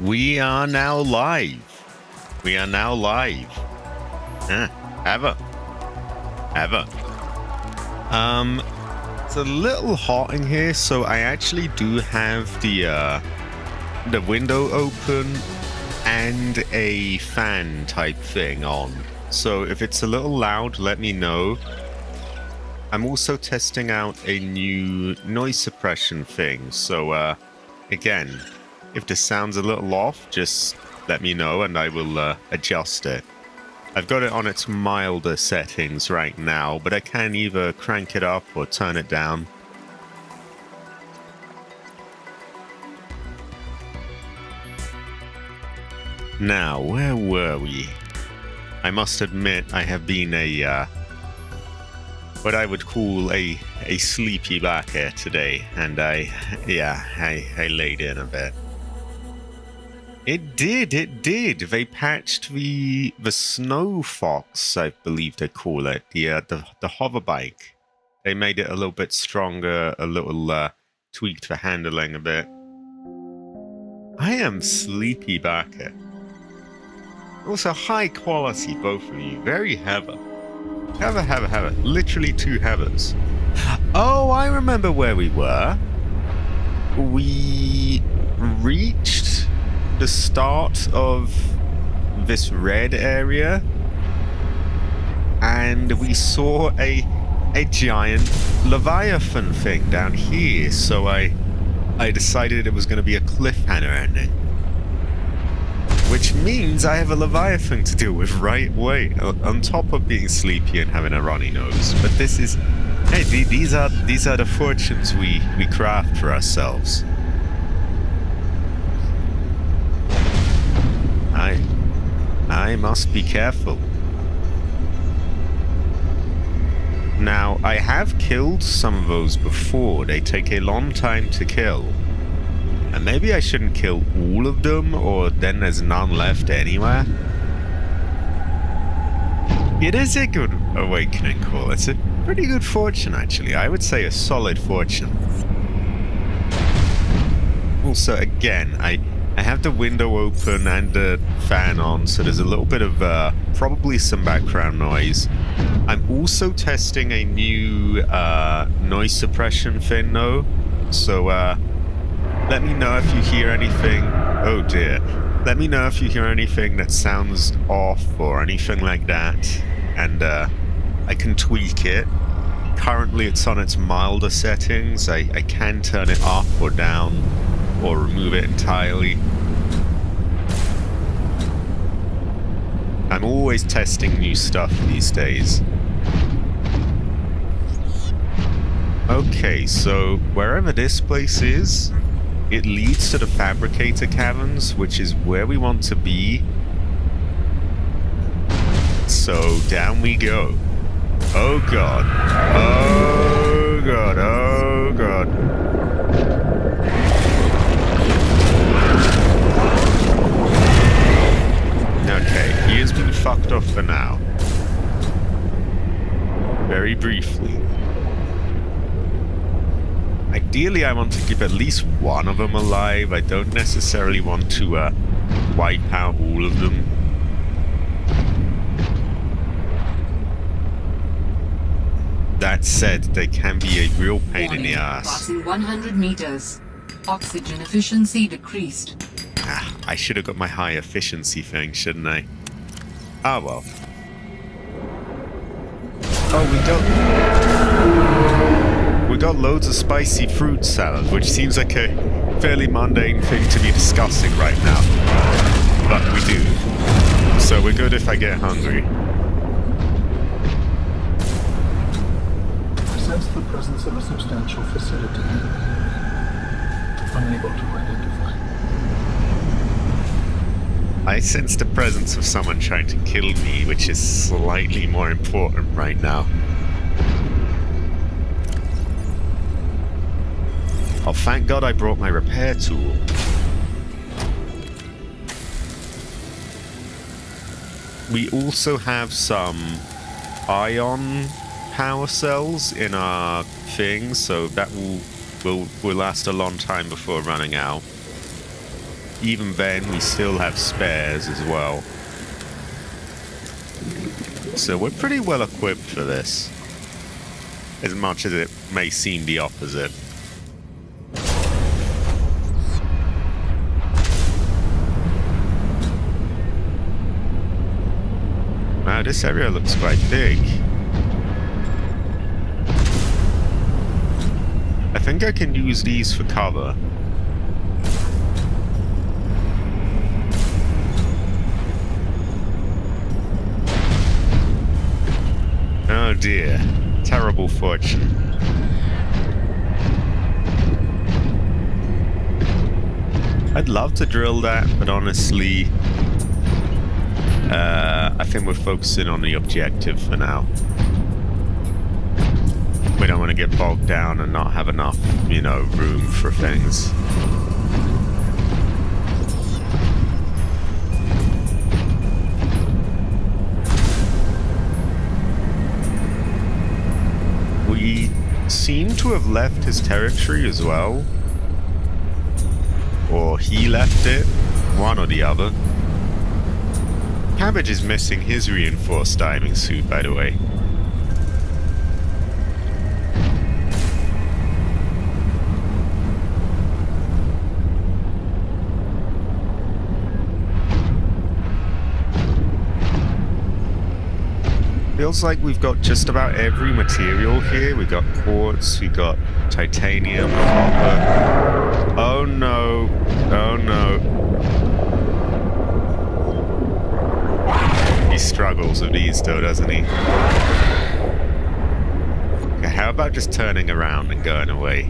We are now live. We are now live. Ever. It's a little hot in here, so I actually do have the window open and a fan type thing on. So if it's a little loud, let me know. I'm also testing out a new noise suppression thing. So again, if this sounds a little off, just let me know and I will adjust it. I've got it on its milder settings right now, but I can either crank it up or turn it down. Now, where were we? I must admit I have been what I would call a sleepy backer today, and I laid in a bit. It did. They patched the snow fox, I believe they call it, the hover bike. They made it a little bit stronger, a little tweaked the handling a bit. I am sleepy backer. Also high quality, both of you. Very heather. Heather. Literally 2 heathers. Oh, I remember where we were. We reached the start of this red area and we saw a giant leviathan thing down here, so I decided it was going to be a cliffhanger ending, which means I have a leviathan to deal with right away, on top of being sleepy and having a runny nose. But this is, hey, these are the fortunes we craft for ourselves. I must be careful. Now, I have killed some of those before. They take a long time to kill. And maybe I shouldn't kill all of them, or then there's none left anywhere. It is a good awakening call. It's a pretty good fortune, actually. I would say a solid fortune. Also, again, I have the window open and the fan on, so there's a little bit of probably some background noise. I'm also testing a new noise suppression thing, though. So let me know if you hear anything. Oh dear. Let me know if you hear anything that sounds off or anything like that, and I can tweak it. Currently it's on its milder settings. I can turn it up or down or remove it entirely. I'm always testing new stuff these days. Okay, so wherever this place is, it leads to the fabricator caverns, which is where we want to be. So down we go. Oh god. Oh god. Oh god. Okay, he has been fucked off for now. Very briefly. Ideally, I want to keep at least one of them alive. I don't necessarily want to wipe out all of them. That said, they can be a real pain in the ass. Passing 100 meters. Oxygen efficiency decreased. I should have got my high efficiency thing, shouldn't I? Ah, well. Oh, we got loads of spicy fruit salad, which seems like a fairly mundane thing to be discussing right now. But we do. So we're good if I get hungry. I sense the presence of a substantial facility. Unable to identify. I sense the presence of someone trying to kill me, which is slightly more important right now. Oh, thank God I brought my repair tool. We also have some ion power cells in our thing, so that will last a long time before running out. even then, we still have spares as well. So we're pretty well equipped for this. As much as it may seem the opposite. Wow, this area looks quite big. I think I can use these for cover. Oh dear. Terrible fortune. I'd love to drill that, but honestly, I think we're focusing on the objective for now. We don't want to get bogged down and not have enough, you know, room for things. We seem to have left his territory as well. Or he left it. One or the other. Cabbage is missing his reinforced diving suit, by the way. Feels like we've got just about every material here. We got quartz, we got titanium, copper. Oh no. Oh no. He struggles with these though, doesn't he? Okay, how about just turning around and going away?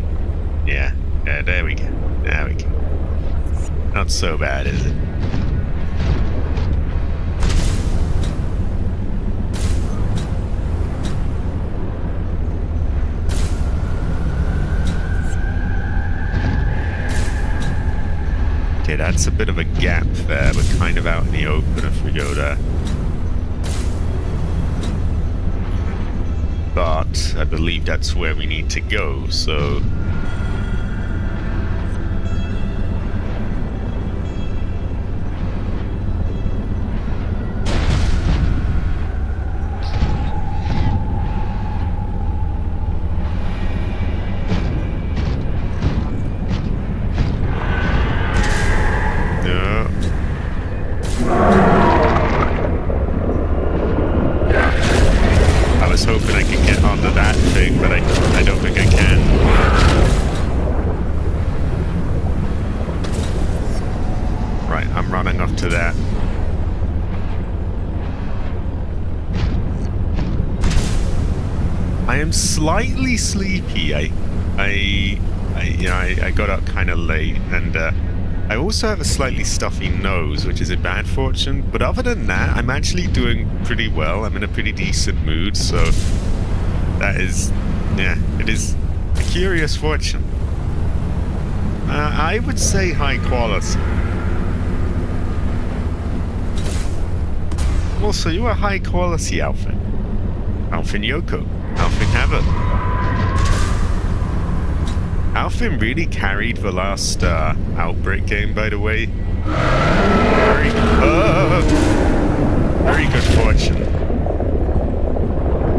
Yeah, there we go. There we go. Not so bad, is it? Okay, that's a bit of a gap there. We're kind of out in the open if we go there. But I believe that's where we need to go, so... hoping I can get onto that thing, but I don't think I can. Right, I'm running up to that. I am slightly sleepy. I got up kind of late, and I also have a slightly stuffy nose, which is a bad fortune. But other than that, I'm actually doing pretty well. I'm in a pretty decent mood, so that is, yeah, it is a curious fortune. I would say high quality. Also, you are high quality, Alphin. Alphin Yoko. Alphin Havoc. Alphin really carried the last Outbreak game, by the way. Very good fortune.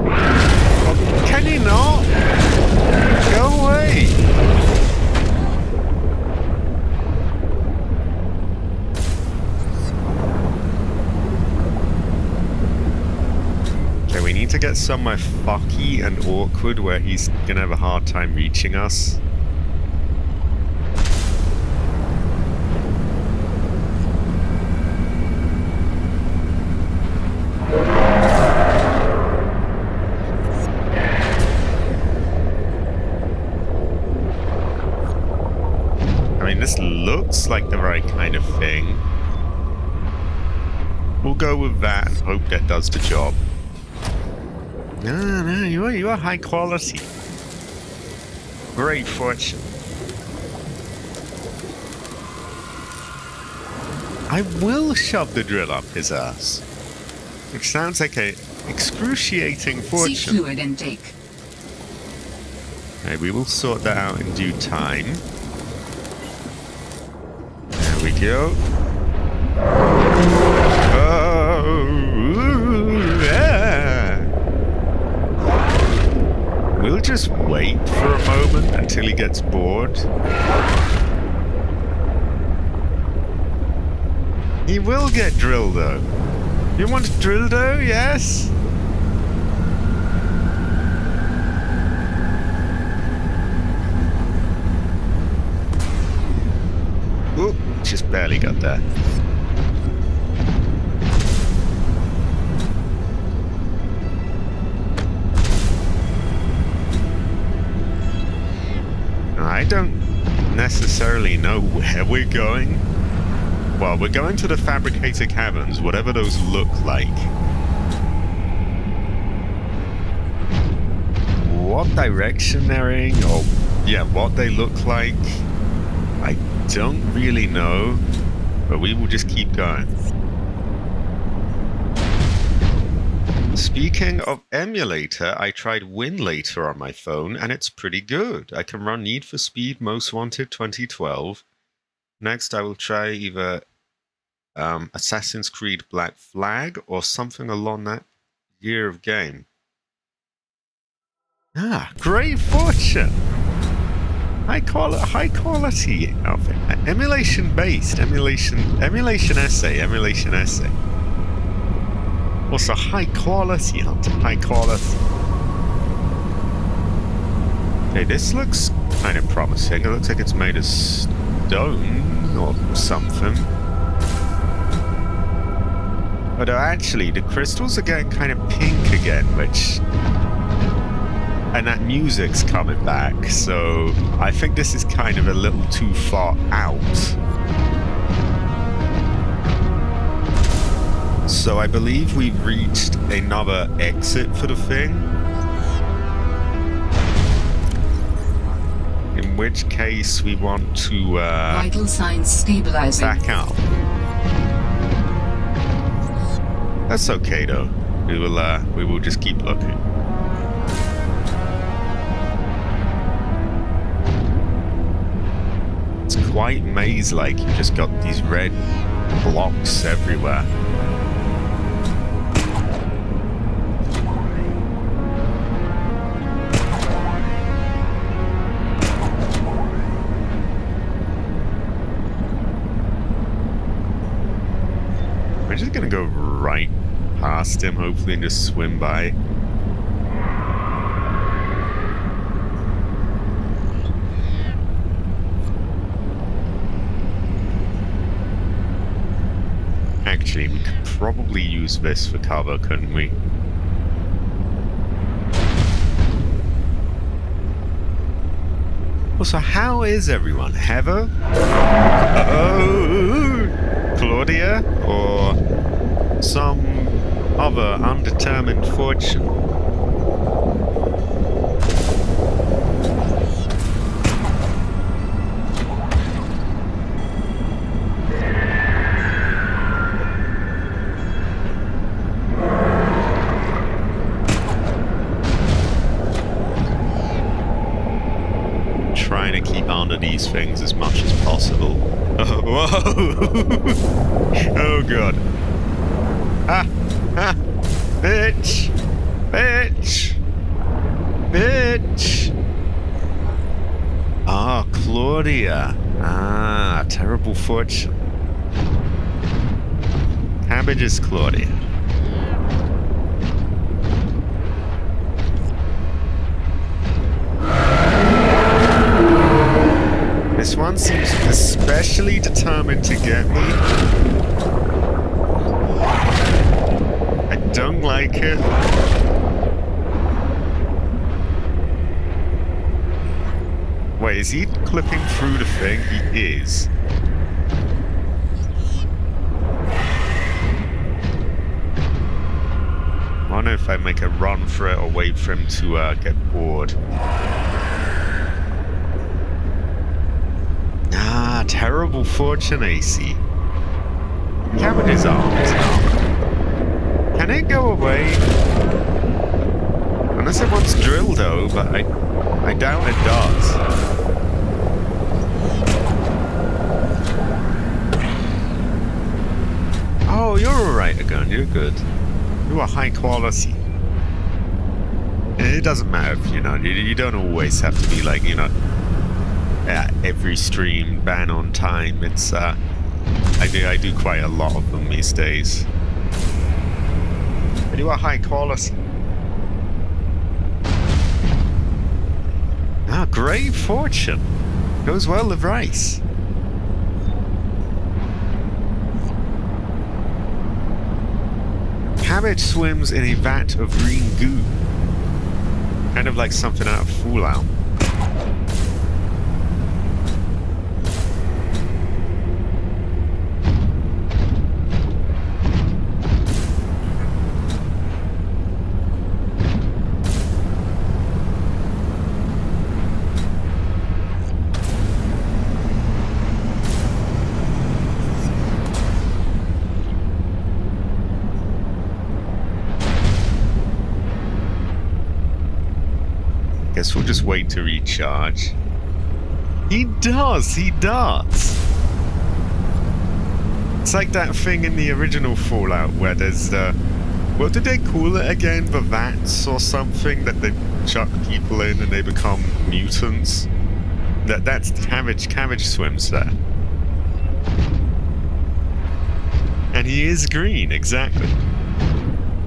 Oh, can he not? Go away! Okay, we need to get somewhere fucky and awkward where he's gonna have a hard time reaching us. This looks like the right kind of thing. We'll go with that and hope that does the job. No, you are high quality. Great fortune. I will shove the drill up his ass. Which sounds like a excruciating fortune. See fluid intake. Okay, we will sort that out in due time. We radio. Oh, yeah. We'll just wait for a moment until he gets bored. He will get Drildo. You want Drildo? Yes? Oop, just barely got there. I don't necessarily know where we're going. Well, we're going to the Fabricator Caverns, whatever those look like. What direction they're in, or yeah, what they look like, I don't really know, but we will just keep going. Speaking of emulator, I tried Winlator on my phone, and it's pretty good. I can run Need for Speed Most Wanted 2012. Next, I will try either Assassin's Creed Black Flag or something along that year of game. Ah, Great Fortune! High quality outfit. Emulation based. Emulation essay. Also high quality hunter. High quality. Okay, this looks kind of promising. It looks like it's made of stone or something. Although actually, the crystals are getting kind of pink again, which... And that music's coming back, so I think this is kind of a little too far out. So I believe we've reached another exit for the thing. In which case we want to vital signs stabilizing. Back out. That's okay though. We will just keep looking. It's quite maze-like. You've just got these red blocks everywhere. We're just gonna go right past him, hopefully, and just swim by. Actually, we could probably use this for cover, couldn't we? Also, how is everyone? Heather? Oh, Claudia? Or some other undetermined fortune? Trying to keep under these things as much as possible. Oh, whoa! Oh god. Ah! Ah! Bitch! Bitch! Bitch! Ah, Claudia. Ah, terrible fortune. Cabbage is Claudia. This one seems especially determined to get me. I don't like it. Wait, is he clipping through the thing? He is. I don't know if I make a run for it or wait for him to get bored. Ah, terrible fortune, AC. Cabin is armed. Can it go away? Unless it wants Drildo, but I doubt it does. No, you're alright again. You're good. You are high quality. And it doesn't matter if you're not. You don't always have to be like, you know, at every stream, ban on time. It's, I do quite a lot of them these days. But you are high quality. Ah, great fortune. Goes well with rice. Cabbage swims in a vat of green goo. Kind of like something out of Fallout. Guess we'll just wait to recharge. He does! He does! It's like that thing in the original Fallout where there's the... What did they call it again? The vats or something that they chuck people in and they become mutants? That's Cabbage. Cabbage swims there. And he is green, exactly.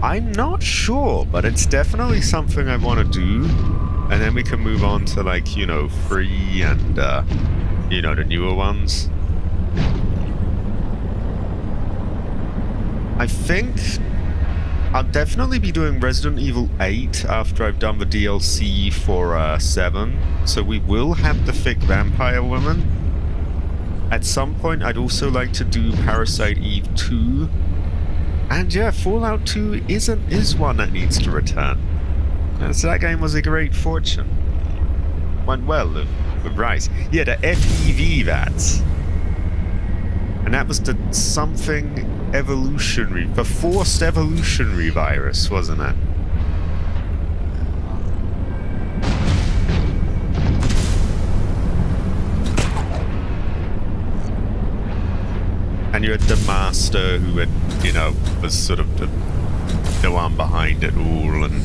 I'm not sure, but it's definitely something I want to do. And then we can move on to, like, you know, free and, you know, the newer ones. I think I'll definitely be doing Resident Evil 8 after I've done the DLC for 7. So we will have the thick vampire woman. At some point, I'd also like to do Parasite Eve 2. And yeah, Fallout 2 is one that needs to return. So that game was a great fortune. Went well with Rice. Yeah, the FEV vats. And that was the something evolutionary, the forced evolutionary virus, wasn't it? And you had the master who had, you know, was sort of the one behind it all, and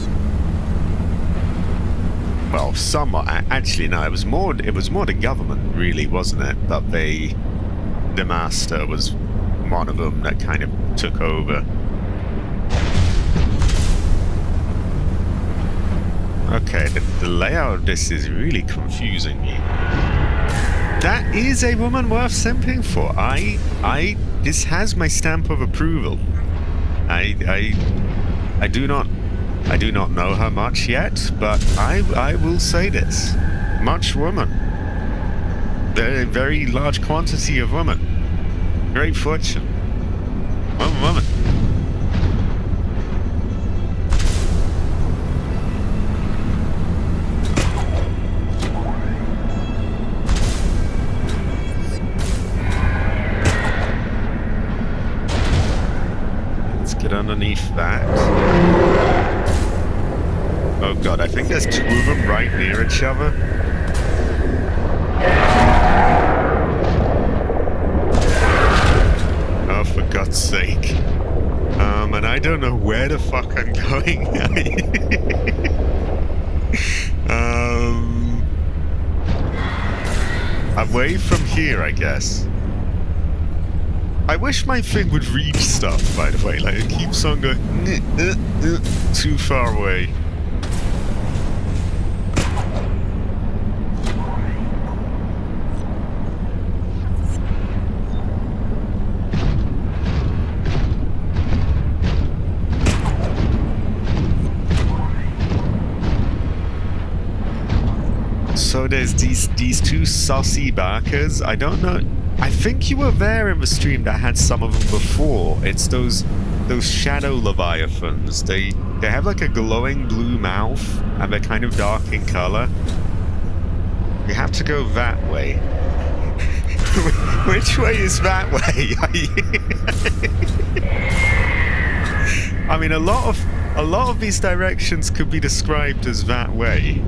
well, somewhat. Actually, no, it was more the government, really, wasn't it? But the master was one of them that kind of took over. Okay, the layout of this is really confusing me. That is a woman worth simping for. This has my stamp of approval. I do not know her much yet, but I will say this. Much woman. A very large quantity of women. Great fortune. One woman. Let's get underneath that. Oh god, I think there's two of them right near each other. Oh, for God's sake. And I don't know where the fuck I'm going. Away from here, I guess. I wish my thing would reach stuff, by the way. Like, it keeps on going too far away. So there's these two sussy barkers. I don't know. I think you were there in the stream that had some of them before. It's those shadow leviathans. They have like a glowing blue mouth and they're kind of dark in color. We have to go that way. Which way is that way? I mean, a lot of these directions could be described as that way.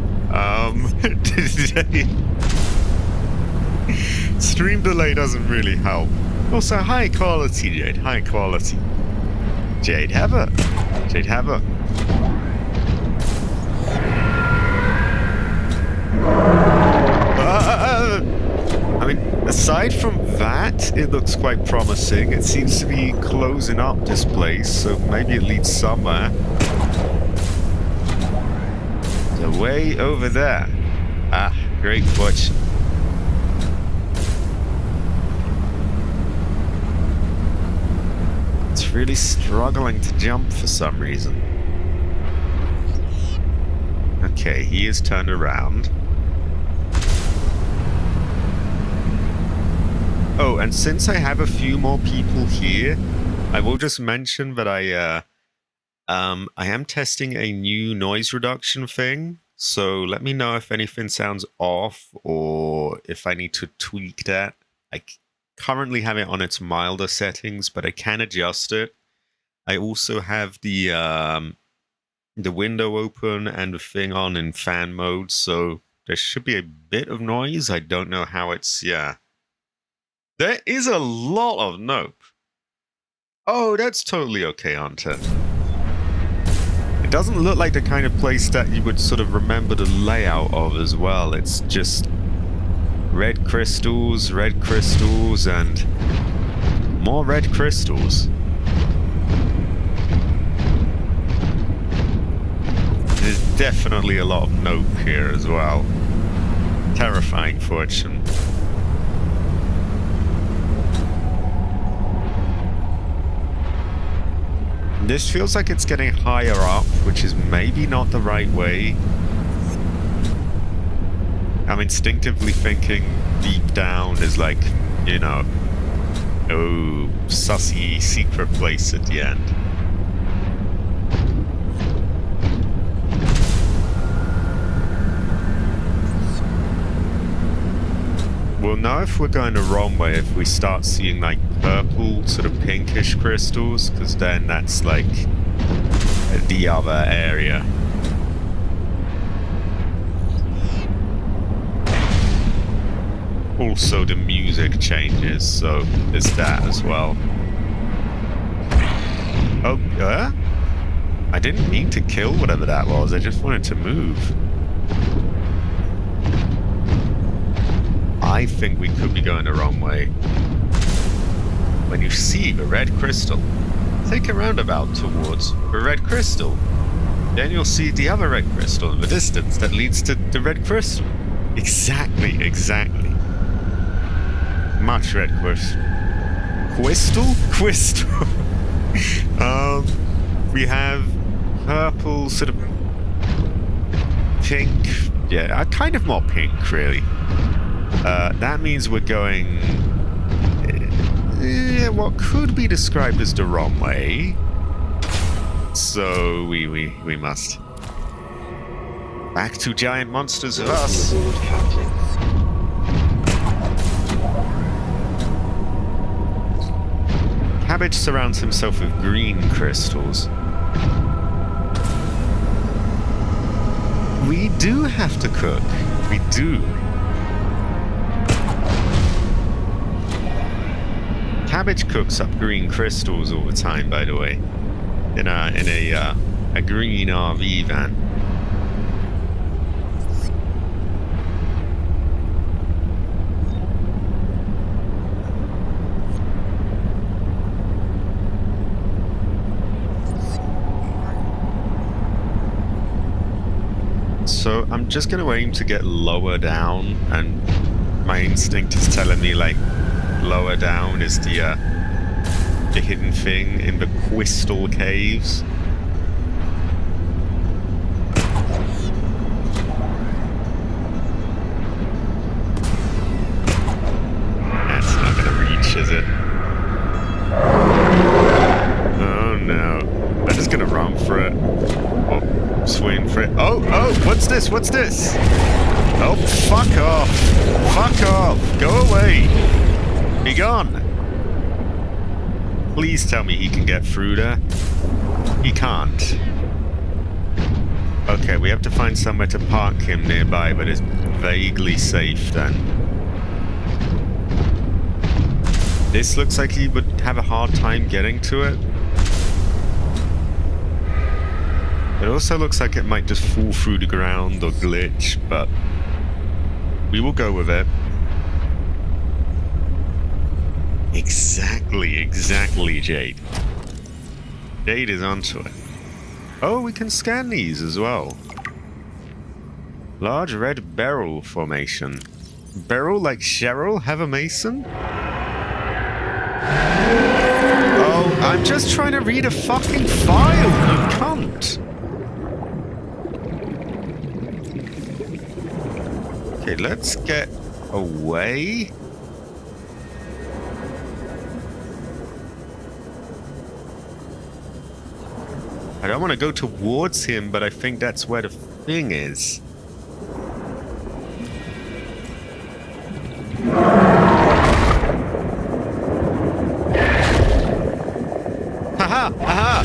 Stream delay doesn't really help. Also, high quality, Jade. High quality. Jade Heather. Jade Heather. I mean, aside from that, it looks quite promising. It seems to be closing up this place, so maybe it leads somewhere. The way over there. Ah, great fortune. It's really struggling to jump for some reason. Okay, he is turned around. Oh, and since I have a few more people here, I will just mention that I am testing a new noise reduction thing. So let me know if anything sounds off or if I need to tweak that. I currently have it on its milder settings, but I can adjust it. I also have the window open and the thing on in fan mode, so there should be a bit of noise. I don't know how it's, yeah. There is a lot of nope. Oh, that's totally okay, Hunter. It doesn't look like the kind of place that you would sort of remember the layout of as well. It's just red crystals, and more red crystals. There's definitely a lot of nope here as well. Terrifying fortune. This feels like it's getting higher up, which is maybe not the right way. I'm instinctively thinking deep down is like, you know, oh, sussy secret place at the end. We'll know if we're going the wrong way if we start seeing like purple, sort of pinkish crystals, because then that's like the other area. Also, the music changes, so there's that as well. Oh, I didn't mean to kill whatever that was, I just wanted to move. I think we could be going the wrong way. When you see the red crystal, take a roundabout towards the red crystal. Then you'll see the other red crystal in the distance that leads to the red crystal. Exactly. Much red crystal. Crystal? We have purple, sort of pink. Yeah, kind of more pink, really. That means we're going what could be described as the wrong way. So we must back to giant monsters of us. Cabbage surrounds himself with green crystals. We do have to cook. We do. Cabbage cooks up green crystals all the time, by the way, in a green RV van. So I'm just going to aim to get lower down, and my instinct is telling me like lower down is the hidden thing in the crystal caves. That's not gonna reach, is it? Oh no. I'm just gonna run for it. Oh, swing for it. Oh, what's this? Oh, fuck off. Fuck off. Go away. Be gone. Please tell me he can get through there. He can't. Okay, we have to find somewhere to park him nearby, but it's vaguely safe then. This looks like he would have a hard time getting to it. It also looks like it might just fall through the ground or glitch, but we will go with it. Exactly, Jade. Jade is onto it. Oh, we can scan these as well. Large red barrel formation. Barrel like Cheryl? Have a mason? Oh, I'm just trying to read a fucking file, you cunt! Okay, let's get away. I don't want to go towards him, but I think that's where the thing is. Haha! Haha!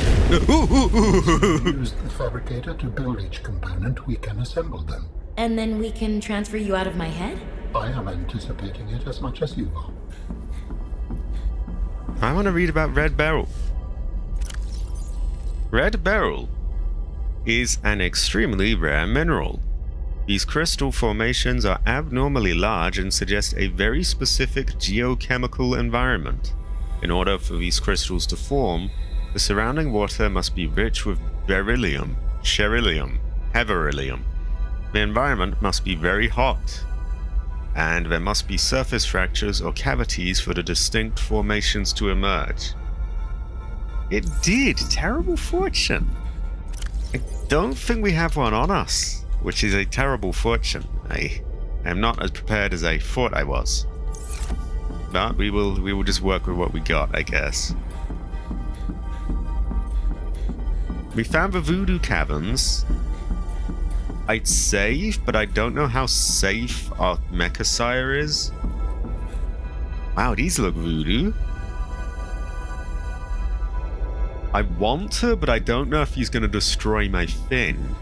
Use the fabricator to build each component, we can assemble them. And then we can transfer you out of my head? I am anticipating it as much as you are. I want to read about Red Beryl. Red beryl is an extremely rare mineral. These crystal formations are abnormally large and suggest a very specific geochemical environment. In order for these crystals to form, the surrounding water must be rich with beryllium, heberyllium. The environment must be very hot, and there must be surface fractures or cavities for the distinct formations to emerge. It did. Terrible fortune. I don't think we have one on us, which is a terrible fortune. I am not as prepared as I thought I was. But we will just work with what we got, I guess. We found the voodoo caverns. I'd save, but I don't know how safe our mecha sire is. Wow, these look voodoo. I want to, but I don't know if he's going to destroy my fin.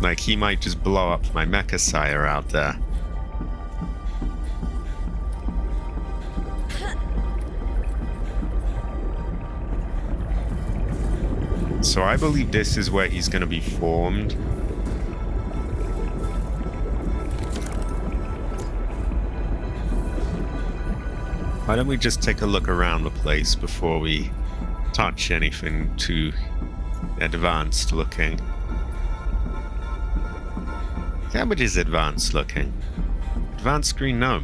Like, he might just blow up my mecha sire out there. So I believe this is where he's going to be formed. Why don't we just take a look around the place before we touch anything too advanced looking? How much is advanced looking? Advanced screen, no.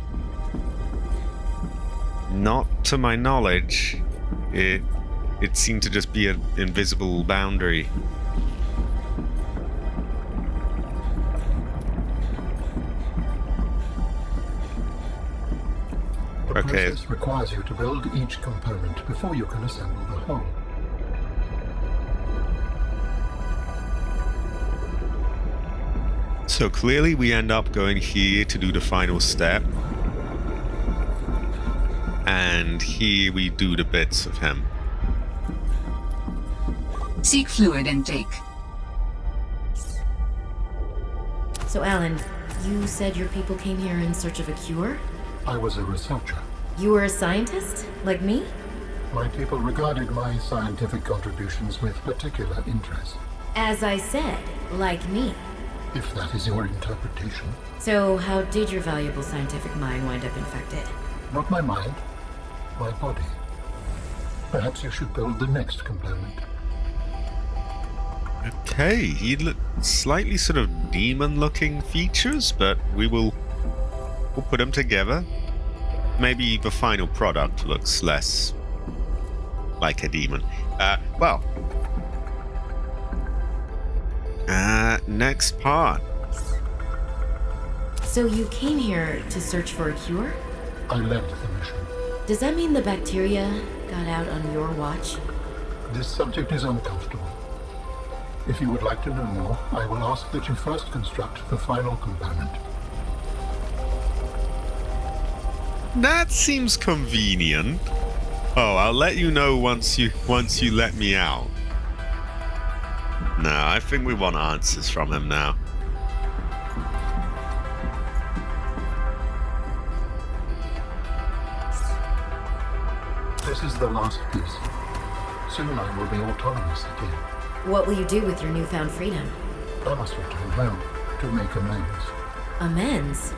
Not to my knowledge. It seemed to just be an invisible boundary. The process requires you to build each component before you can assemble the whole. So clearly we end up going here to do the final step. And here we do the bits of him. Seek fluid intake. So, Alan, you said your people came here in search of a cure? I was a researcher. You were a scientist? Like me? My people regarded my scientific contributions with particular interest. As I said, like me. If that is your interpretation. So, how did your valuable scientific mind wind up infected? Not my mind, my body. Perhaps you should build the next component. Okay, he looked slightly sort of demon-looking features, but we'll put them together. Maybe the final product looks less like a demon. Next part. So you came here to search for a cure? I led the mission. Does that mean the bacteria got out on your watch? This subject is uncomfortable. If you would like to know more, I will ask that you first construct the final component. That seems convenient. Oh, I'll let you know once you let me out. No, I think we want answers from him now. This is the last piece. Soon I will be autonomous again. What will you do with your newfound freedom? I must return home to make amends. Amends?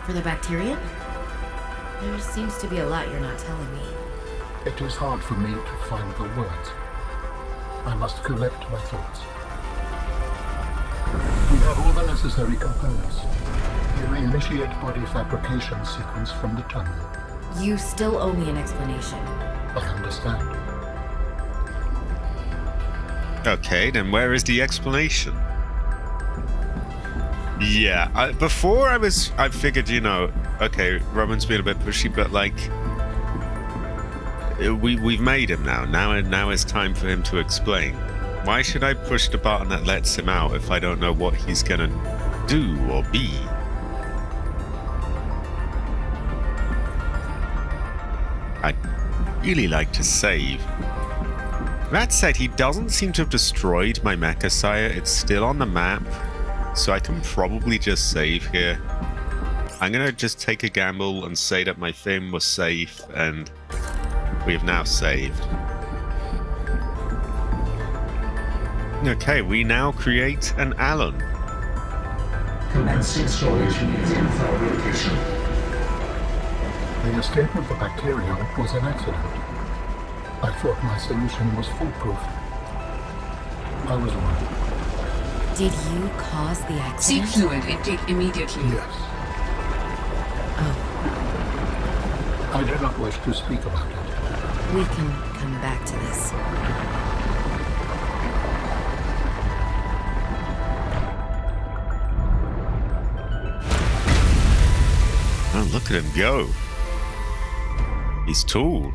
For the Bacterian? There seems to be a lot you're not telling me. It is hard for me to find the words. I must collect my thoughts. We have all the necessary components. You may initiate body fabrication sequence from the terminal. You still owe me an explanation. I understand. Okay, then where is the explanation? Yeah, before I figured, you know, okay, Roman's been a bit pushy, but like, we've made him now. Now it's time for him to explain. Why should I push the button that lets him out if I don't know what he's gonna do or be? I'd really like to save. That said, he doesn't seem to have destroyed my mecha sire. It's still on the map, so I can probably just save here. I'm gonna just take a gamble and say that my thing was safe, and we have now saved. Okay, we now create an Alan. Commencing storage medium fabrication. The escape of the bacterium was an accident. I thought my solution was foolproof. I was wrong. Did you cause the Seek accident? fluid intake immediately. Yes. Oh, I do not wish to speak about it. we can come back to this. Oh, look at him go. He's tall.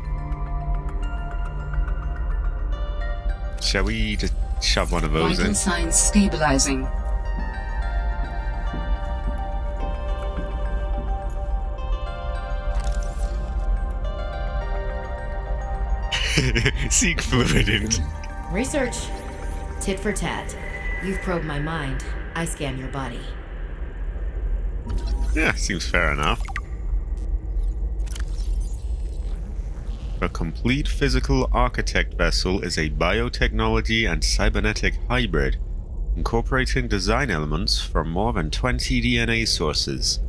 Shall we just shove one of those Vital in? signs stabilizing. Seek fluid in. Research. Tit for tat. You've probed my mind. I scan your body. Yeah, seems fair enough. A complete physical architect vessel is a biotechnology and cybernetic hybrid, incorporating design elements from more than 20 DNA sources.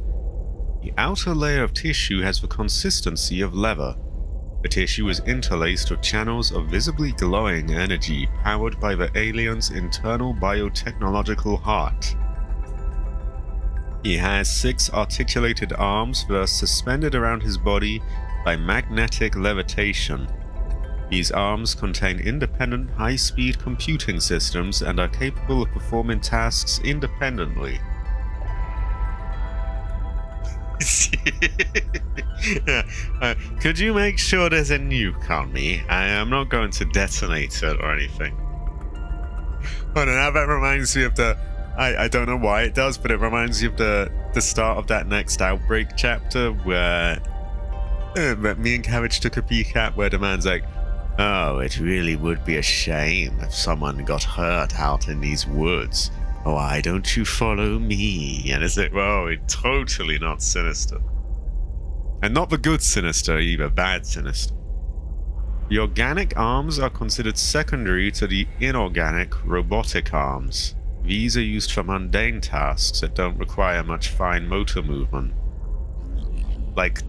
The outer layer of tissue has the consistency of leather. The tissue is interlaced with channels of visibly glowing energy powered by the alien's internal biotechnological heart. He has 6 articulated arms that are suspended around his body by magnetic levitation. These arms contain independent high-speed computing systems and are capable of performing tasks independently. Could you make sure there's a nuke on me? I am not going to detonate it or anything. Oh, now that reminds me of the... I don't know why it does, but it reminds you of the start of that next Outbreak chapter where me and Cabbage took a peek at, where the man's like, oh, it really would be a shame if someone got hurt out in these woods. Why don't you follow me? And it's like, whoa, it's totally not Sinister. And not the good Sinister either, bad Sinister. The organic arms are considered secondary to the inorganic robotic arms. These are used for mundane tasks that don't require much fine motor movement. Like,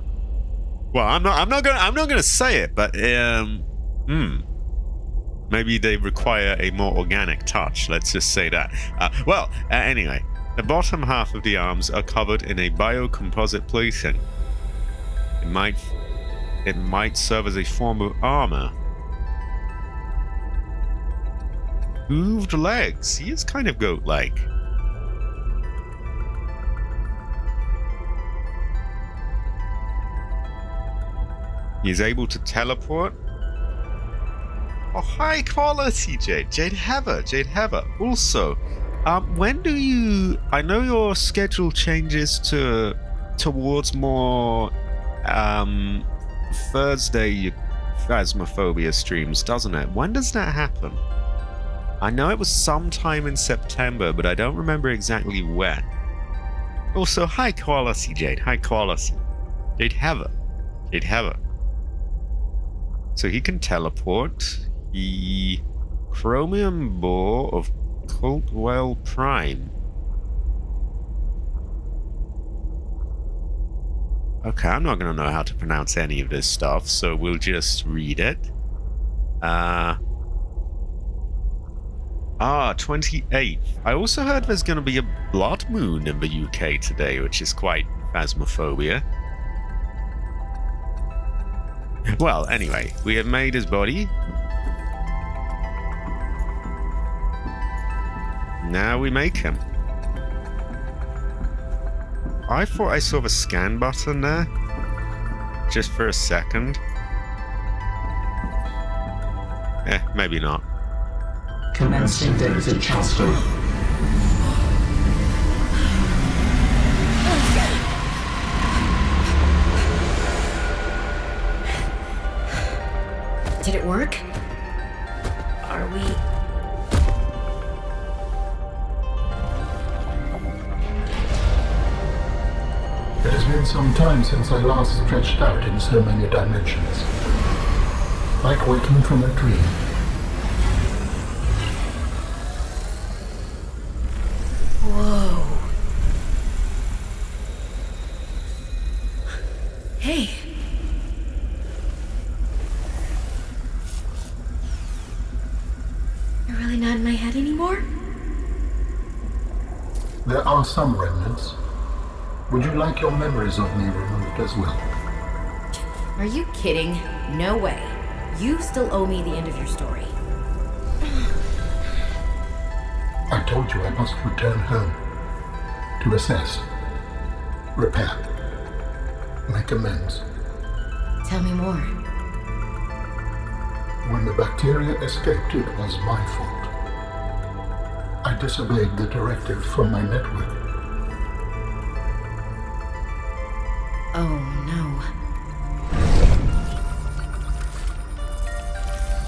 well, I'm not gonna say it, but maybe they require a more organic touch. Let's just say that. Anyway, the bottom half of the arms are covered in a biocomposite plating. It might serve as a form of armor. Hooved legs. He is kind of goat-like. He is able to teleport. Oh, high quality, Jade. Jade Heather. Also, when do you... I know your schedule changes towards more Thursday Phasmophobia streams, doesn't it? When does that happen? I know it was sometime in September, but I don't remember exactly when. Also, high quality, Jade. High quality. Jade Heather. So he can teleport. The chromium bore of Cultwell Prime. Okay, I'm not going to know how to pronounce any of this stuff, so we'll just read it. 28th. I also heard there's going to be a blood moon in the UK today, which is quite phasmophobia. Well, anyway, we have made his body. Now we make him. I thought I saw the scan button there. Just for a second. Maybe not. Commencing data transfer. Did it work? Are we... It has been some time since I last stretched out in so many dimensions. Like waking from a dream. Whoa. Hey. You're really not in my head anymore? There are some remnants. Would you like your memories of me removed as well? Are you kidding? No way. You still owe me the end of your story. I told you I must return home. To assess. Repair. Make amends. Tell me more. When the bacteria escaped, it was my fault. I disobeyed the directive from my network. Oh no.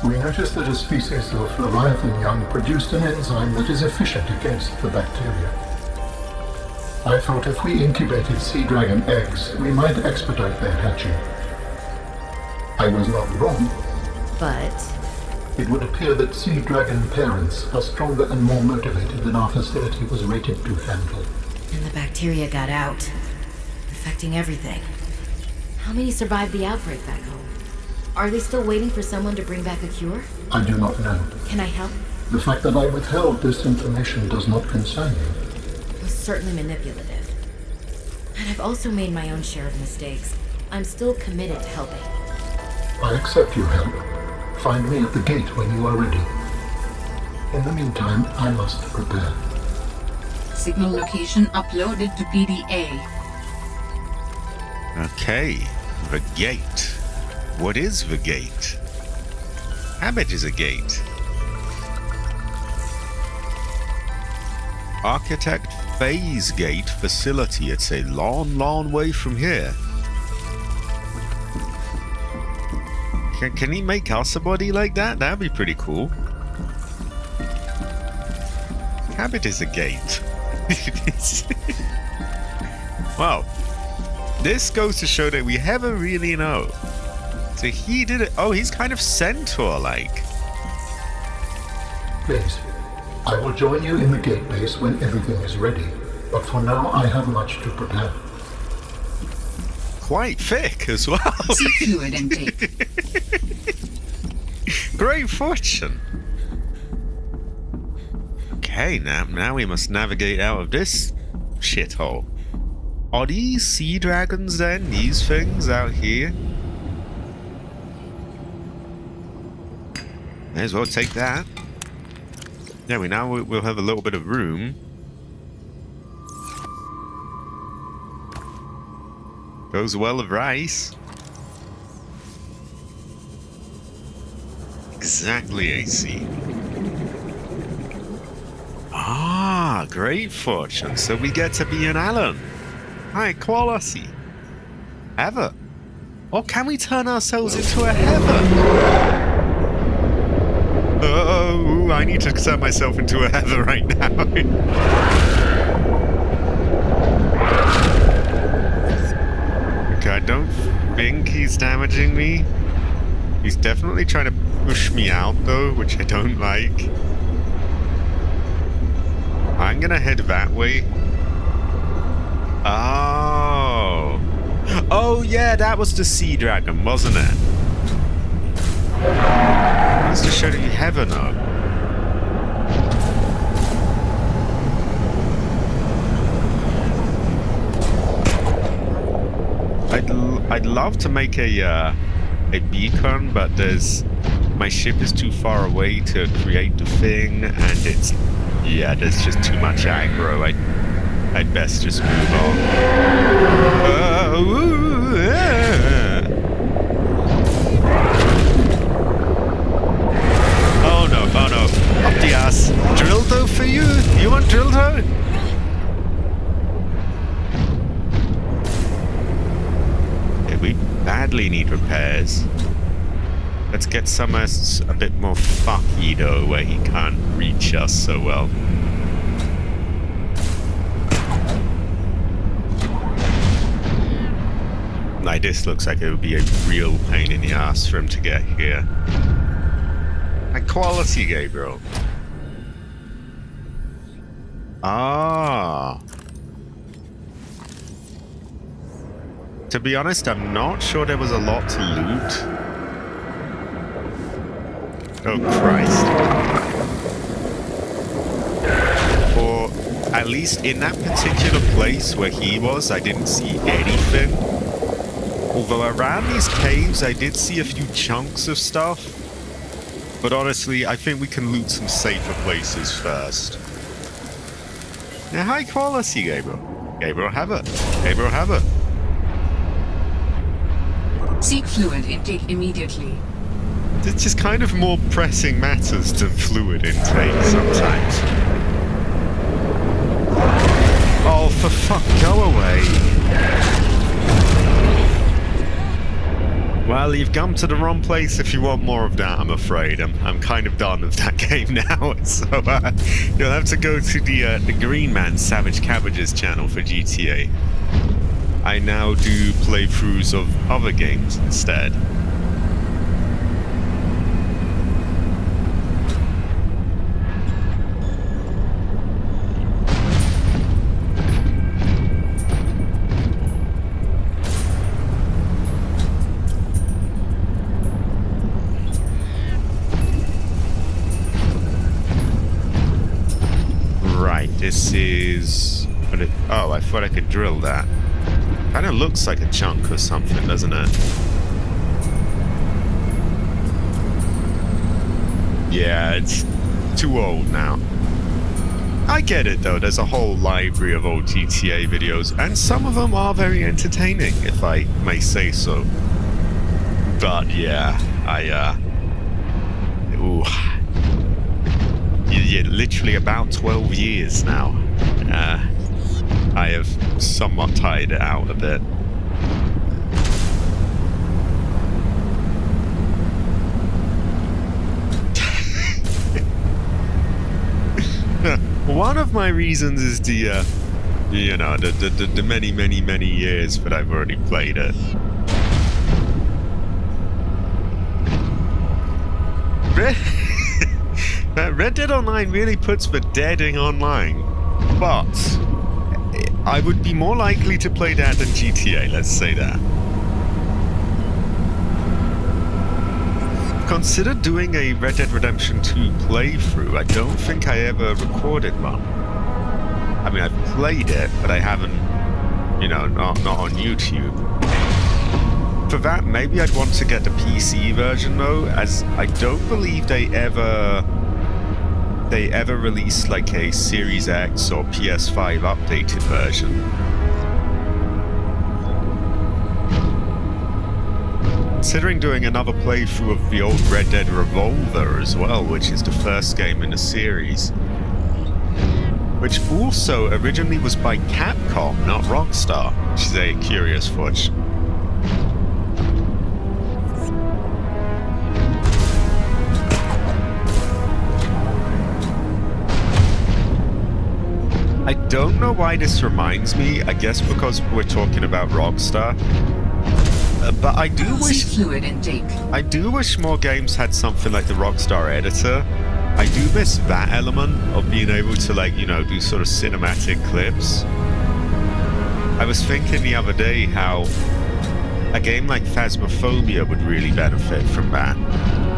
We noticed that a species of Leviathan young produced an enzyme that is efficient against the bacteria. I thought if we incubated sea dragon eggs, we might expedite their hatching. I was not wrong. But... It would appear that sea dragon parents are stronger and more motivated than our facility was rated to handle. And the bacteria got out, infecting everything. How many survived the outbreak back home? Are they still waiting for someone to bring back a cure? I do not know. Can I help? The fact that I withheld this information does not concern you. It was certainly manipulative. And I've also made my own share of mistakes. I'm still committed to helping. I accept your help. Find me at the gate when you are ready. In the meantime, I must prepare. Signal location uploaded to PDA. Okay, the gate. What is the gate? Habit is a gate. Architect Phase Gate Facility. It's a long, long way from here. Can he make us a body like that? That'd be pretty cool. Habit is a gate. Well, this goes to show that we never really know. So he did it. Oh, he's kind of centaur-like. Please, I will join you in the gate base when everything is ready. But for now, I have much to prepare. Quite thick as well. See fluid intake. Great fortune. Okay, now we must navigate out of this shithole. Are these sea dragons then? These things out here? May as well take that. Yeah, we'll have a little bit of room. Goes well with rice. Exactly, AC. Ah, great fortune. So we get to be an Alan. High quality. Ever. Or can we turn ourselves into a heather? Oh, I need to turn myself into a heather right now. Okay, I don't think he's damaging me. He's definitely trying to push me out, though, which I don't like. I'm gonna head that way. Oh. Oh, yeah, that was the sea dragon, wasn't it? That's to show that you heaven up. I'd love to make a beacon, but my ship is too far away to create the thing, and there's just too much aggro. I'd best just move on. Oh no, up the ass. Dildo for you? You want dildo? We badly need repairs. Let's get somewhere a bit more fucky though, where he can't reach us so well. Like, this looks like it would be a real pain in the ass for him to get here. High quality, Gabriel. Ah. To be honest, I'm not sure there was a lot to loot. Oh, Christ. Or at least in that particular place where he was, I didn't see anything. Although around these caves, I did see a few chunks of stuff. But honestly, I think we can loot some safer places first. Now, high quality, Gabriel. Gabriel, have it. Gabriel, have it. Seek fluid intake immediately. It's just kind of more pressing matters than fluid intake sometimes. Oh, for fuck, go away. Well, you've come to the wrong place if you want more of that, I'm afraid. I'm kind of done with that game now, so you'll have to go to the Green Man Savage Cabbages channel for GTA. I now do playthroughs of other games instead. Right, this is... Oh, I thought I could drill that. Kind of looks like a chunk or something, doesn't it? Yeah, it's too old now. I get it though, there's a whole library of old GTA videos, and some of them are very entertaining, if I may say so. But yeah, ooh. Yeah, literally about 12 years now. I have somewhat tired it out a bit. One of my reasons is the many years that I've already played it. Red Dead Online really puts the deading online, but I would be more likely to play that than GTA, let's say that. Consider doing a Red Dead Redemption 2 playthrough. I don't think I ever recorded one. I mean, I've played it, but I haven't, not on YouTube. For that, maybe I'd want to get the PC version though, as I don't believe they ever released like a Series X or PS5 updated version. Considering doing another playthrough of the old Red Dead Revolver as well, which is the first game in the series, which also originally was by Capcom, not Rockstar, which is a curious fudge. I don't know why this reminds me, I guess because we're talking about Rockstar. But I do wish Fluid intake. I do wish more games had something like the Rockstar editor. I do miss that element of being able to, like, you know, do sort of cinematic clips. I was thinking the other day how a game like Phasmophobia would really benefit from that.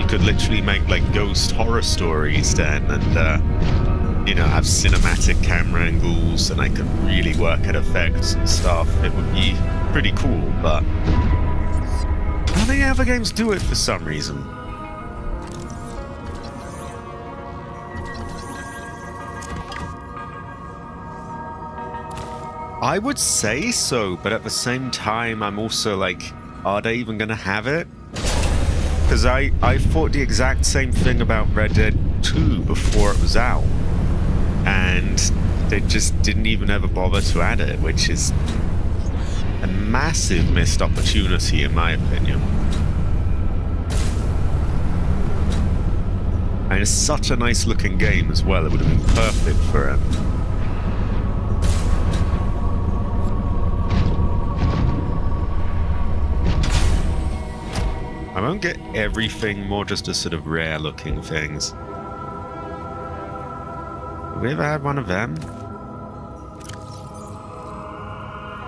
You could literally make like ghost horror stories then, and you know, have cinematic camera angles, and I could really work at effects and stuff. It would be pretty cool, but I don't think other games do it for some reason. I would say so, but at the same time, I'm also like, are they even gonna have it? Because I thought the exact same thing about Red Dead 2 before it was out. And they just didn't even ever bother to add it, which is a massive missed opportunity in my opinion. And it's such a nice looking game as well, it would have been perfect for it. I won't get everything, more just the sort of rare looking things. Have we ever had one of them?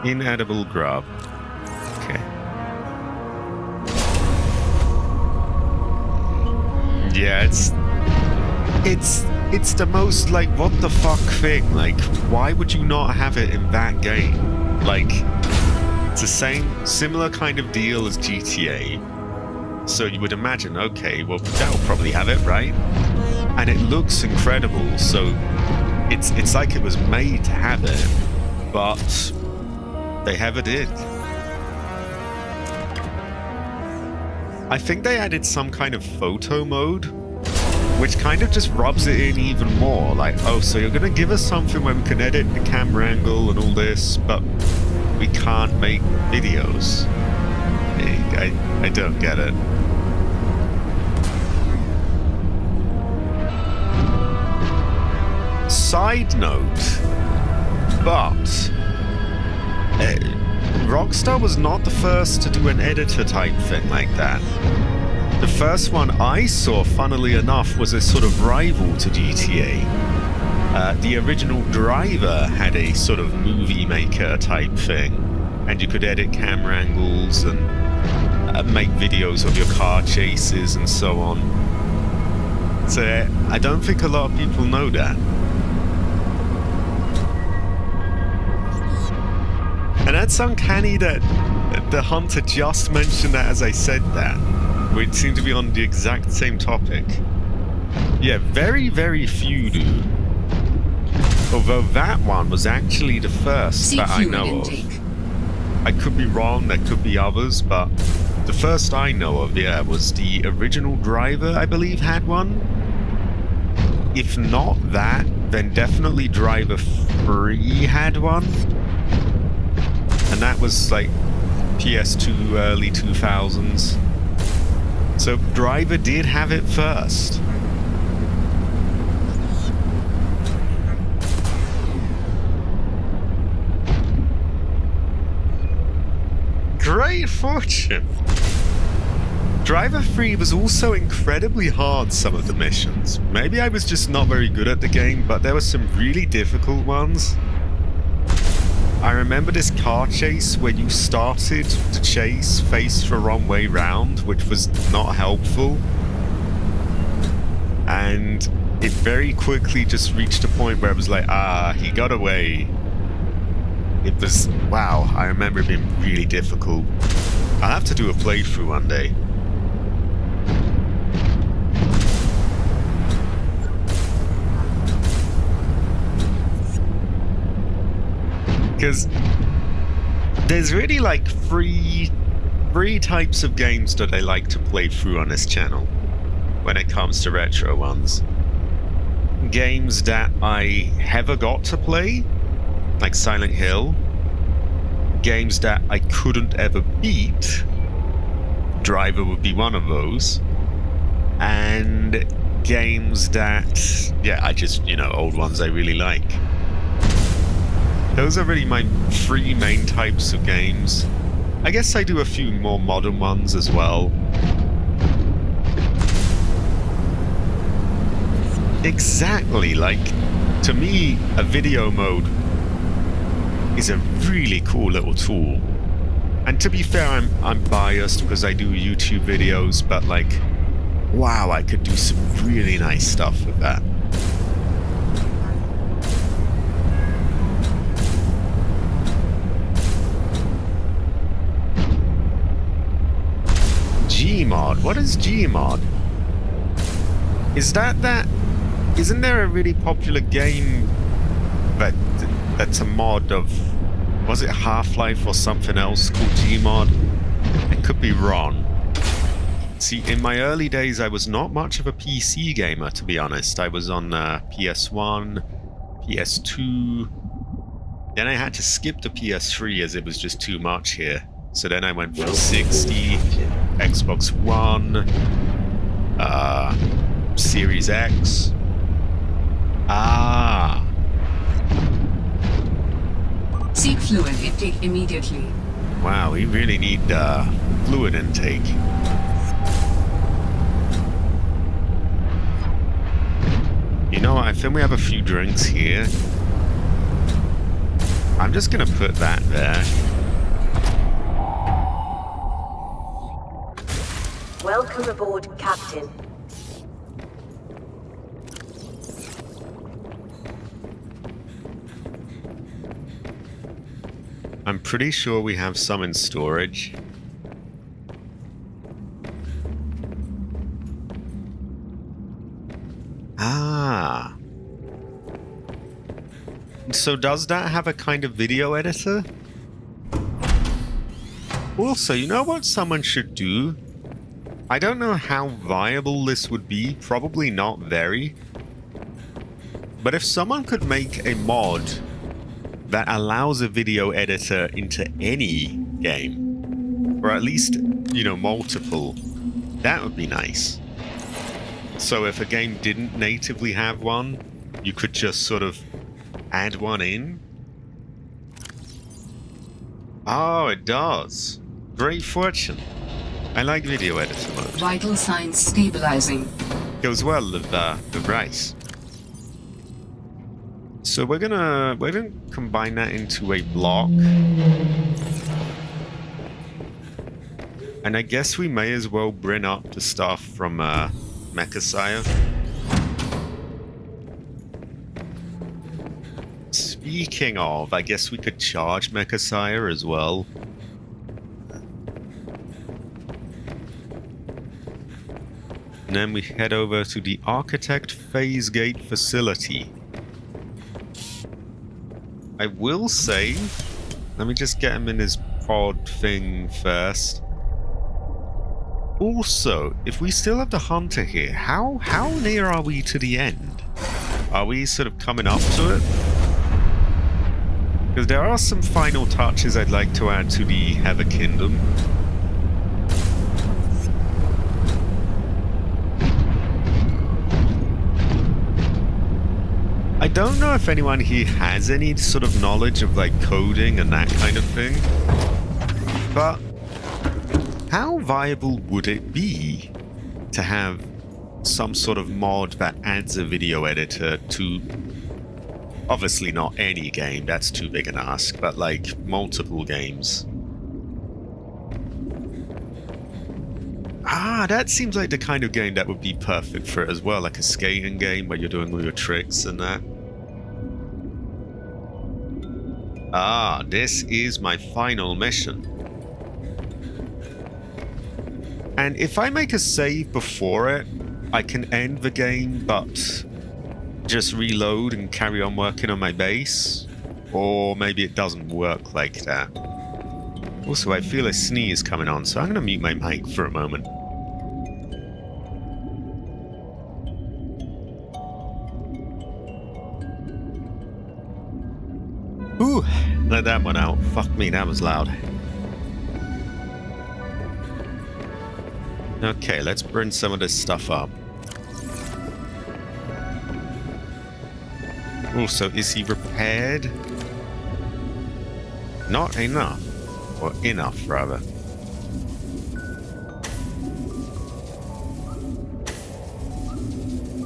Inedible grub. Okay. Yeah, it's the most like what the fuck thing. Like, why would you not have it in that game? Like, it's the similar kind of deal as GTA. So you would imagine, okay, well, that'll probably have it, right? And it looks incredible, so it's like it was made to have it, but they never did. I think they added some kind of photo mode, which kind of just rubs it in even more. Like, oh, so you're gonna give us something where we can edit the camera angle and all this, but we can't make videos. I don't get it. Side note, but Rockstar was not the first to do an editor type thing like that. The first one I saw, funnily enough, was a sort of rival to GTA. The original Driver had a sort of movie maker type thing, and you could edit camera angles and make videos of your car chases and so on. So I don't think a lot of people know that. And that's uncanny that the Hunter just mentioned that as I said that. We seem to be on the exact same topic. Yeah, very, very few do. Although that one was actually the first that I know of. I could be wrong, there could be others, but the first I know of, yeah, was the original Driver, I believe, had one. If not that, then definitely Driver 3 had one. And that was like PS2 early 2000s. So Driver did have it first. Great fortune! Driver 3 was also incredibly hard, some of the missions. Maybe I was just not very good at the game, but there were some really difficult ones. I remember this car chase where you started to chase face the wrong way round, which was not helpful. And it very quickly just reached a point where it was like, he got away. It was, wow, I remember it being really difficult. I'll have to do a playthrough one day. Because there's really like three types of games that I like to play through on this channel when it comes to retro ones. Games that I never got to play, like Silent Hill. Games that I couldn't ever beat. Driver would be one of those. And games that, yeah, I just, old ones I really like. Those are really my three main types of games. I guess I do a few more modern ones as well. Exactly, like, to me, a video mode is a really cool little tool. And to be fair, I'm biased because I do YouTube videos, but like, wow, I could do some really nice stuff with that. Gmod, what is Gmod? Is that? Isn't there a really popular game that's a mod of, was it Half-Life or something else called Gmod? I could be wrong. See, in my early days, I was not much of a PC gamer, to be honest. I was on PS1, PS2. Then I had to skip the PS3 as it was just too much here. So then I went for 60, Xbox One, Series X. Ah. Seek fluid intake immediately. Wow, we really need fluid intake. You know what? I think we have a few drinks here. I'm just gonna put that there. Welcome aboard, Captain. I'm pretty sure we have some in storage. Ah. So does that have a kind of video editor? Also, you know what someone should do? I don't know how viable this would be, probably not very. But if someone could make a mod that allows a video editor into any game, or at least, you know, multiple, that would be nice. So if a game didn't natively have one, you could just sort of add one in. Oh, it does. Great fortune. I like video editor mode. Vital signs stabilizing. Goes well with rice. So we're gonna combine that into a block. And I guess we may as well bring up the stuff from Mechasire. Speaking of, I guess we could charge Mechasire as well. And then we head over to the Architect Phase Gate facility. I will say, let me just get him in his pod thing first. Also, if we still have the hunter here, how near are we to the end? Are we sort of coming up to it? Because there are some final touches I'd like to add to the Heather Kingdom. I don't know if anyone here has any sort of knowledge of like coding and that kind of thing, but how viable would it be to have some sort of mod that adds a video editor to, obviously not any game, that's too big an ask, but like multiple games? Ah, that seems like the kind of game that would be perfect for it as well, like a skating game where you're doing all your tricks and that. Ah, this is my final mission. And if I make a save before it, I can end the game but just reload and carry on working on my base. Or maybe it doesn't work like that. Also, I feel a sneeze coming on, so I'm going to mute my mic for a moment. Ooh, let that one out. Fuck me, that was loud. Okay, let's bring some of this stuff up. Also, is he repaired? Not enough. Or enough, rather.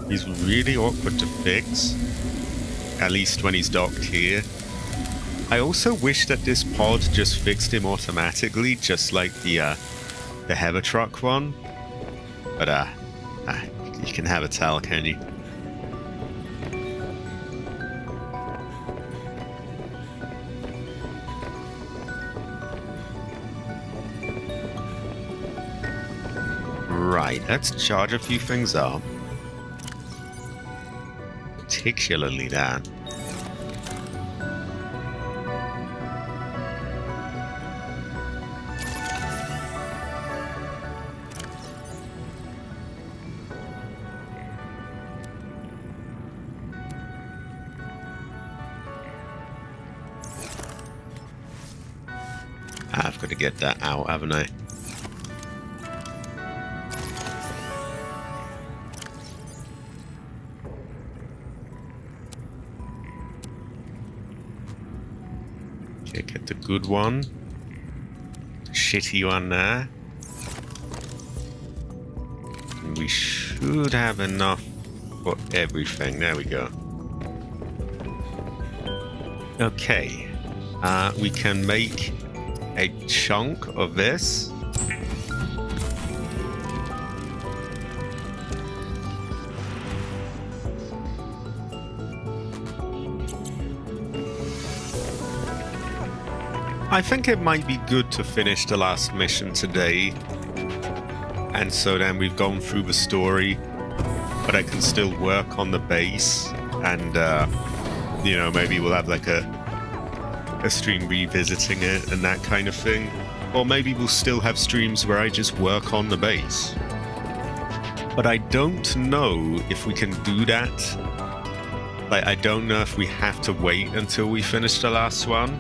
He's really awkward to fix. At least when he's docked here. I also wish that this pod just fixed him automatically, just like the heaver truck one. But you can have a tell, can you? Right, let's charge a few things up. Particularly that. I've got to get that out, haven't I? Okay, get the good one. Shitty one there. And we should have enough for everything. There we go. Okay. We can make a chunk of this. I think it might be good to finish the last mission today. And so then we've gone through the story, but I can still work on the base. And, you know, maybe we'll have like a stream revisiting it and that kind of thing. Or maybe we'll still have streams where I just work on the base. But I don't know if we can do that. Like, I don't know if we have to wait until we finish the last one.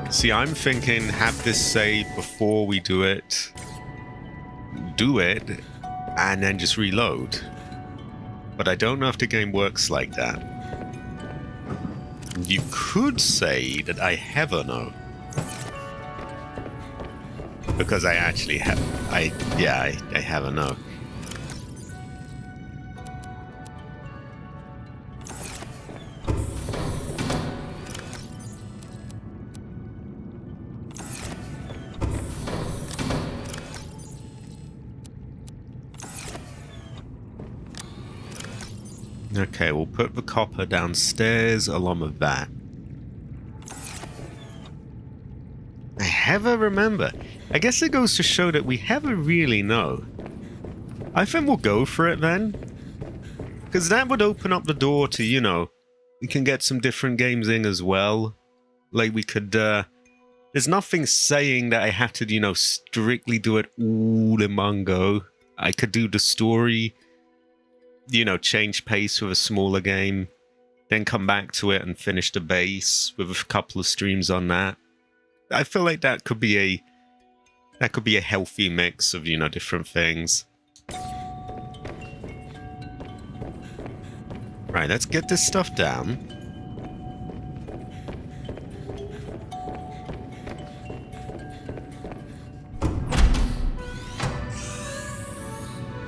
See, I'm thinking have this save before we do it, and then just reload. But I don't know if the game works like that. You could say that I have a no. Because I actually have, I have a no. Okay, we'll put the copper downstairs along with that. I never remember. I guess it goes to show that we never really know. I think we'll go for it then. Because that would open up the door to, you know, we can get some different games in as well. Like we could, there's nothing saying that I have to, you know, strictly do it all in one go. I could do the story, you know, change pace with a smaller game, then come back to it and finish the base with a couple of streams on that. I feel like that could be a healthy mix of, you know, different things. Right, let's get this stuff down.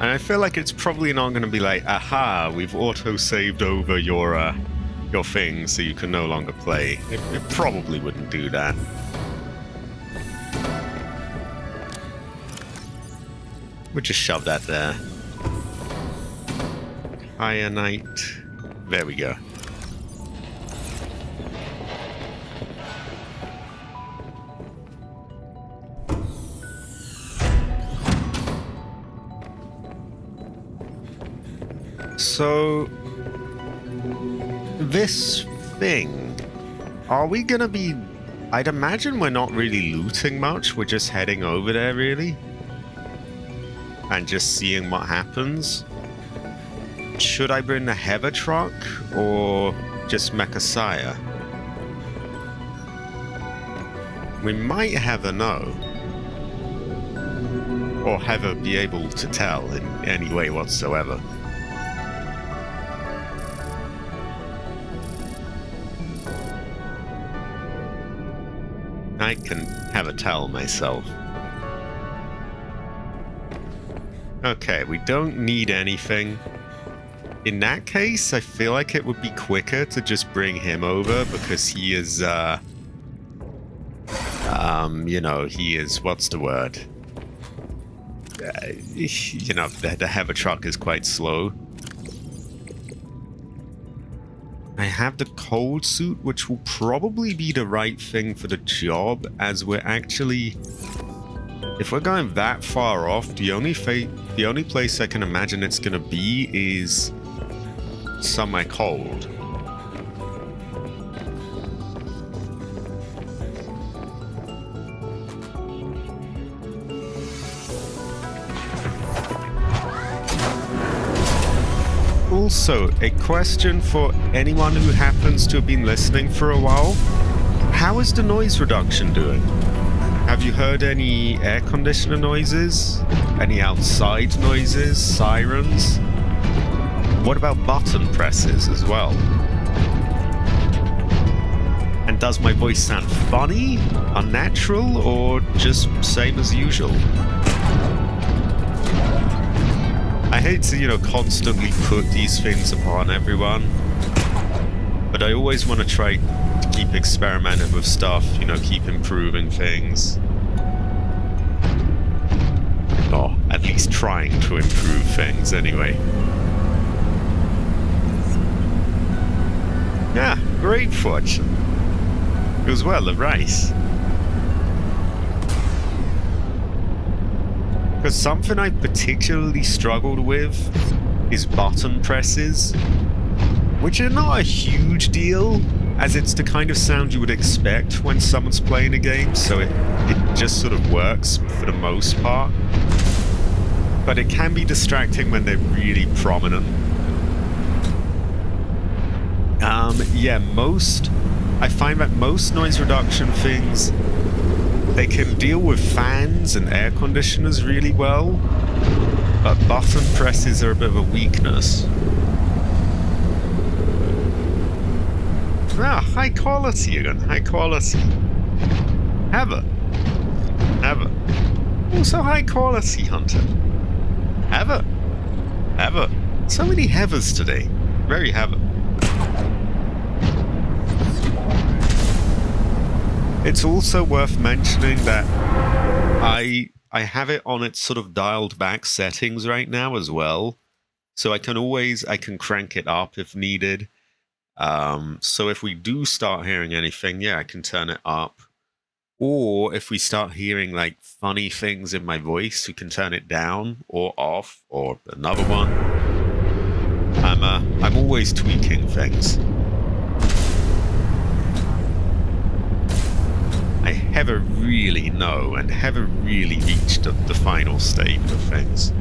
And I feel like it's probably not going to be like, aha, we've auto-saved over your thing so you can no longer play. It probably wouldn't do that. We'll just shove that there. Ironite. There we go. So, this thing, are we gonna be... I'd imagine we're not really looting much, we're just heading over there, really. And just seeing what happens. Should I bring the heaver truck, or just Mechasaya? We might have a no. Or Heather be able to tell in any way whatsoever. I can have a towel myself. Okay, we don't need anything. In that case, I feel like it would be quicker to just bring him over because he is, you know, he is, what's the word? You know, the Heather truck is quite slow. I have the cold suit, which will probably be the right thing for the job, as we're actually... If we're going that far off, the only place I can imagine it's going to be is semi-cold. Also, a question for anyone who happens to have been listening for a while. How is the noise reduction doing? Have you heard any air conditioner noises? Any outside noises? Sirens? What about button presses as well? And does my voice sound funny, unnatural, or just same as usual? I hate to, you know, constantly put these things upon everyone, but I always want to try to keep experimenting with stuff, you know, keep improving things. Or at least trying to improve things anyway. Yeah, great fortune. Goes well, the rice. Because something I particularly struggled with is button presses, which are not a huge deal, as it's the kind of sound you would expect when someone's playing a game, so it just sort of works for the most part. But it can be distracting when they're really prominent. Yeah, I find that most noise reduction things, they can deal with fans and air conditioners really well, but button presses are a bit of a weakness. Ah, high quality again, high quality. Heather. Also high quality, Hunter. Heather. So many Heathers today. Very Heather. It's also worth mentioning that I have it on its sort of dialed back settings right now as well. So I can crank it up if needed. So if we do start hearing anything, yeah, I can turn it up. Or if we start hearing like funny things in my voice, we can turn it down or off, or another one. I'm always tweaking things. I never really know and never really reached the final state of things.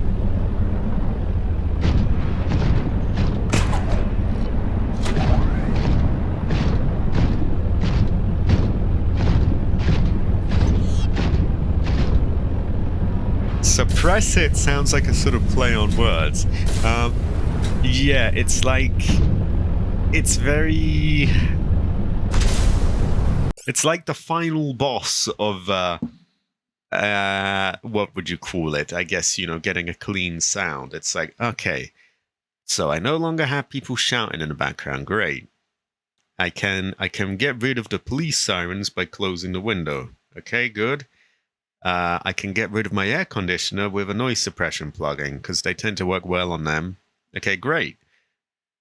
Suppress it sounds like a sort of play on words. Yeah, it's like... It's like the final boss of, what would you call it? I guess, you know, getting a clean sound. It's like, okay, so I no longer have people shouting in the background. Great. I can get rid of the police sirens by closing the window. Okay, good. I can get rid of my air conditioner with a noise suppression plugin, because they tend to work well on them. Okay, great.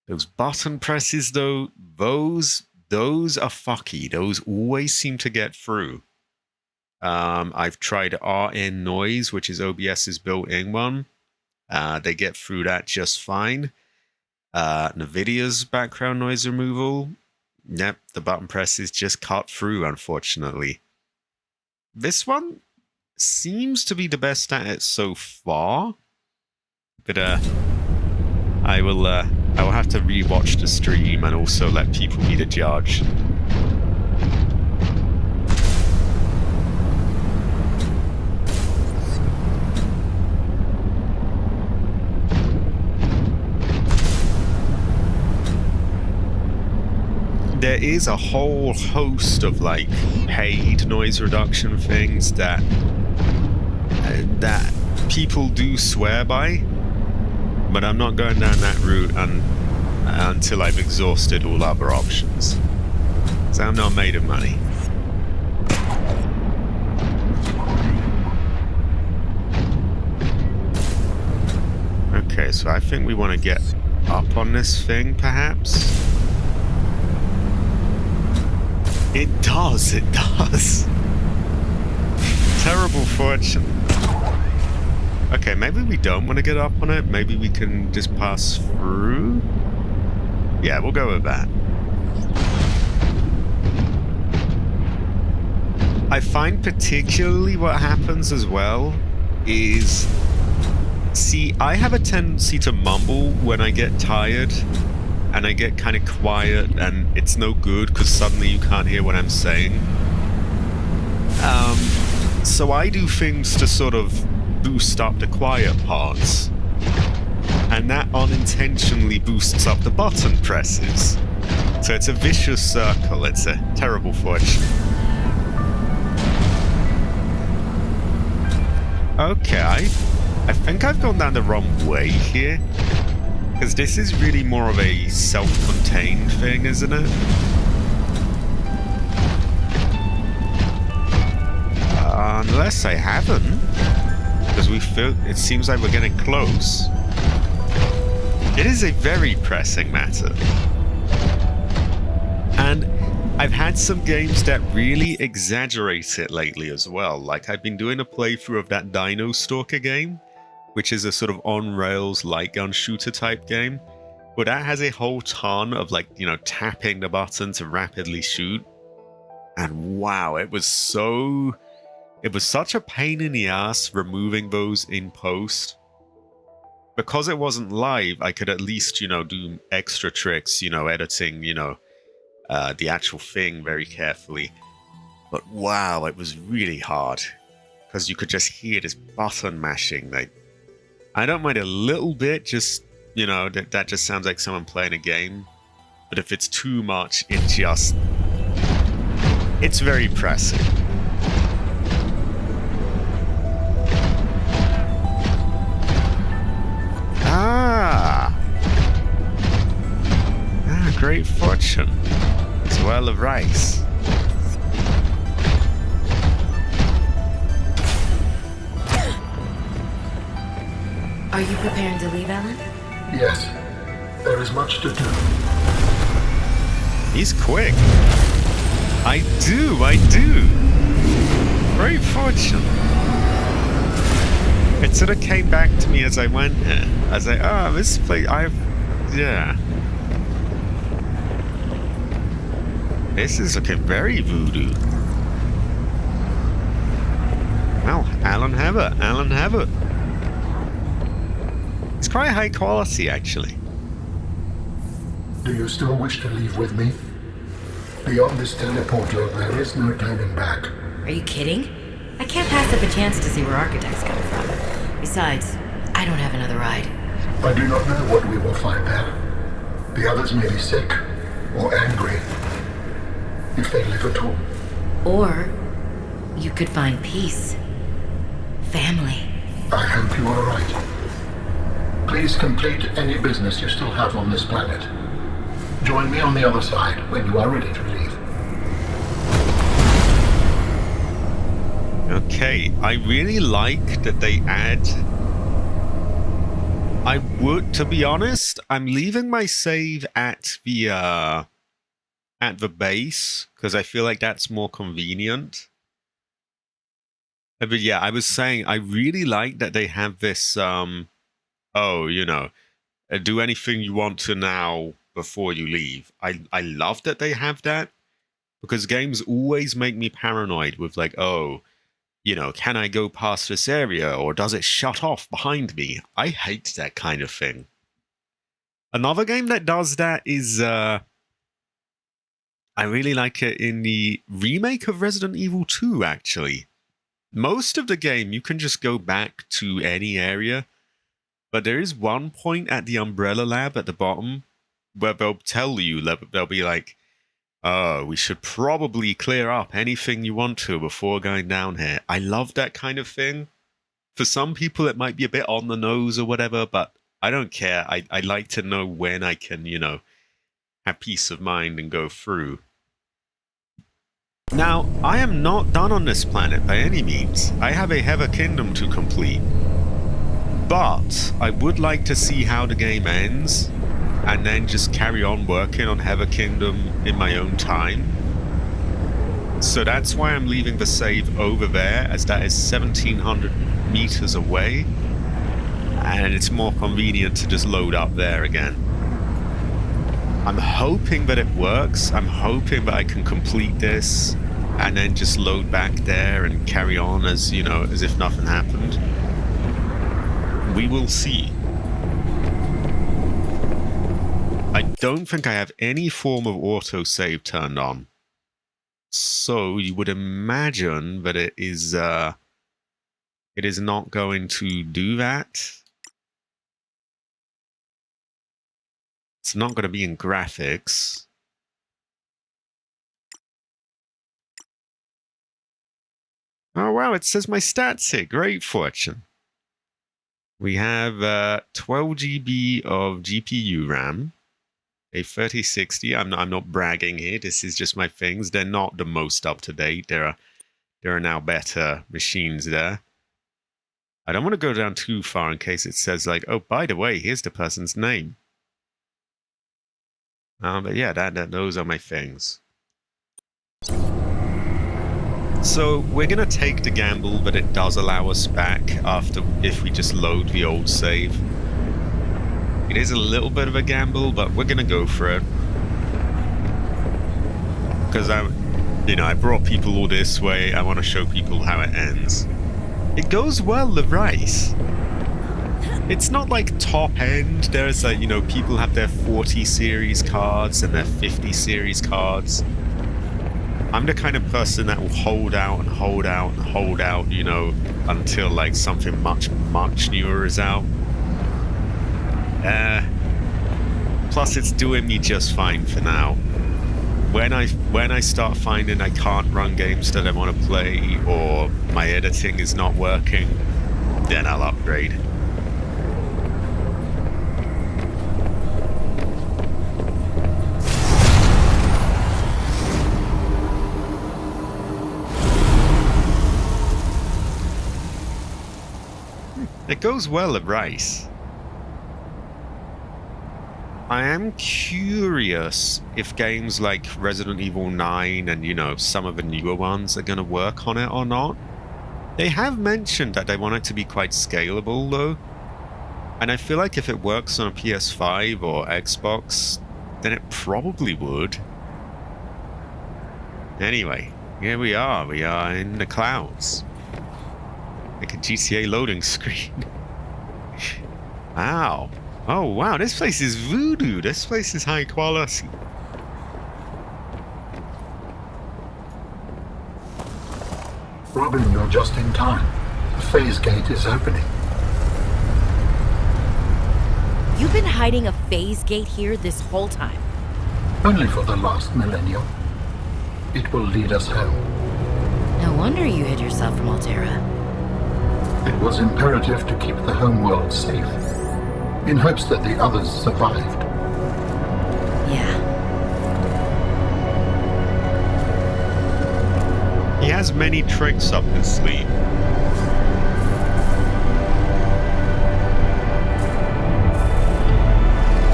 Those button presses, though, those are fucky. Those always seem to get through. I've tried RN Noise, which is OBS's built-in one. They get through that just fine. NVIDIA's background noise removal. Yep, the button presses just cut through, unfortunately. This one seems to be the best at it so far. But I will have to rewatch the stream and also let people be the judge. there is a whole host of like paid noise reduction things that people do swear by, but I'm not going down that route until I've exhausted all other options. So I'm not made of money. Okay, so I think we want to get up on this thing, perhaps. It does. Terrible fortune. Okay, maybe we don't want to get up on it. Maybe we can just pass through. Yeah, we'll go with that. I find particularly what happens as well is... See, I have a tendency to mumble when I get tired, and I get kind of quiet, and it's no good because suddenly you can't hear what I'm saying. So I do things to sort of boost up the quiet parts, and that unintentionally boosts up the button presses. So it's a vicious circle. It's a terrible fortune. Okay, I think I've gone down the wrong way here. Because this is really more of a self-contained thing, isn't it? Unless I haven't. Because it seems like we're getting close. It is a very pressing matter. And I've had some games that really exaggerate it lately as well. Like I've been doing a playthrough of that Dino Stalker game, which is a sort of on-rails light gun shooter type game. But that has a whole ton of like, you know, tapping the button to rapidly shoot. And wow, it was such a pain in the ass removing those in post. Because it wasn't live, I could at least, you know, do extra tricks, you know, editing, you know, the actual thing very carefully. But wow, it was really hard. Because you could just hear this button mashing. Like, I don't mind a little bit, just, you know, that just sounds like someone playing a game. But if it's too much, it's very pressing. Great fortune. It's well of rice. Are you preparing to leave, Alan? Yes, there is much to do. He's quick. I do. Great fortune. It sort of came back to me as I went here. I was like, oh, this place, yeah. This is looking very voodoo. Well, Alan have it. It's quite high quality, actually. Do you still wish to leave with me? Beyond this teleporter, there is no turning back. Are you kidding? I can't pass up a chance to see where Architect's coming from. Besides, I don't have another ride. I do not know what we will find there. The others may be sick or angry, if they live at all. Or you could find peace. Family. I hope you are right. Please complete any business you still have on this planet. Join me on the other side when you are ready to leave. Okay, I really like that they add... to be honest, I'm leaving my save at the base, because I feel like that's more convenient. But yeah, I was saying, I really like that they have this, you know, do anything you want to now before you leave. I love that they have that, because games always make me paranoid with like, oh, you know, can I go past this area, or does it shut off behind me? I hate that kind of thing. Another game that does that is, I really like it in the remake of Resident Evil 2, actually. Most of the game, you can just go back to any area, but there is one point at the Umbrella Lab at the bottom where they'll tell you, they'll be like, Oh, we should probably clear up anything you want to before going down here. I love that kind of thing. For some people, it might be a bit on the nose or whatever, but I don't care. I like to know when I can, have peace of mind and go through. Now, I am not done on this planet by any means. I have a Heather Kingdom to complete. But I would like to see how the game ends and then just carry on working on Heather Kingdom in my own time. So that's why I'm leaving the save over there, as that is 1700 meters away. And it's more convenient to just load up there again. I'm hoping that it works. I'm hoping that I can complete this and then just load back there and carry on as, as if nothing happened. We will see. I don't think I have any form of autosave turned on. So you would imagine that it is not going to do that. It's not going to be in graphics. Oh wow, it says my stats here. Great fortune. We have 12 GB of GPU RAM, a 3060. I'm not bragging here. This is just my things. They're not the most up to date. There are now better machines there. I don't want to go down too far in case it says like, oh, by the way, here's the person's name. But yeah, those are my things. So we're going to take the gamble that it does allow us back if we just load the old save. It is a little bit of a gamble, but we're going to go for it. Because I brought people all this way. I want to show people how it ends. It goes well, the rice. It's not like top end. There's like, people have their 40 series cards and their 50 series cards. I'm the kind of person that will hold out and hold out and hold out, until like something much, much newer is out. Plus it's doing me just fine for now. When I start finding I can't run games that I want to play, or my editing is not working, then I'll upgrade. It goes well at rice. I am curious if games like Resident Evil 9 and, some of the newer ones are going to work on it or not. They have mentioned that they want it to be quite scalable, though. And I feel like if it works on a PS5 or Xbox, then it probably would. Anyway, here we are. We are in the clouds. Like a GTA loading screen. Wow. Oh, wow. This place is voodoo. This place is high quality. Robin, you're just in time. The phase gate is opening. You've been hiding a phase gate here this whole time. Only for the last millennium. It will lead us home. No wonder you hid yourself from Altera. It was imperative to keep the homeworld safe, in hopes that the others survived. Yeah. He has many tricks up his sleeve.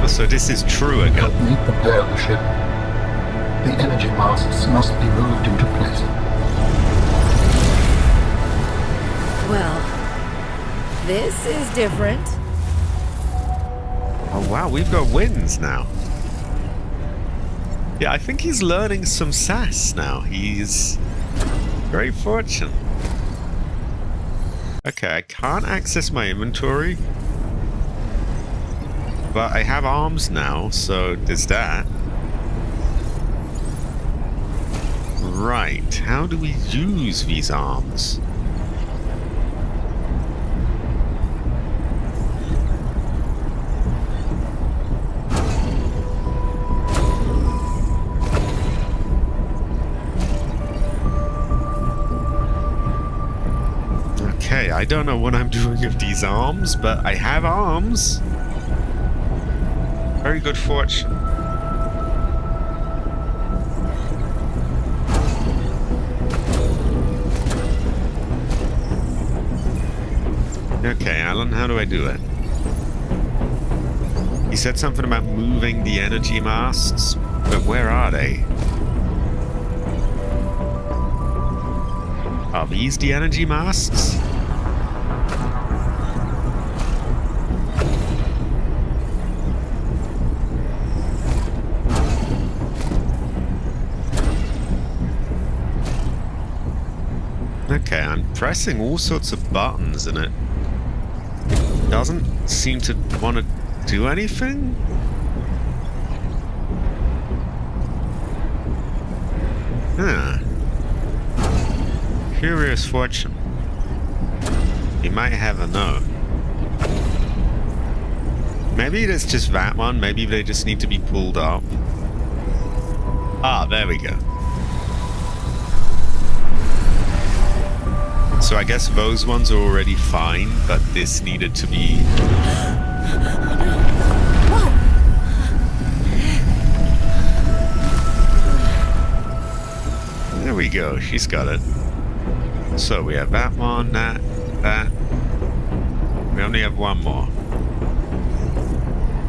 So this is true again. Help me prepare the ship. The energy masts must be moved into place. Well, this is different. Oh wow, we've got wins now. Yeah, I think he's learning some sass now. He's very fortunate. Okay, I can't access my inventory. But I have arms now, so there's that. Right, how do we use these arms? I don't know what I'm doing with these arms, but I have arms. Very good fortune. Okay, Alan, how do I do it? He said something about moving the energy masts, but where are they? Are these the energy masts? Okay, I'm pressing all sorts of buttons and it doesn't seem to want to do anything? Huh. Curious fortune. You might have a no. Maybe it's just that one. Maybe they just need to be pulled up. Ah, there we go. So I guess those ones are already fine, but this needed to be... There we go, she's got it. So we have that one, that. We only have one more.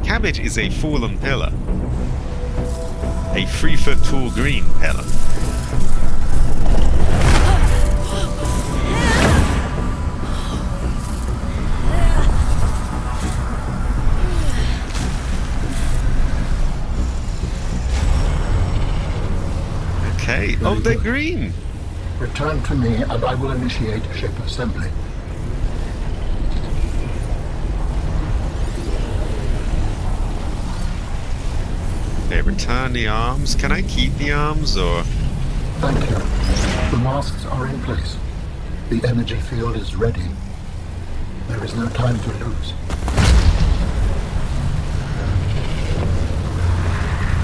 Cabbage is a fallen pillar. A 3-foot tall green pillar. Okay, oh, they're green. Return to me and I will initiate ship assembly. They return the arms. Can I keep the arms or? Thank you. The masts are in place. The energy field is ready. There is no time to lose.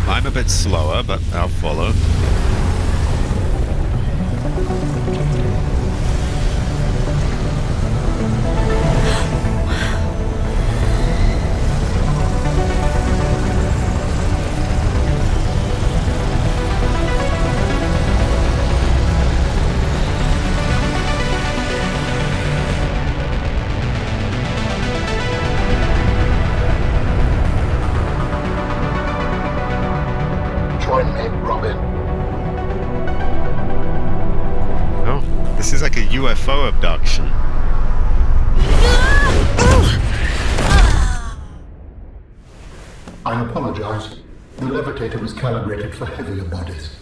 I'm a bit slower, but I'll follow. Join me, Robin. Oh, this is like a UFO abduction. I apologize. The levitator was calibrated for heavier bodies.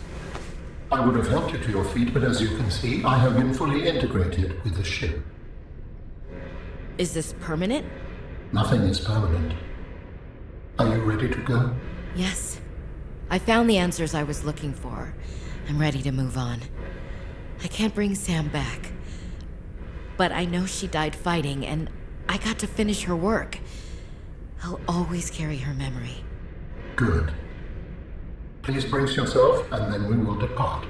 I would have helped you to your feet, but as you can see, I have been fully integrated with the ship. Is this permanent? Nothing is permanent. Are you ready to go? Yes. I found the answers I was looking for. I'm ready to move on. I can't bring Sam back. But I know she died fighting, and I got to finish her work. I'll always carry her memory. Good. Please brace yourself, and then we will depart.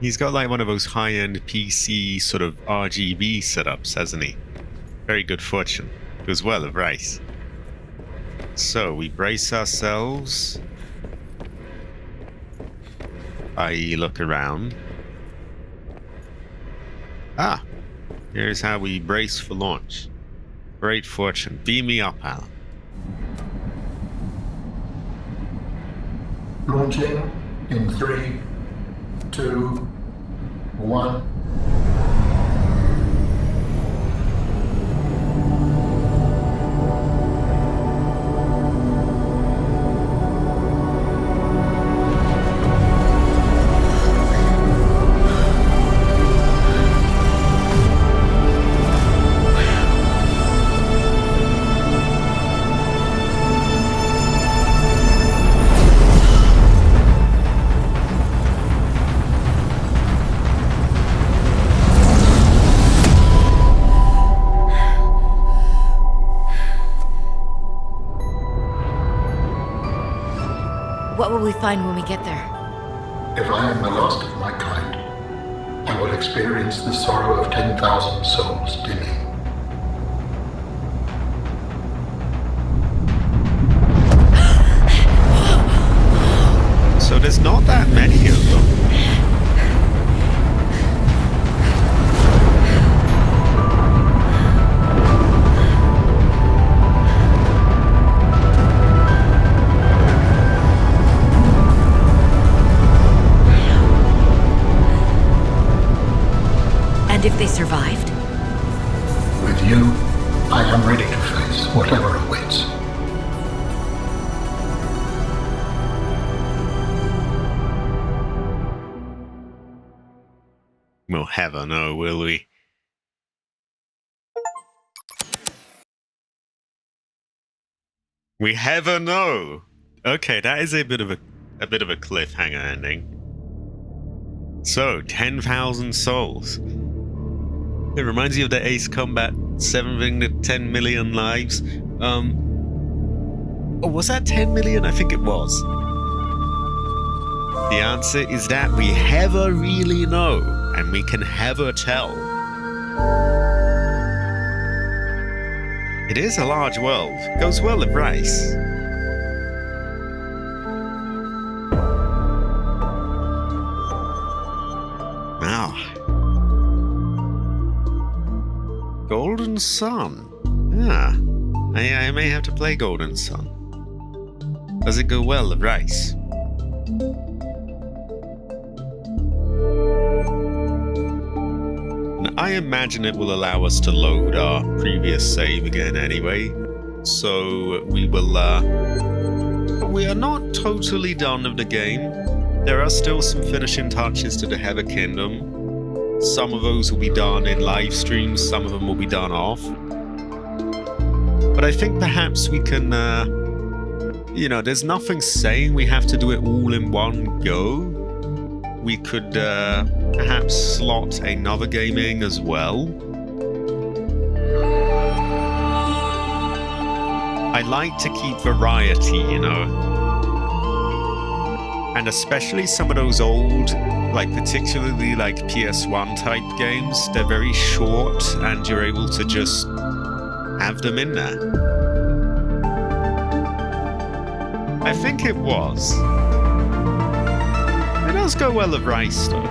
He's got like one of those high-end PC sort of RGB setups, hasn't he? Very good fortune. Goes well with rice. So we brace ourselves. I look around. Ah, here's how we brace for launch. Great fortune. Beam me up, Alan. Launching in 3, 2, 1. What will we find when we get there? If I am the last of my kind, I will experience the sorrow of 10,000 souls dimming. So there's not that many of them. And if they survived? With you, I am ready to face whatever awaits. We'll never know, will we? We never know. Okay, that is a bit of a cliffhanger ending. So, 10,000 souls. It reminds you of the Ace Combat 7 ring to 10 million lives. Oh, was that 10 million? I think it was. The answer is that we never really know, and we can never tell. It is a large world. Goes well with rice. Now. Golden Sun. Yeah. I may have to play Golden Sun. Does it go well with rice? I imagine it will allow us to load our previous save again anyway. So we will, we are not totally done with the game. There are still some finishing touches to the Heather Kingdom. Some of those will be done in live streams, some of them will be done off. But I think perhaps we can, you know, there's nothing saying we have to do it all in one go. We could perhaps slot another game in as well. I like to keep variety, you know. And especially some of those old, like particularly like PS1 type games, they're very short and you're able to just have them in there. I think it was. It does go well with rice, though.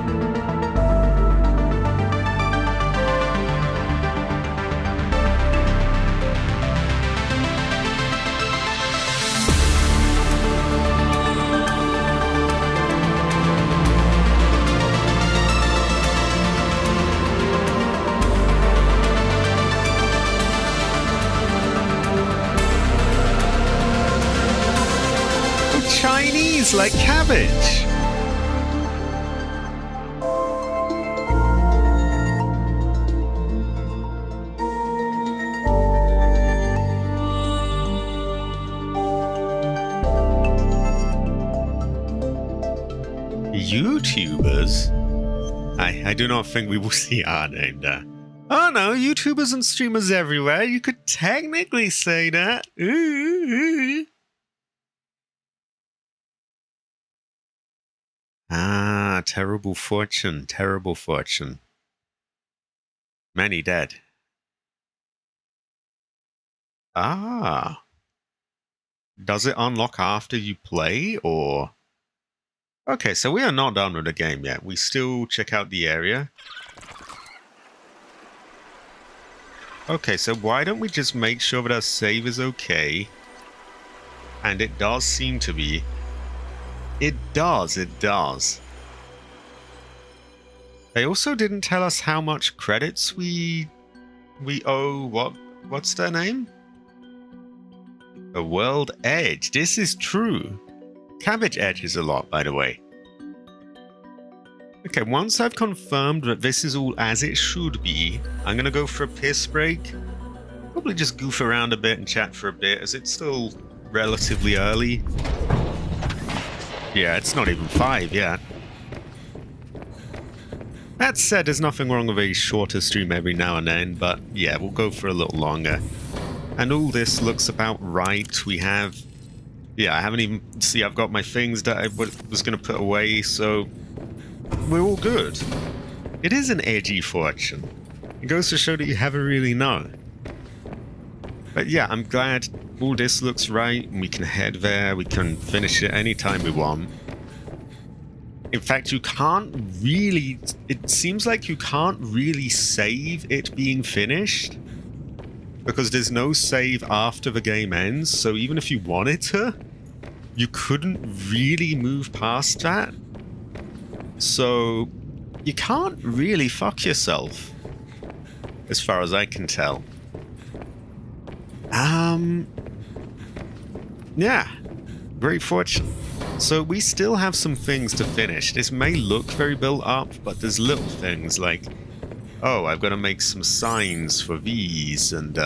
Chinese like cabbage. YouTubers? I do not think we will see our name there. Oh no, YouTubers and streamers everywhere. You could technically say that. Ooh. Ah, terrible fortune, terrible fortune. Many dead. Ah. Does it unlock after you play, or... Okay, so we are not done with the game yet. We still check out the area. Okay, so why don't we just make sure that our save is okay? And it does seem to be. It does. They also didn't tell us how much credits we owe. What's their name? The World Edge. This is true. Cabbage Edge is a lot, by the way. Okay, once I've confirmed that this is all as it should be, I'm gonna go for a piss break. Probably just goof around a bit and chat for a bit, as it's still relatively early. Yeah, it's not even 5 yet. That said, there's nothing wrong with a shorter stream every now and then, but yeah, we'll go for a little longer. And all this looks about right. We have... Yeah, I haven't even... See, I've got my things that I was going to put away, so... We're all good. It is an edgy fortune. It goes to show that you never really know. But yeah, I'm glad all this looks right, and we can head there, we can finish it anytime we want. In fact, you can't really... It seems like you can't really save it being finished, because there's no save after the game ends, so even if you wanted to, you couldn't really move past that. So, you can't really fuck yourself, as far as I can tell. Yeah, great fortune. So we still have some things to finish. This may look very built up, but there's little things like, oh, I've got to make some signs for these, and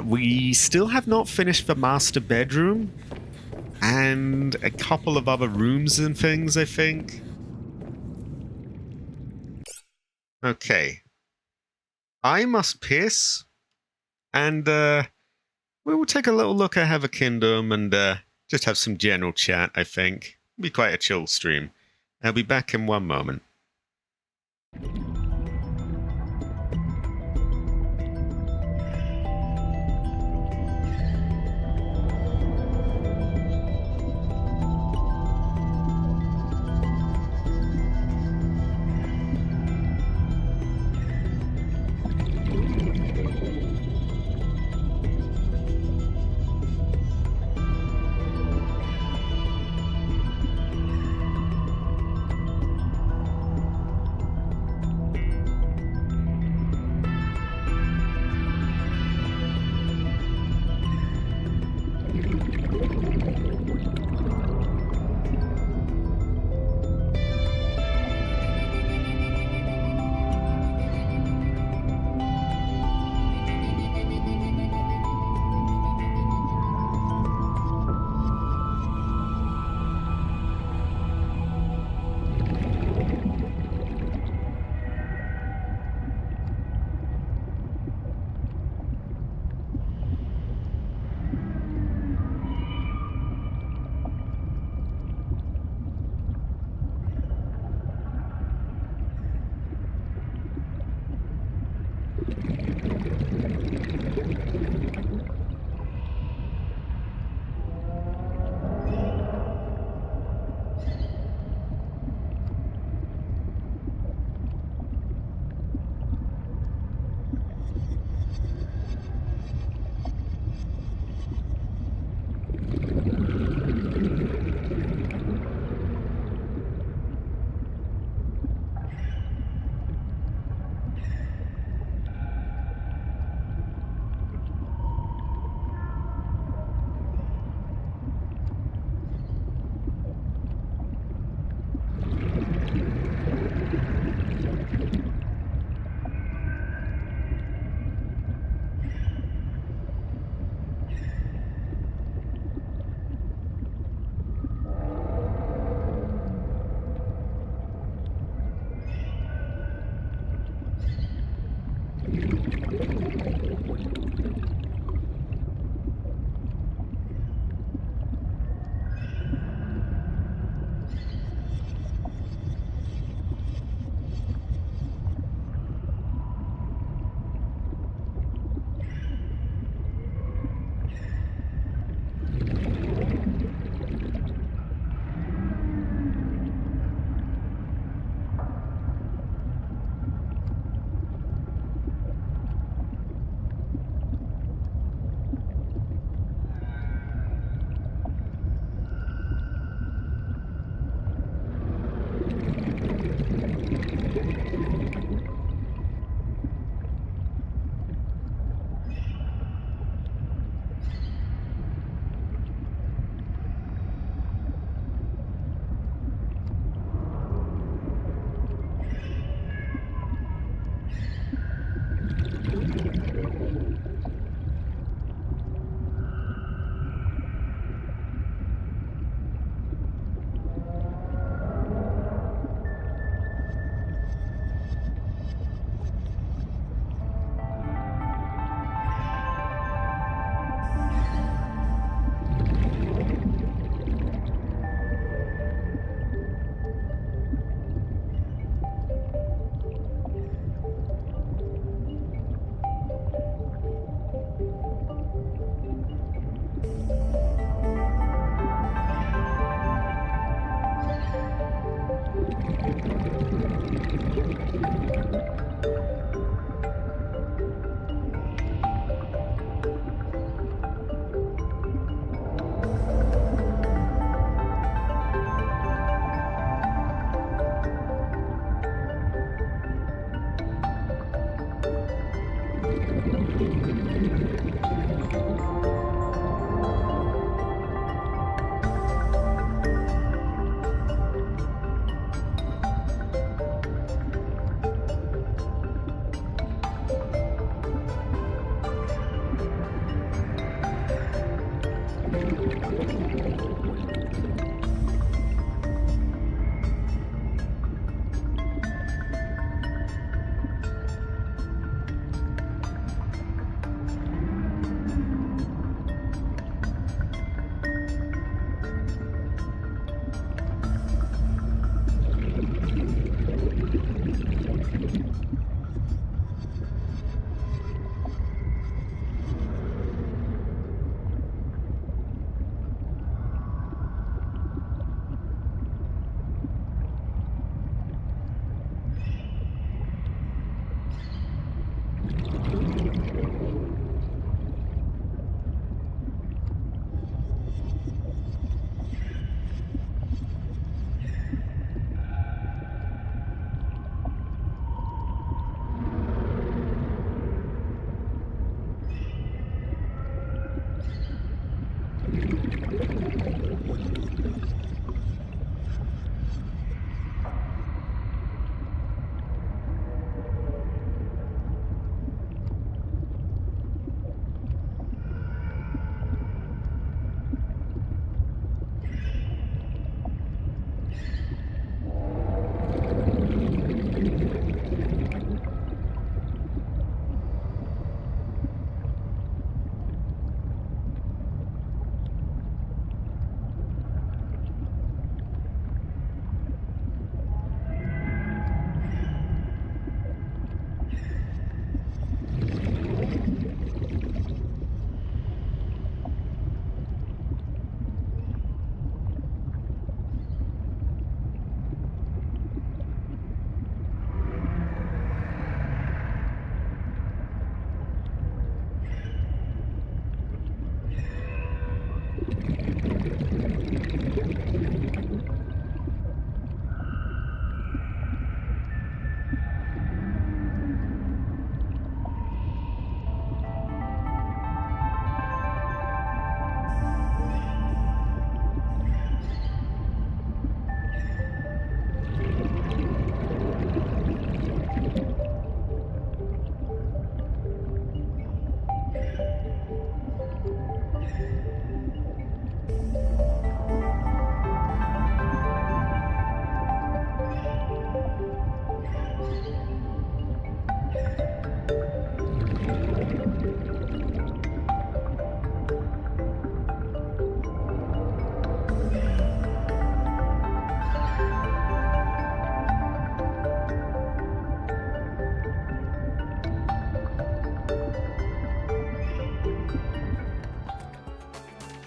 we still have not finished the master bedroom, and a couple of other rooms and things, I think. Okay. I must piss, and we will take a little look at Heather Kingdom and just have some general chat, I think. It'll be quite a chill stream. I'll be back in one moment.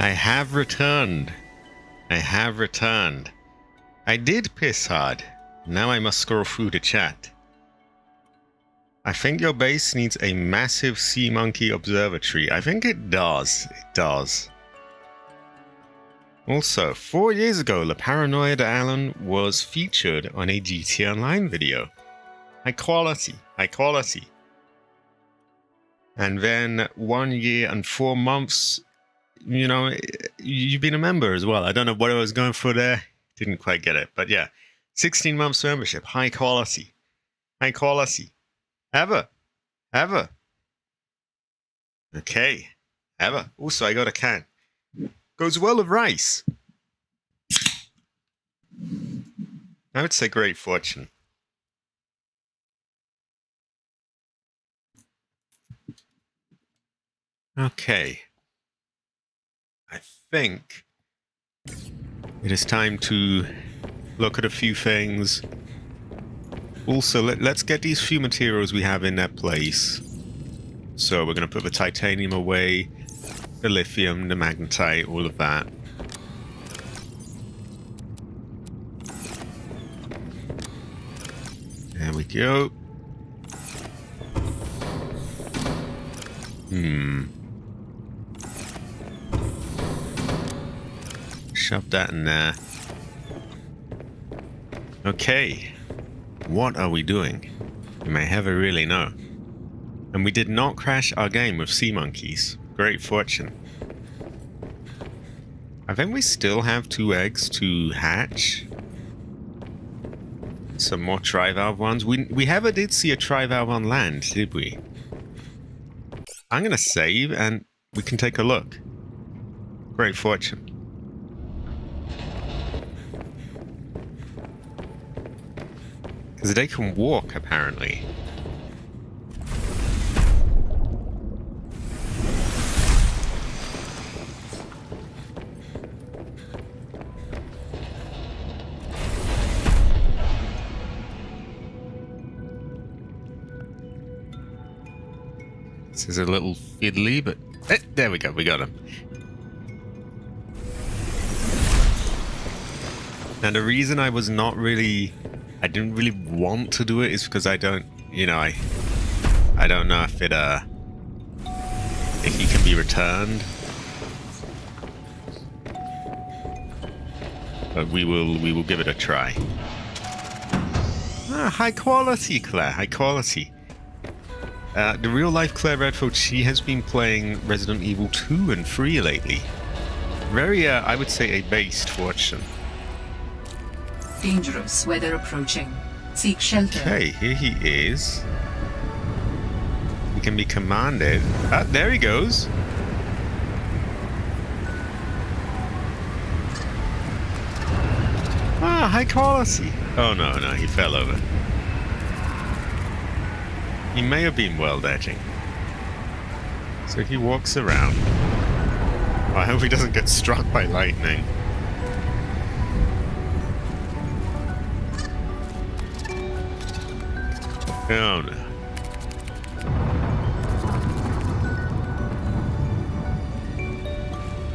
I have returned. I have returned. I did piss hard. Now I must scroll through the chat. I think your base needs a massive sea monkey observatory. I think it does. It does. Also, 4 years ago, La Paranoia de Alan was featured on a GT Online video. High quality. High quality. And then 1 year and 4 months, you know, you've been a member as well. I don't know what I was going for there. Didn't quite get it. But yeah, 16 months membership. High quality. High quality. Ever. Ever. Okay. Ever. Also, I got a can. Goes well with rice. I would say great fortune. Okay. I think it is time to look at a few things. Also, let's get these few materials we have in their place. So we're going to put the titanium away. The lithium, the magnetite, all of that. There we go. Shove that in there. Okay. What are we doing? You may ever really know. And we did not crash our game with sea monkeys. Great fortune. I think we still have 2 eggs to hatch. Some more trivalve ones. We never did see a trivalve on land, did we? I'm gonna save and we can take a look. Great fortune. Because they can walk, apparently. This is a little fiddly, but there we go, we got him. Now the reason I didn't really want to do it is because I don't, I don't know if if he can be returned. But we will give it a try. High quality, Claire, high quality. The real-life Claire Redfield, she has been playing Resident Evil 2 and 3 lately. Very, I would say, a based fortune. Dangerous weather approaching. Seek shelter. Okay, here he is. He can be commanded. Ah, there he goes. Ah, high quality. Oh, no, he fell over. He may have been world edging. So he walks around. Oh, I hope he doesn't get struck by lightning. Oh no.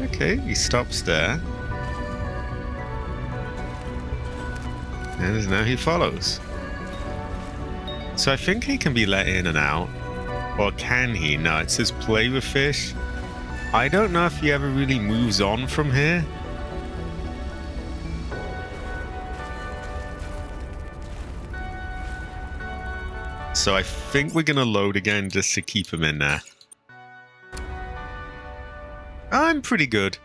Okay, he stops there. And now he follows. So I think he can be let in and out. Or can he? No, it says play with fish. I don't know if he ever really moves on from here. So I think we're gonna load again just to keep him in there. I'm pretty good.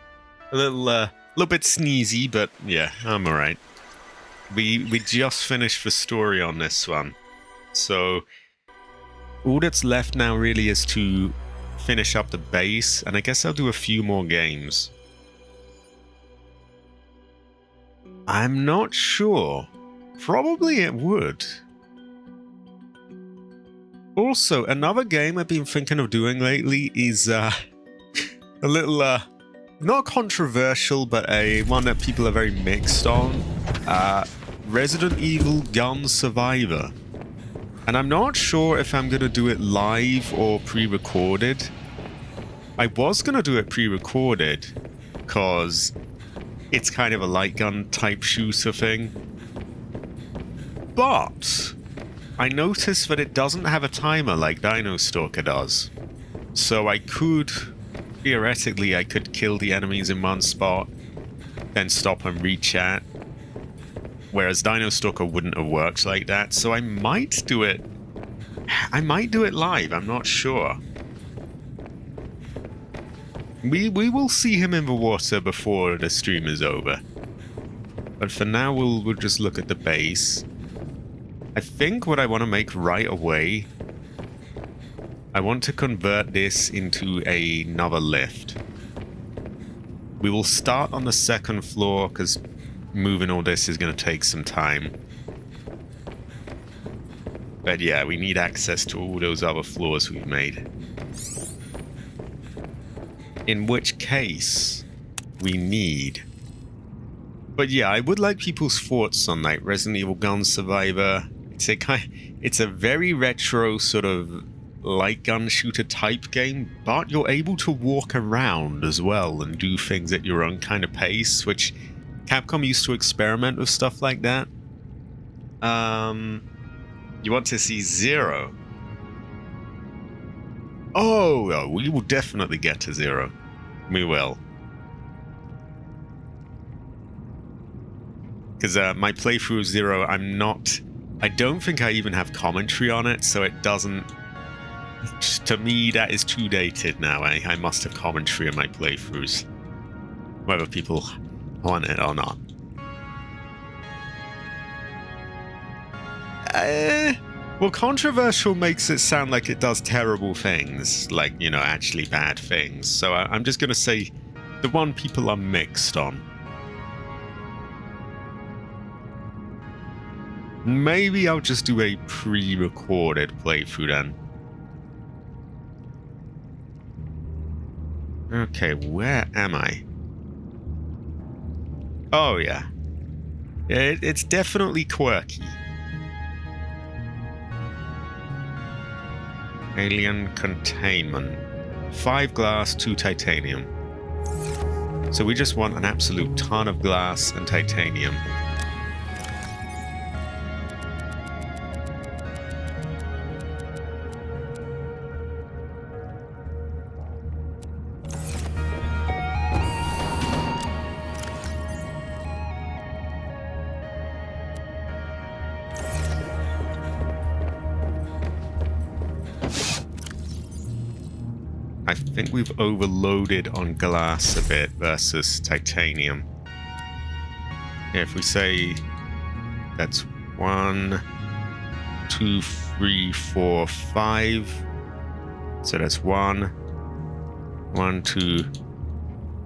A little bit sneezy, but yeah, I'm alright. We just finished the story on this one. So all that's left now really is to finish up the base, and I guess I'll do a few more games. I'm not sure. Probably it would. Also, another game I've been thinking of doing lately is a little, not controversial, but one that people are very mixed on. Resident Evil Gun Survivor. And I'm not sure if I'm going to do it live or pre-recorded. I was going to do it pre-recorded, because it's kind of a light gun type shooter thing. But I noticed that it doesn't have a timer like Dino Stalker does. So I could, theoretically, I could kill the enemies in one spot, then stop and rechat. Whereas Dino Stalker wouldn't have worked like that, so I might do it. I might do it live, I'm not sure. We will see him in the water before the stream is over. But for now, we'll just look at the base. I think what I want to make right away, I want to convert this into another lift. We will start on the second floor, because moving all this is going to take some time. But yeah, we need access to all those other floors we've made. In which case, we need... But yeah, I would like people's thoughts on like Resident Evil Gun Survivor. It's a very retro sort of light gun shooter type game, but you're able to walk around as well and do things at your own kind of pace, which Capcom used to experiment with stuff like that. You want to see Zero? Oh, we will definitely get to Zero. We will. Because my playthrough of Zero, I don't think I even have commentary on it, so it doesn't... To me, that is too dated now. I must have commentary in my playthroughs. Whether people want it or not. Well, controversial makes it sound like it does terrible things. Like, you know, actually bad things. So I'm just going to say the one people are mixed on. Maybe I'll just do a pre-recorded playthrough then. Okay, where am I? Oh, yeah. It's definitely quirky. Alien containment. 5 glass, 2 titanium. So we just want an absolute ton of glass and titanium. I think we've overloaded on glass a bit versus titanium. Yeah, if we say that's 1, 2, 3, 4, 5. So that's 1, 1, 2,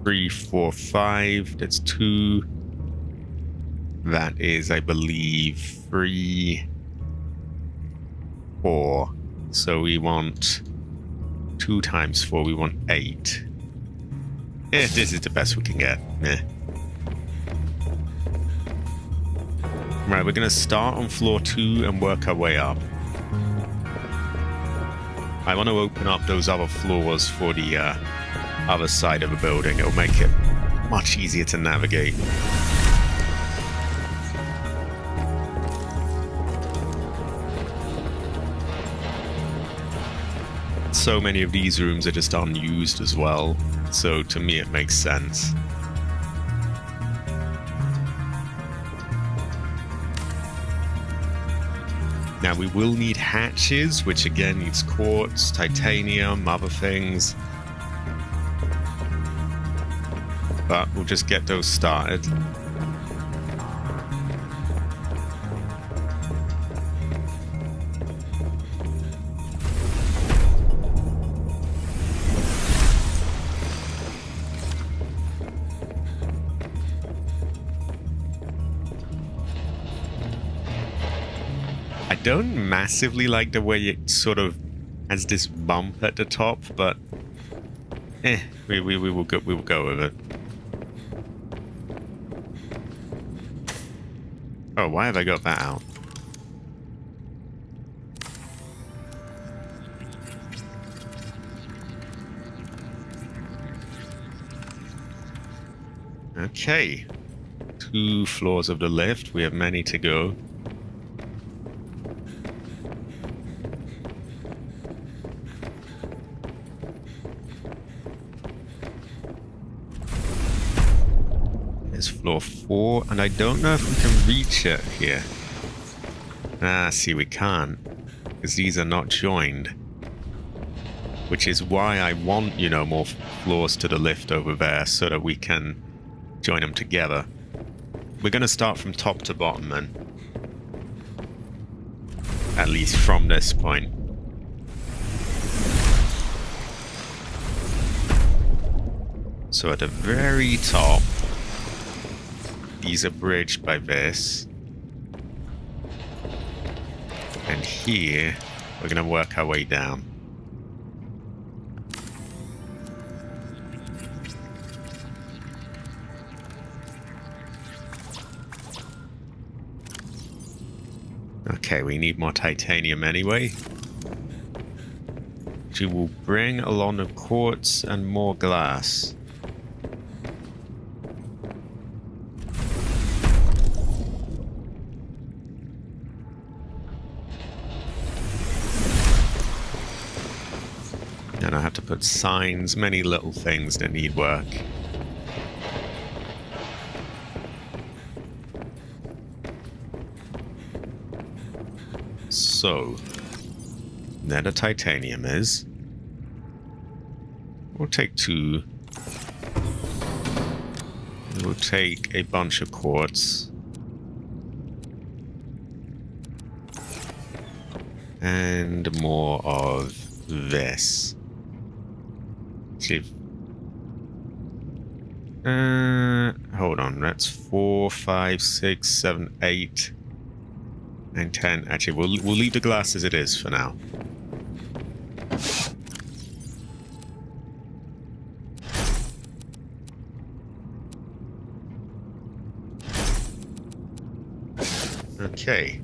3, 4, 5. That's 2. That is, I believe, 3, 4. So we want 2 times 4, we want 8. Yeah, this is the best we can get. Yeah. Right, we're going to start on floor 2 and work our way up. I want to open up those other floors for the other side of the building. It'll make it much easier to navigate. So many of these rooms are just unused as well, so to me it makes sense. Now we will need hatches, which again needs quartz, titanium, other things. But we'll just get those started. I don't massively like the way it sort of has this bump at the top, but we will go with it. Oh, why have I got that out? Okay. 2 floors of the lift. We have many to go. Floor 4, and I don't know if we can reach it here. See, we can't, because these are not joined. Which is why I want, you know, more floors to the lift over there, so that we can join them together. We're going to start from top to bottom then. At least from this point. So at the very top, these are bridged by this. And here, we're going to work our way down. Okay, we need more titanium anyway. which will bring a lot of quartz and more glass. And I have to put signs, many little things that need work. So, there the titanium is. We'll take 2. We'll take a bunch of quartz. And more of this. See if, hold on, that's 4, 5, 6, 7, 8, and 10. Actually, we'll leave the glass as it is for now. Okay.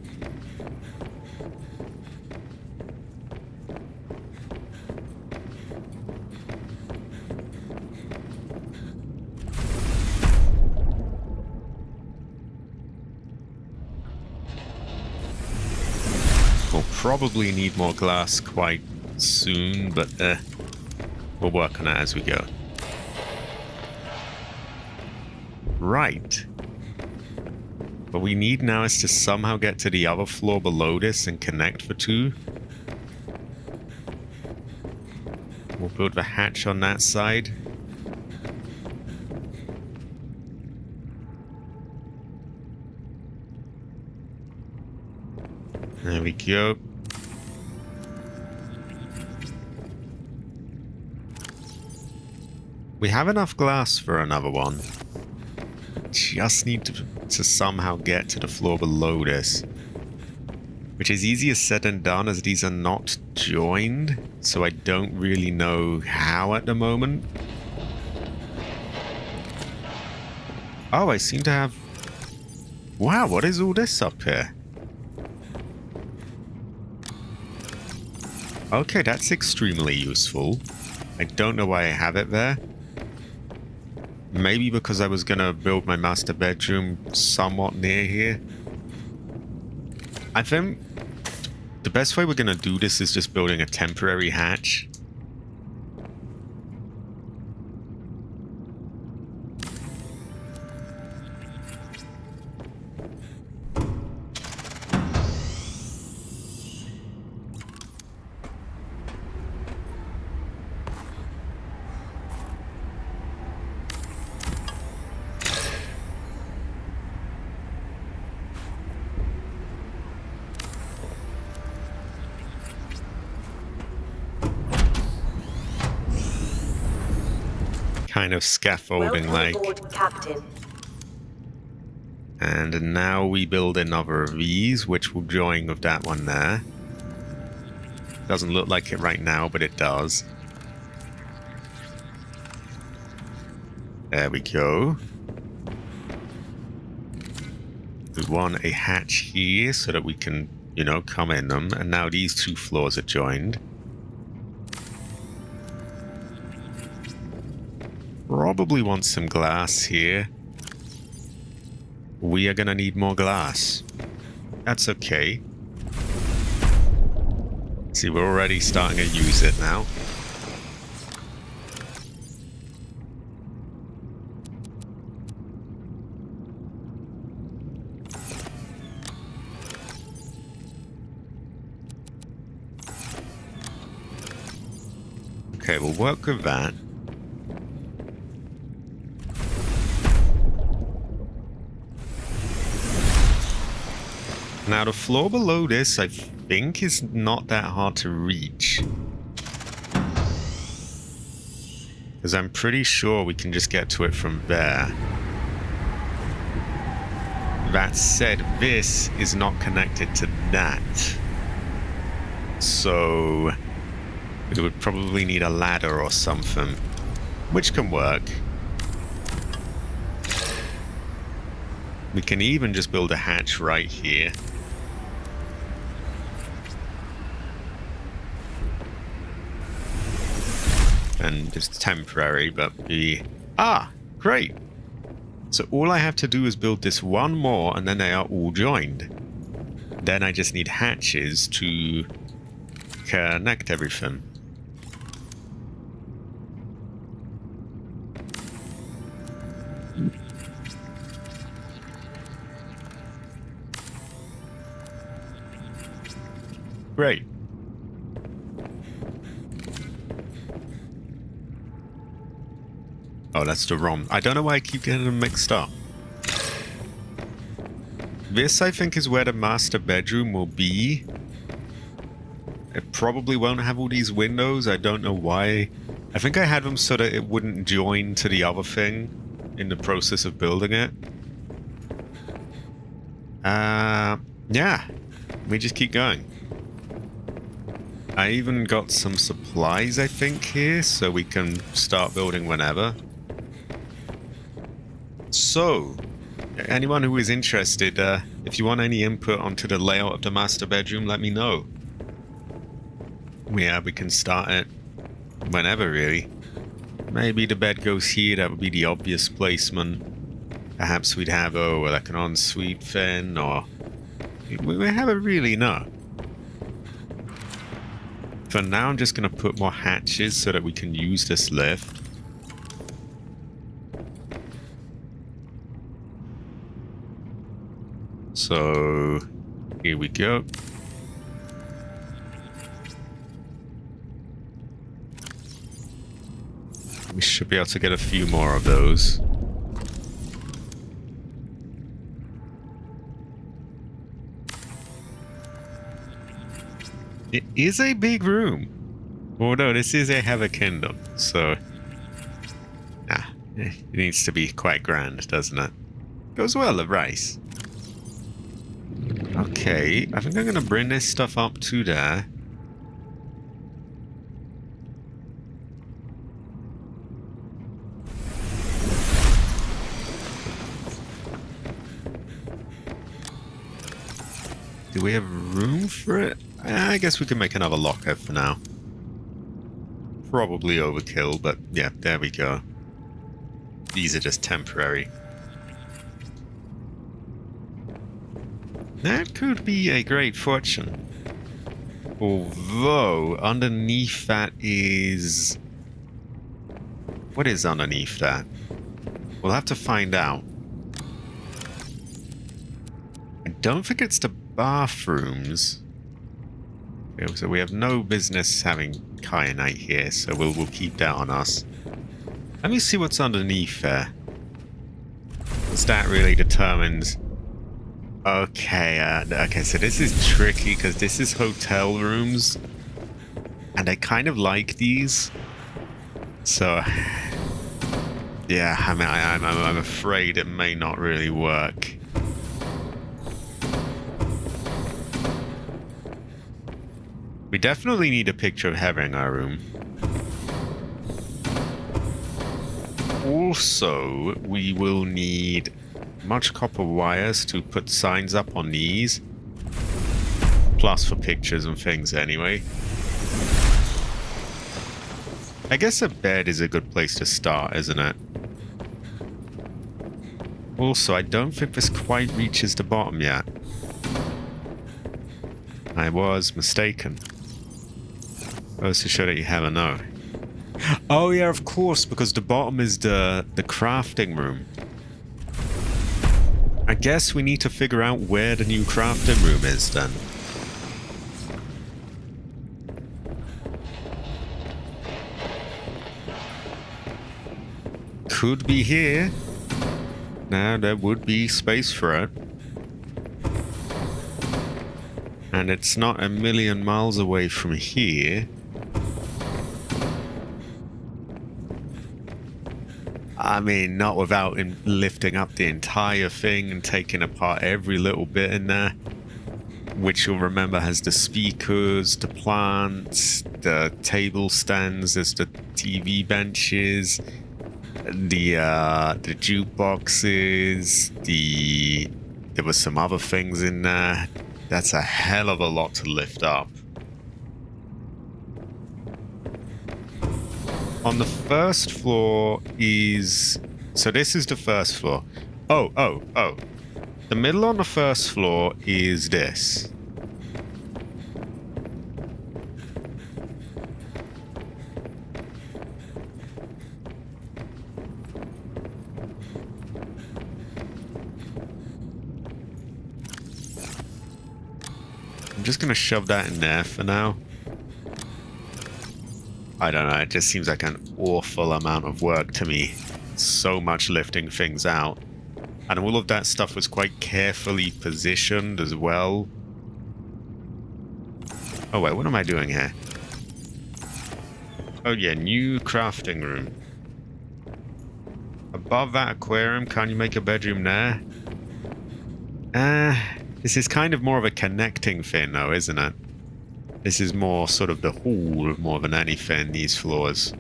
We'll probably need more glass quite soon, but we'll work on it as we go. Right. What we need now is to somehow get to the other floor below this and connect the 2. We'll build the hatch on that side. There we go. We have enough glass for another one. Just need to somehow get to the floor below this. Which is easier said than done as these are not joined. So I don't really know how at the moment. Oh, I seem to have... Wow, what is all this up here? Okay, that's extremely useful. I don't know why I have it there. Maybe because I was going to build my master bedroom somewhat near here. I think the best way we're going to do this is just building a temporary hatch. Kind of scaffolding like. Welcome aboard, Captain. And now we build another of these, which will join with that one there. Doesn't look like it right now, but it does. There we go. We want a hatch here so that we can, you know, come in them. And now these 2 floors are joined. Probably want some glass here. We are gonna need more glass. That's okay. See, we're already starting to use it now. Okay, we'll work with that. Now, the floor below this, I think, is not that hard to reach. Because I'm pretty sure we can just get to it from there. That said, this is not connected to that. So, we would probably need a ladder or something. Which can work. We can even just build a hatch right here. and it's temporary, but great. So all I have to do is build this one more, and then they are all joined. Then I just need hatches to connect everything. Great. Oh, that's the wrong. I don't know why I keep getting them mixed up. This, I think, is where the master bedroom will be. It probably won't have all these windows. I don't know why. I think I had them so that it wouldn't join to the other thing in the process of building it. Yeah. We just keep going. I even got some supplies, I think, here, so we can start building whenever. So, anyone who is interested, if you want any input onto the layout of the master bedroom, let me know. Yeah, we can start it whenever, really. Maybe the bed goes here, that would be the obvious placement. Perhaps we'd have, like an ensuite thing, or... We haven't really know. For now, I'm just going to put more hatches so that we can use this lift. So, here we go. We should be able to get a few more of those. It is a big room. Oh no, this is a Heather Kingdom, so... it needs to be quite grand, doesn't it? Goes well with rice. Okay, I think I'm gonna bring this stuff up to there. Do we have room for it? I guess we can make another locker for now. Probably overkill, but yeah, there we go. These are just temporary. That could be a great fortune. Although, underneath that is... What is underneath that? We'll have to find out. I don't think it's the bathrooms. Okay, so we have no business having kyanite here, so we'll keep that on us. Let me see what's underneath there. Because that really determines... Okay, okay, so this is tricky because this is hotel rooms, and I kind of like these. So, yeah, I mean, I'm afraid it may not really work. We definitely need a picture of Heather in our room. Also, we will need much copper wires to put signs up on these. Plus for pictures and things anyway. I guess a bed is a good place to start, isn't it? Also, I don't think this quite reaches the bottom yet. I was mistaken. Goes to show that you have a no. Oh yeah, of course, because the bottom is the crafting room. I guess we need to figure out where the new crafting room is then. Could be here. Now there would be space for it. And it's not a million miles away from here. I mean, not without him lifting up the entire thing and taking apart every little bit in there. Which you'll remember has the speakers, the plants, the table stands, there's the TV benches, the jukeboxes, there was some other things in there. That's a hell of a lot to lift up. On the first floor is... So this is the first floor. Oh. The middle on the first floor is this. I'm just going to shove that in there for now. I don't know, it just seems like an awful amount of work to me. So much lifting things out. And all of that stuff was quite carefully positioned as well. Oh wait, what am I doing here? Oh yeah, new crafting room. Above that aquarium, can you make a bedroom there? This is kind of more of a connecting thing though, isn't it? This is more sort of the hall more than anything, these floors.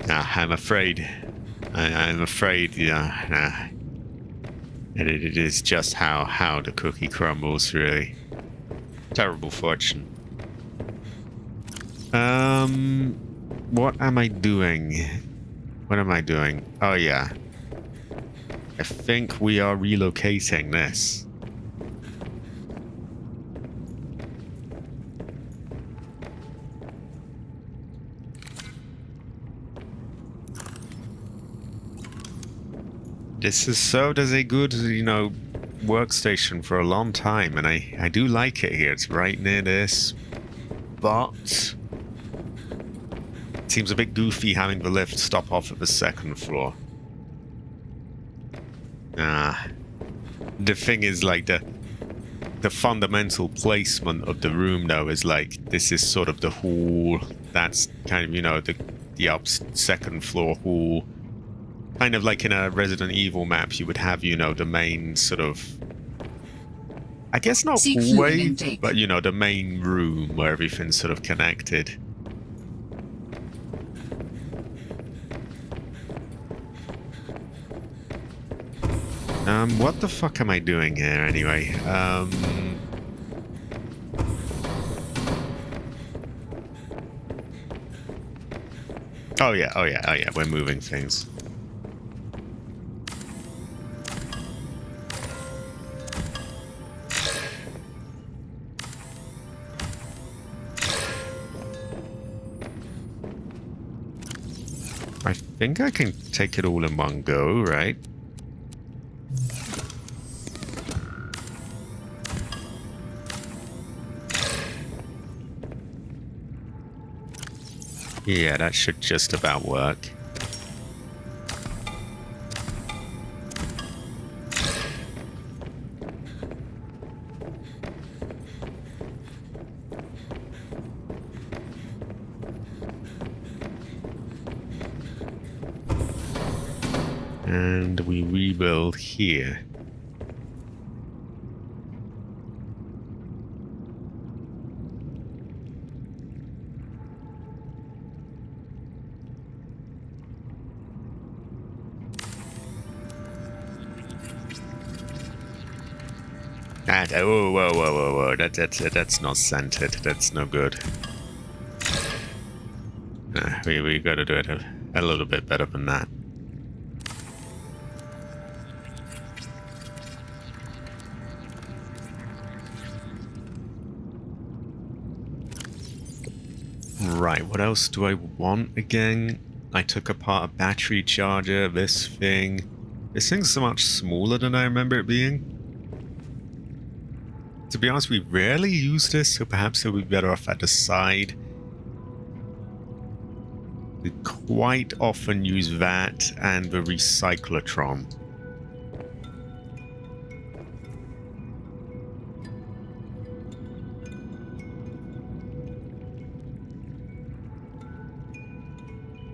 I'm afraid. I'm afraid, yeah. It is just how the cookie crumbles, really. Terrible fortune. What am I doing? What am I doing? Oh, yeah. I think we are relocating this. This has served as a good, workstation for a long time, and I do like it here. It's right near this, but it seems a bit goofy having the lift stop off at the second floor. The thing is, like, the fundamental placement of the room, though, is like, this is sort of the hall. That's kind of, the second floor hall. Kind of like in a Resident Evil map, you would have, the main sort of... I guess not hallway, but, the main room where everything's sort of connected. What the fuck am I doing here, anyway? Oh yeah, we're moving things. I think I can take it all in one go, right? Yeah, that should just about work. And we rebuild here. Whoa. That's not centered. That's no good. We gotta do it a little bit better than that. Right, what else do I want again? I took apart a battery charger, this thing. This thing's so much smaller than I remember it being. To be honest, we rarely use this, so perhaps it would be better off at the side. We quite often use that and the recyclotron.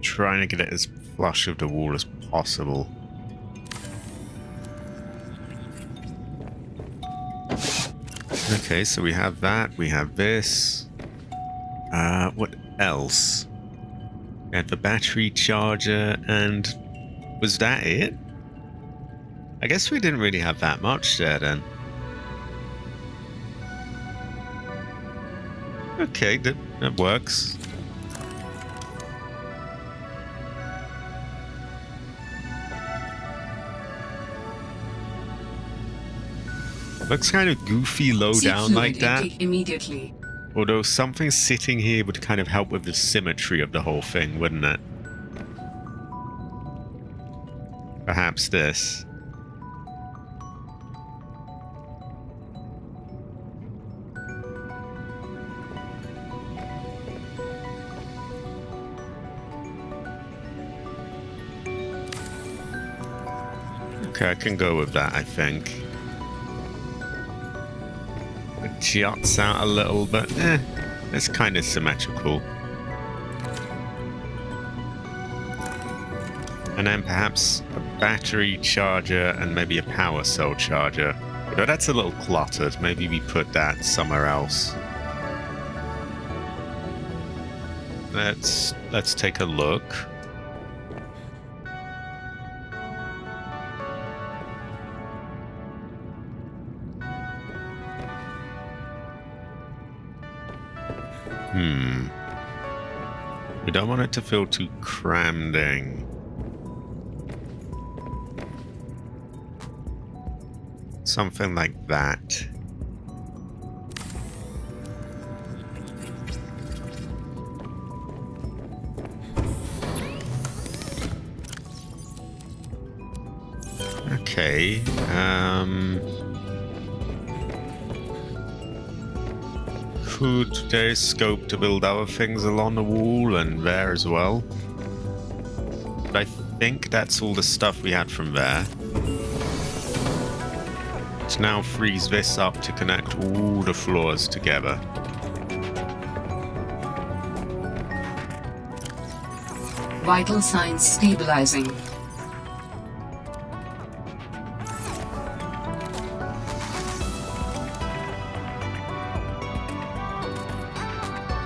Trying to get it as flush of the wall as possible. Okay, so we have that, we have this. What else? We had the battery charger, and was that it? I guess we didn't really have that much there then. Okay, that works. Looks kind of goofy low Seek down fluid like that. intake immediately. Although something sitting here would kind of help with the symmetry of the whole thing, wouldn't it? Perhaps this. Okay, I can go with that, I think. It jots out a little, but it's kind of symmetrical. And then perhaps a battery charger and maybe a power cell charger. But that's a little cluttered. Maybe we put that somewhere else. Let's take a look. We don't want it to feel too crammed in. Something like that. Okay. There's scope to build other things along the wall and there as well. But I think that's all the stuff we had from there. Let's now freeze this up to connect all the floors together. Vital signs stabilizing.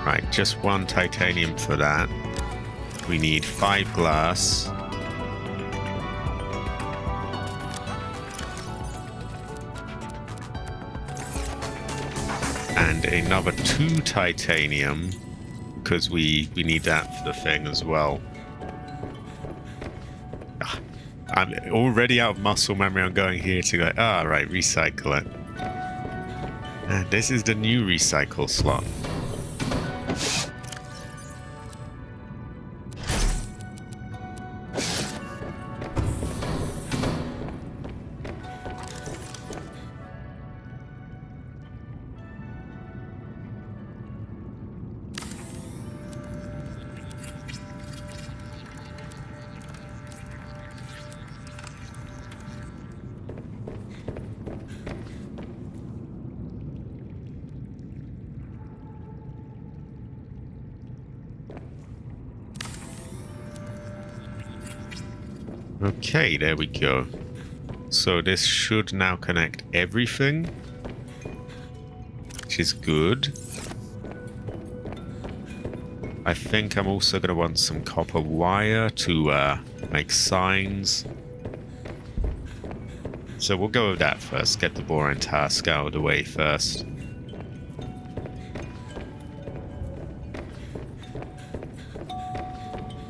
Right, just one titanium for that. We need 5 glass. And another 2 titanium, because we need that for the thing as well. I'm already out of muscle memory. I'm going here to go, right, recycle it. And this is the new recycle slot. Okay, there we go. So this should now connect everything, which is good. I think I'm also going to want some copper wire to make signs. So we'll go with that first, get the boring task out of the way first.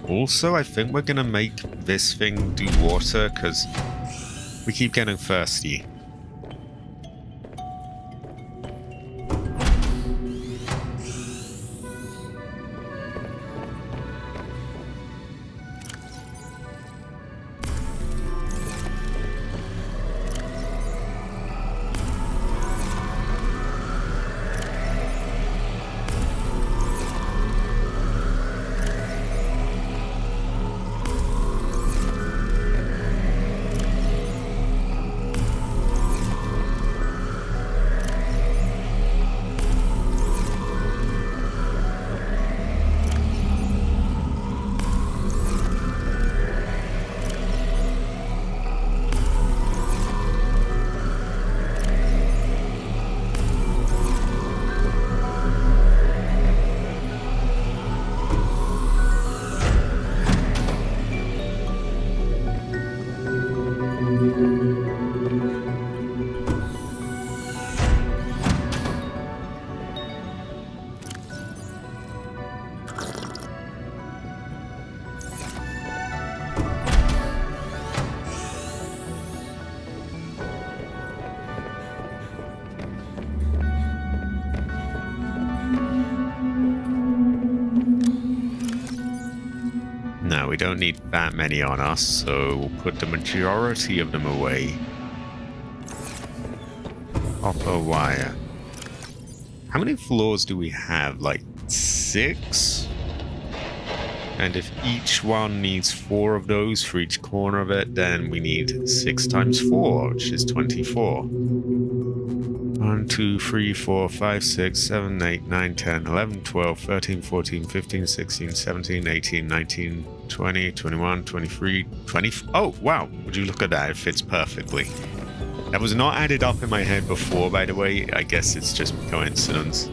Also, I think we're going to make this thing do water, because we keep getting thirsty. we don't need that many on us, so we'll put the majority of them away. Copper wire. How many floors do we have? Like 6? And if each one needs 4 of those for each corner of it, then we need 6 times 4, which is 24. 1, 2, 3, 4, 5, 6, 7, 8, 9, 10, 11, 12, 13, 14, 15, 16, 17, 18, 19, 20, 21, 23, 20... Oh, wow! Would you look at that? It fits perfectly. That was not added up in my head before, by the way. I guess it's just coincidence.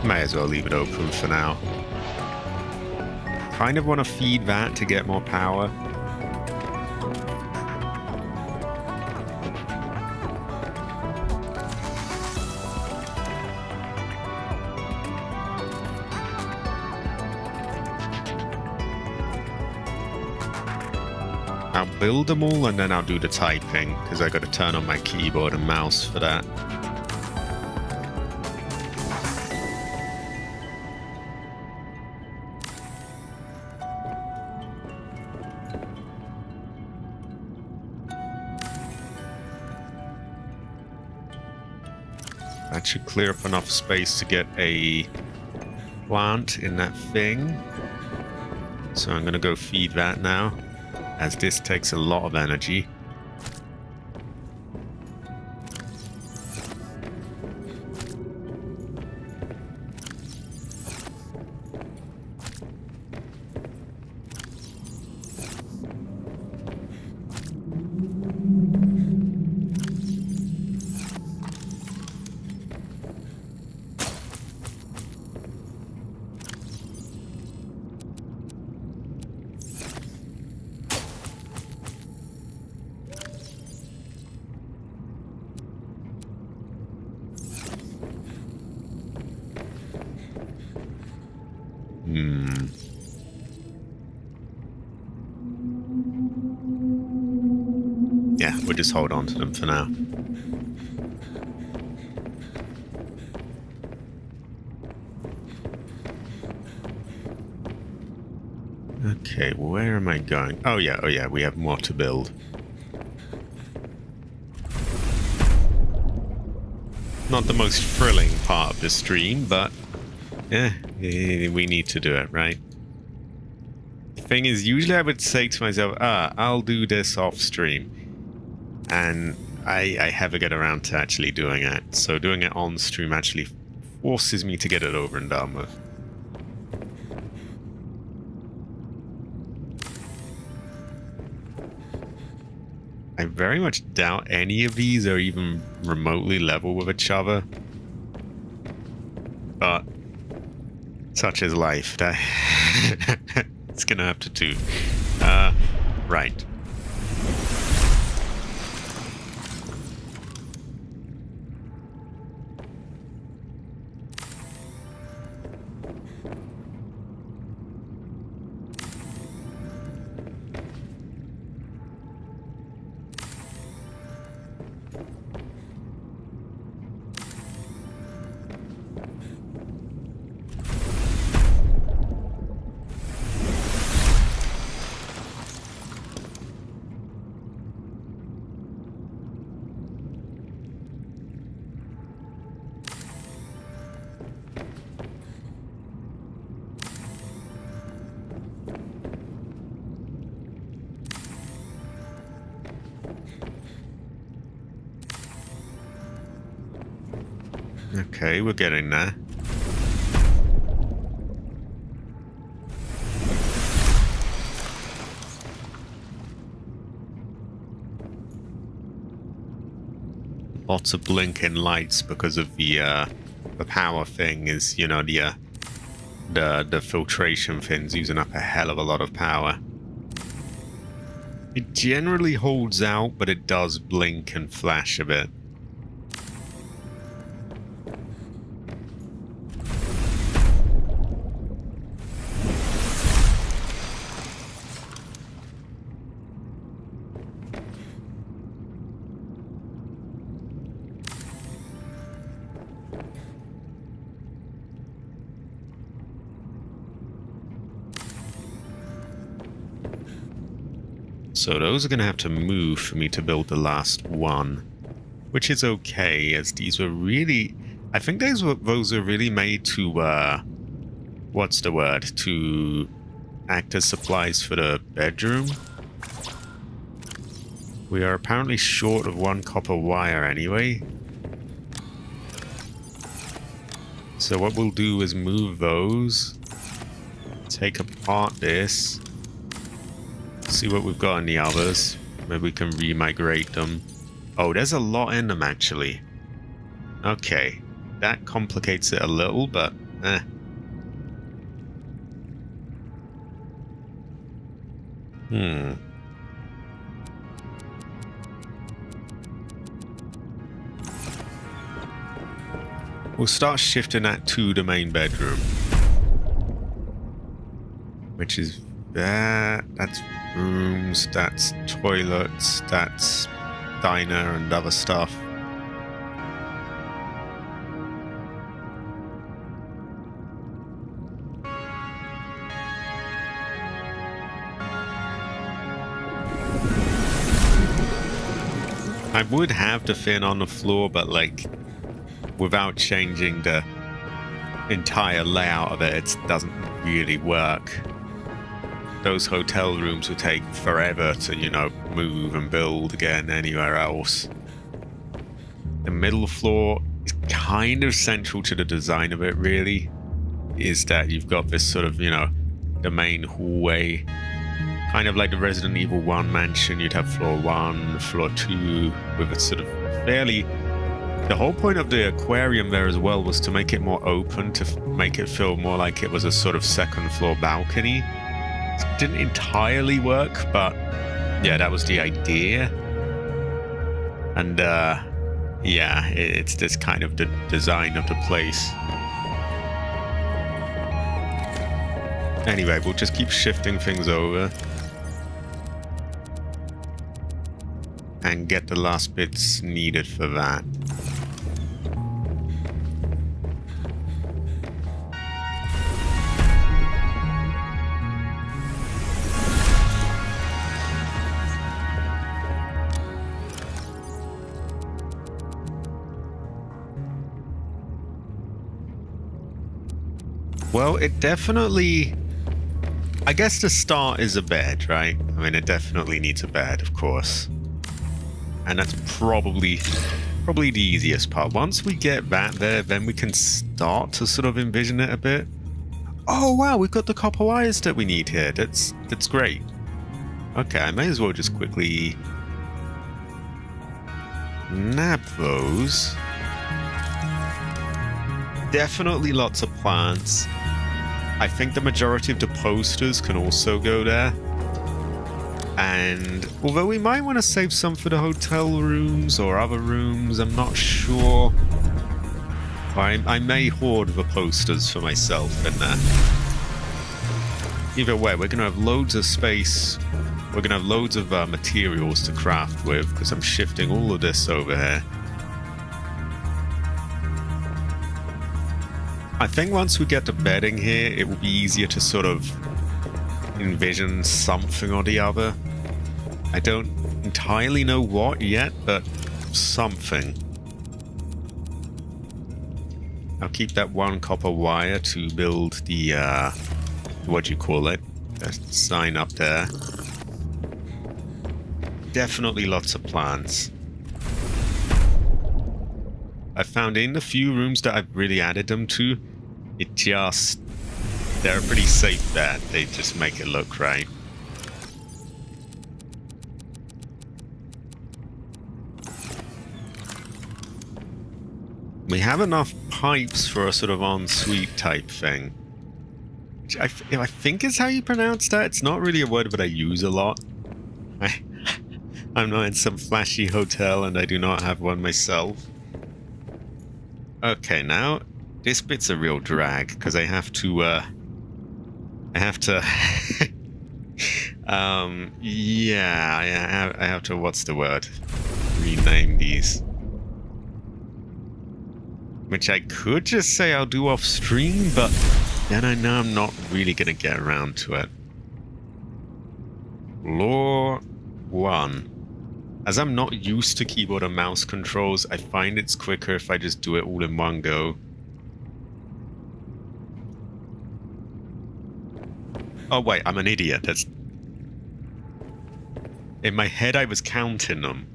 Might as well leave it open for now. Kind of want to feed that to get more power. I'll build them all and then I'll do the typing, because I got to turn on my keyboard and mouse for that. That should clear up enough space to get a plant in that thing. So I'm going to go feed that now, as this takes a lot of energy. Yeah, we'll just hold on to them for now. Okay, where am I going? Oh yeah, we have more to build. Not the most thrilling part of the stream, but we need to do it, right? The thing is, usually I would say to myself, I'll do this off stream. And I never get around to actually doing it. So doing it on stream actually forces me to get it over and done with. I very much doubt any of these are even remotely level with each other. But such is life. It's gonna have to do. Right. Okay, we're getting there. Lots of blinking lights because of the power thing is, you know, the filtration thing's using up a hell of a lot of power. It generally holds out, but it does blink and flash a bit. So those are going to have to move for me to build the last one, which is okay, as these were really... I think those were really made to, what's the word? To act as supplies for the bedroom. We are apparently short of 1 copper wire anyway. So what we'll do is move those, take apart this, see what we've got in the others. Maybe we can remigrate them. Oh, there's a lot in them actually. Okay, that complicates it a little, but eh. We'll start shifting that to the main bedroom. Which is that. That's rooms, that's toilets, that's diner and other stuff. I would have the fin on the floor, but like without changing the entire layout of it, it doesn't really work. Those hotel rooms would take forever to, you know, move and build again anywhere else. The middle floor is kind of central to the design of it, really. Is that you've got this sort of, you know, the main hallway. Kind of like the Resident Evil 1 mansion, you'd have floor 1, floor 2, with a sort of fairly... The whole point of the aquarium there as well was to make it more open, to make it feel more like it was a sort of second floor balcony. It didn't entirely work, but yeah, that was the idea. And yeah, it's this kind of the design of the place. Anyway, we'll just keep shifting things over. And get the last bits needed for that. Well, it definitely... I guess the start is a bed, right? I mean, it definitely needs a bed, of course. And that's probably the easiest part. Once we get that there, then we can start to sort of envision it a bit. Oh, wow, we've got the copper wires that we need here. That's great. Okay, I may as well just quickly nab those. Definitely lots of plants. I think the majority of the posters can also go there. And although we might want to save some for the hotel rooms or other rooms, I'm not sure. I may hoard the posters for myself in there. Either way, we're going to have loads of space. We're going to have loads of materials to craft with, because I'm shifting all of this over here. I think once we get the bedding here, it will be easier to sort of envision something or the other. I don't entirely know what yet, but something. I'll keep that 1 copper wire to build the, what do you call it? The sign up there. Definitely lots of plants. I found in the few rooms that I've really added them to, they're a pretty safe bet. They just make it look right. We have enough pipes for a sort of ensuite type thing. Which I think is how you pronounce that. It's not really a word that I use a lot. I'm not in some flashy hotel and I do not have one myself. Okay, now this bit's a real drag because I have to yeah, I have to, what's the word? Rename these. Which I could just say I'll do off stream, but then I know I'm not really going to get around to it. Floor 1. As I'm not used to keyboard and mouse controls, I find it's quicker if I just do it all in one go. Oh wait, I'm an idiot. That's... In my head I was counting them.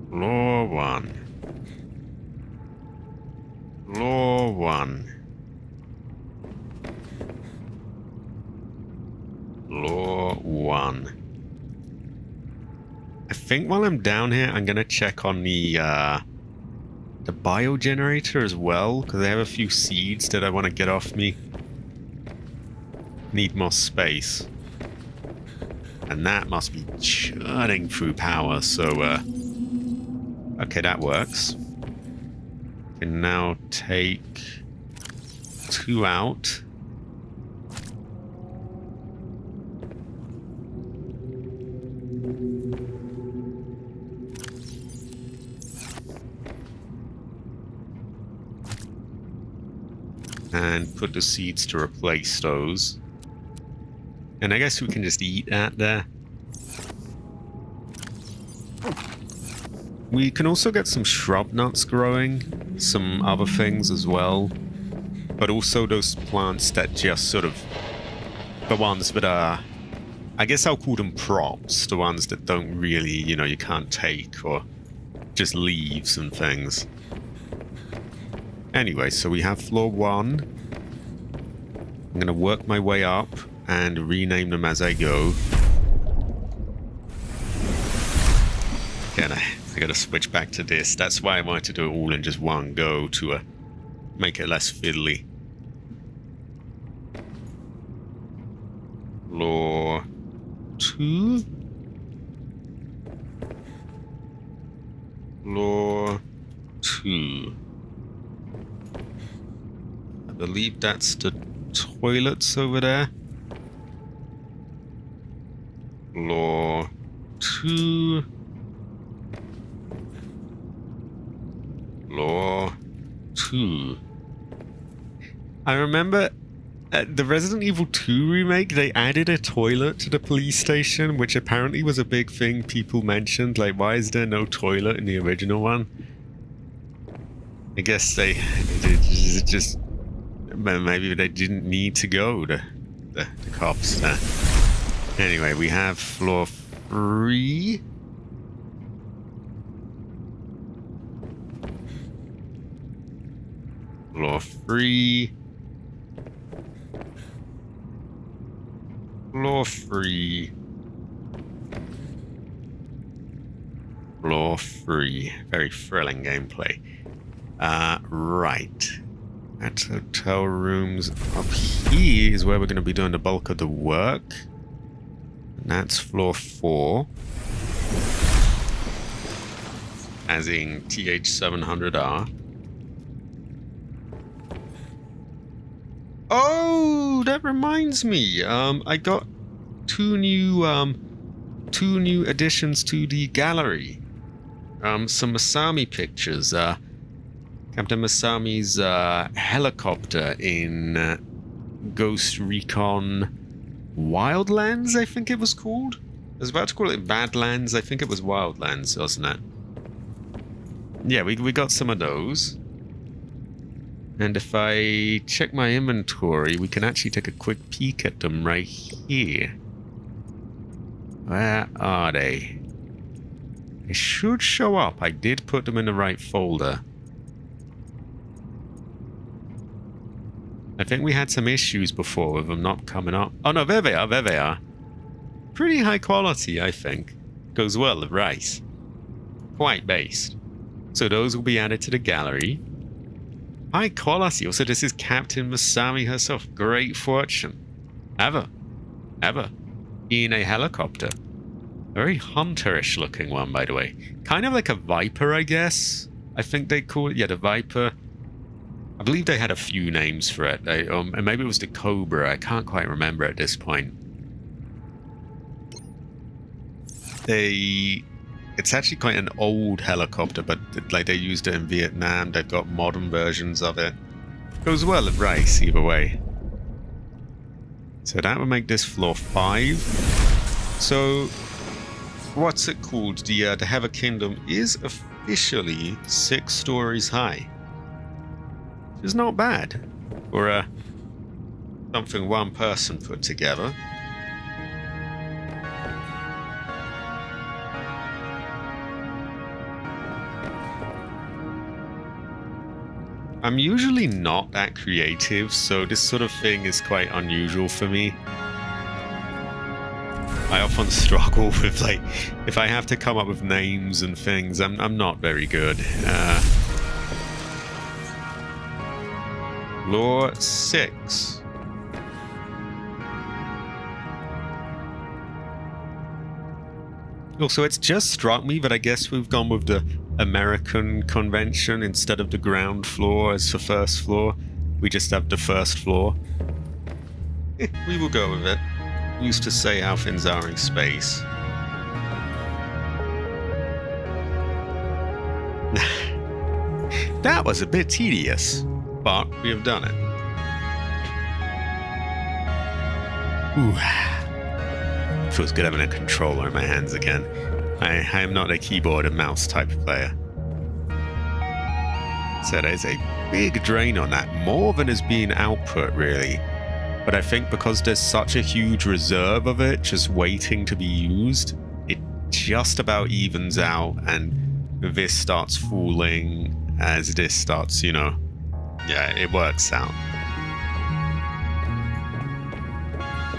Floor 1. Floor 1. Floor 1. I think while I'm down here, I'm gonna check on the biogenerator as well, because I have a few seeds that I want to get off me. Need more space. And that must be churning through power, so okay, that works. Can now take 2 out. And put the seeds to replace those. And I guess we can just eat that there. We can also get some shrub nuts growing, some other things as well. But also those plants that just sort of... the ones that are... I guess I'll call them props. The ones that don't really, you know, you can't take, or just leaves and things. Anyway, so we have floor 1. I'm going to work my way up and rename them as I go. Again, I got to switch back to this. That's why I wanted to do it all in just one go to make it less fiddly. Floor 2. Floor 2. I believe that's the toilets over there. Floor 2. Floor 2. I remember at the Resident Evil 2 remake, they added a toilet to the police station, which apparently was a big thing people mentioned. Like, why is there no toilet in the original one? I guess they just... maybe they didn't need to go, the cops. Anyway, we have floor 3. Floor 3. Floor 3. Floor 3. Very thrilling gameplay. Right. That's hotel rooms. Up here is where we're going to be doing the bulk of the work. And that's floor 4. As in TH700R. Oh, that reminds me. I got two new additions to the gallery. Some Masami pictures. Captain Masami's helicopter in Ghost Recon Wildlands, I think it was called. I was about to call it Badlands. I think it was Wildlands, wasn't it? Yeah, we got some of those. And if I check my inventory, we can actually take a quick peek at them right here. Where are they? They should show up. I did put them in the right folder. I think we had some issues before with them not coming up. Oh no, there they are, there they are. Pretty high quality, I think. Goes well with rice. Quite based. So those will be added to the gallery. High quality. Also, this is Captain Masami herself. Great fortune. Ever. In a helicopter. A very hunterish looking one, by the way. Kind of like a Viper, I guess. I think they call it. Yeah, the Viper. I believe they had a few names for it. And maybe it was the Cobra. I can't quite remember at this point. It's actually quite an old helicopter, but like they used it in Vietnam. They've got modern versions of it. Goes well at rice, either way. So that would make this floor 5. So, what's it called? The Heather Kingdom is officially 6 stories high. Which is not bad for something one person put together. I'm usually not that creative, so this sort of thing is quite unusual for me. I often struggle with, like, if I have to come up with names and things, I'm not very good. Floor 6. Also, it's just struck me that I guess we've gone with the American convention instead of the ground floor as the first floor. We just have the first floor. We will go with it. We used to say how things are in space. That was a bit tedious, but we have done it. Ooh. Feels good having a controller in my hands again. I am not a keyboard and mouse type of player. So there's a big drain on that, more than is being output really. But I think because there's such a huge reserve of it just waiting to be used, it just about evens out, and this starts falling as this starts, you know. Yeah, it works out.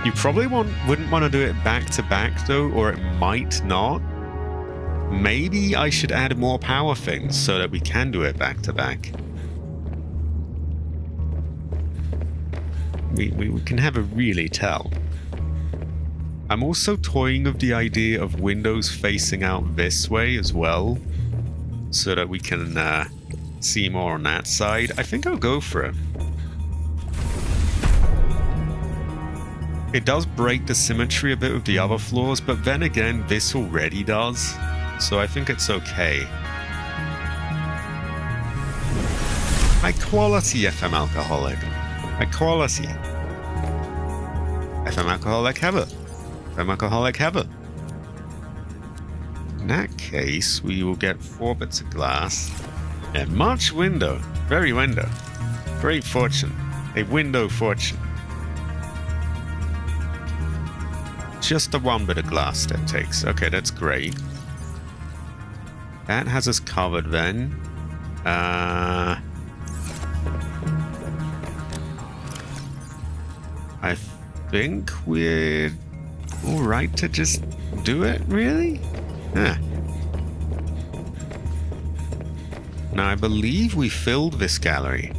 You probably wouldn't want to do it back to back though, or it might not. Maybe I should add more power things so that we can do it back to back. We can never really tell. I'm also toying with the idea of windows facing out this way as well, so that we can see more on that side. I think I'll go for it. It does break the symmetry a bit with the other floors, but then again, this already does, so I think it's okay. High quality FM alcoholic. High quality. FM alcoholic Heather. FM alcoholic Heather. In that case, we will get 4 bits of glass. And much window. Very window. Great fortune. A window fortune. Just the 1 bit of glass that takes. Okay, that's great. That has us covered then. I think we're alright to just do it, really? Huh. Now, I believe we filled this gallery.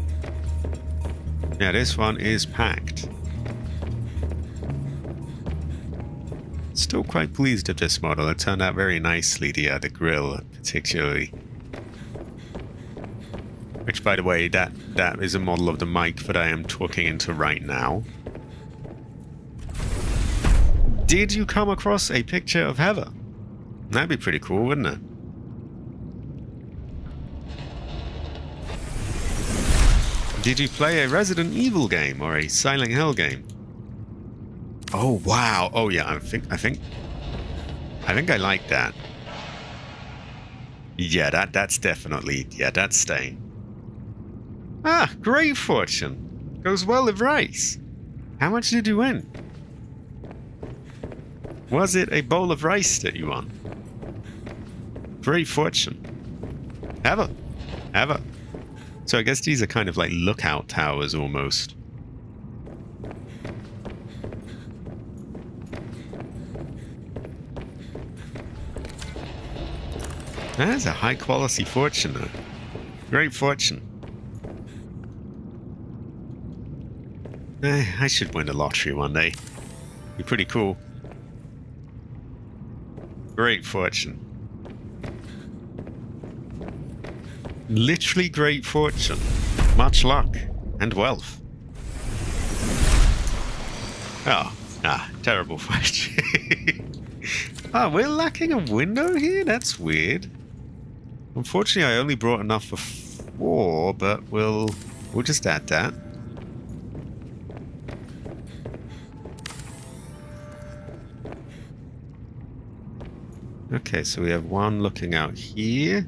Yeah, this one is packed. Still quite pleased with this model. It turned out very nicely, the grill particularly. Which, by the way, that is a model of the mic that I am talking into right now. Did you come across a picture of Heather? That'd be pretty cool, wouldn't it? Did you play a Resident Evil game or a Silent Hill game? Oh wow! Oh yeah, I think I like that. Yeah, that's definitely, yeah, that's staying. Ah, great fortune. Goes well with rice. How much did you win? Was it a bowl of rice that you won? Great fortune. Ever. So I guess these are kind of like lookout towers almost. That's a high quality fortune though. Great fortune. I should win the lottery one day. Be pretty cool. Great fortune. Literally great fortune. Much luck. And wealth. Oh. Terrible fortune. We're lacking a window here? That's weird. Unfortunately, I only brought enough for 4, but we'll just add that. Okay, so we have one looking out here.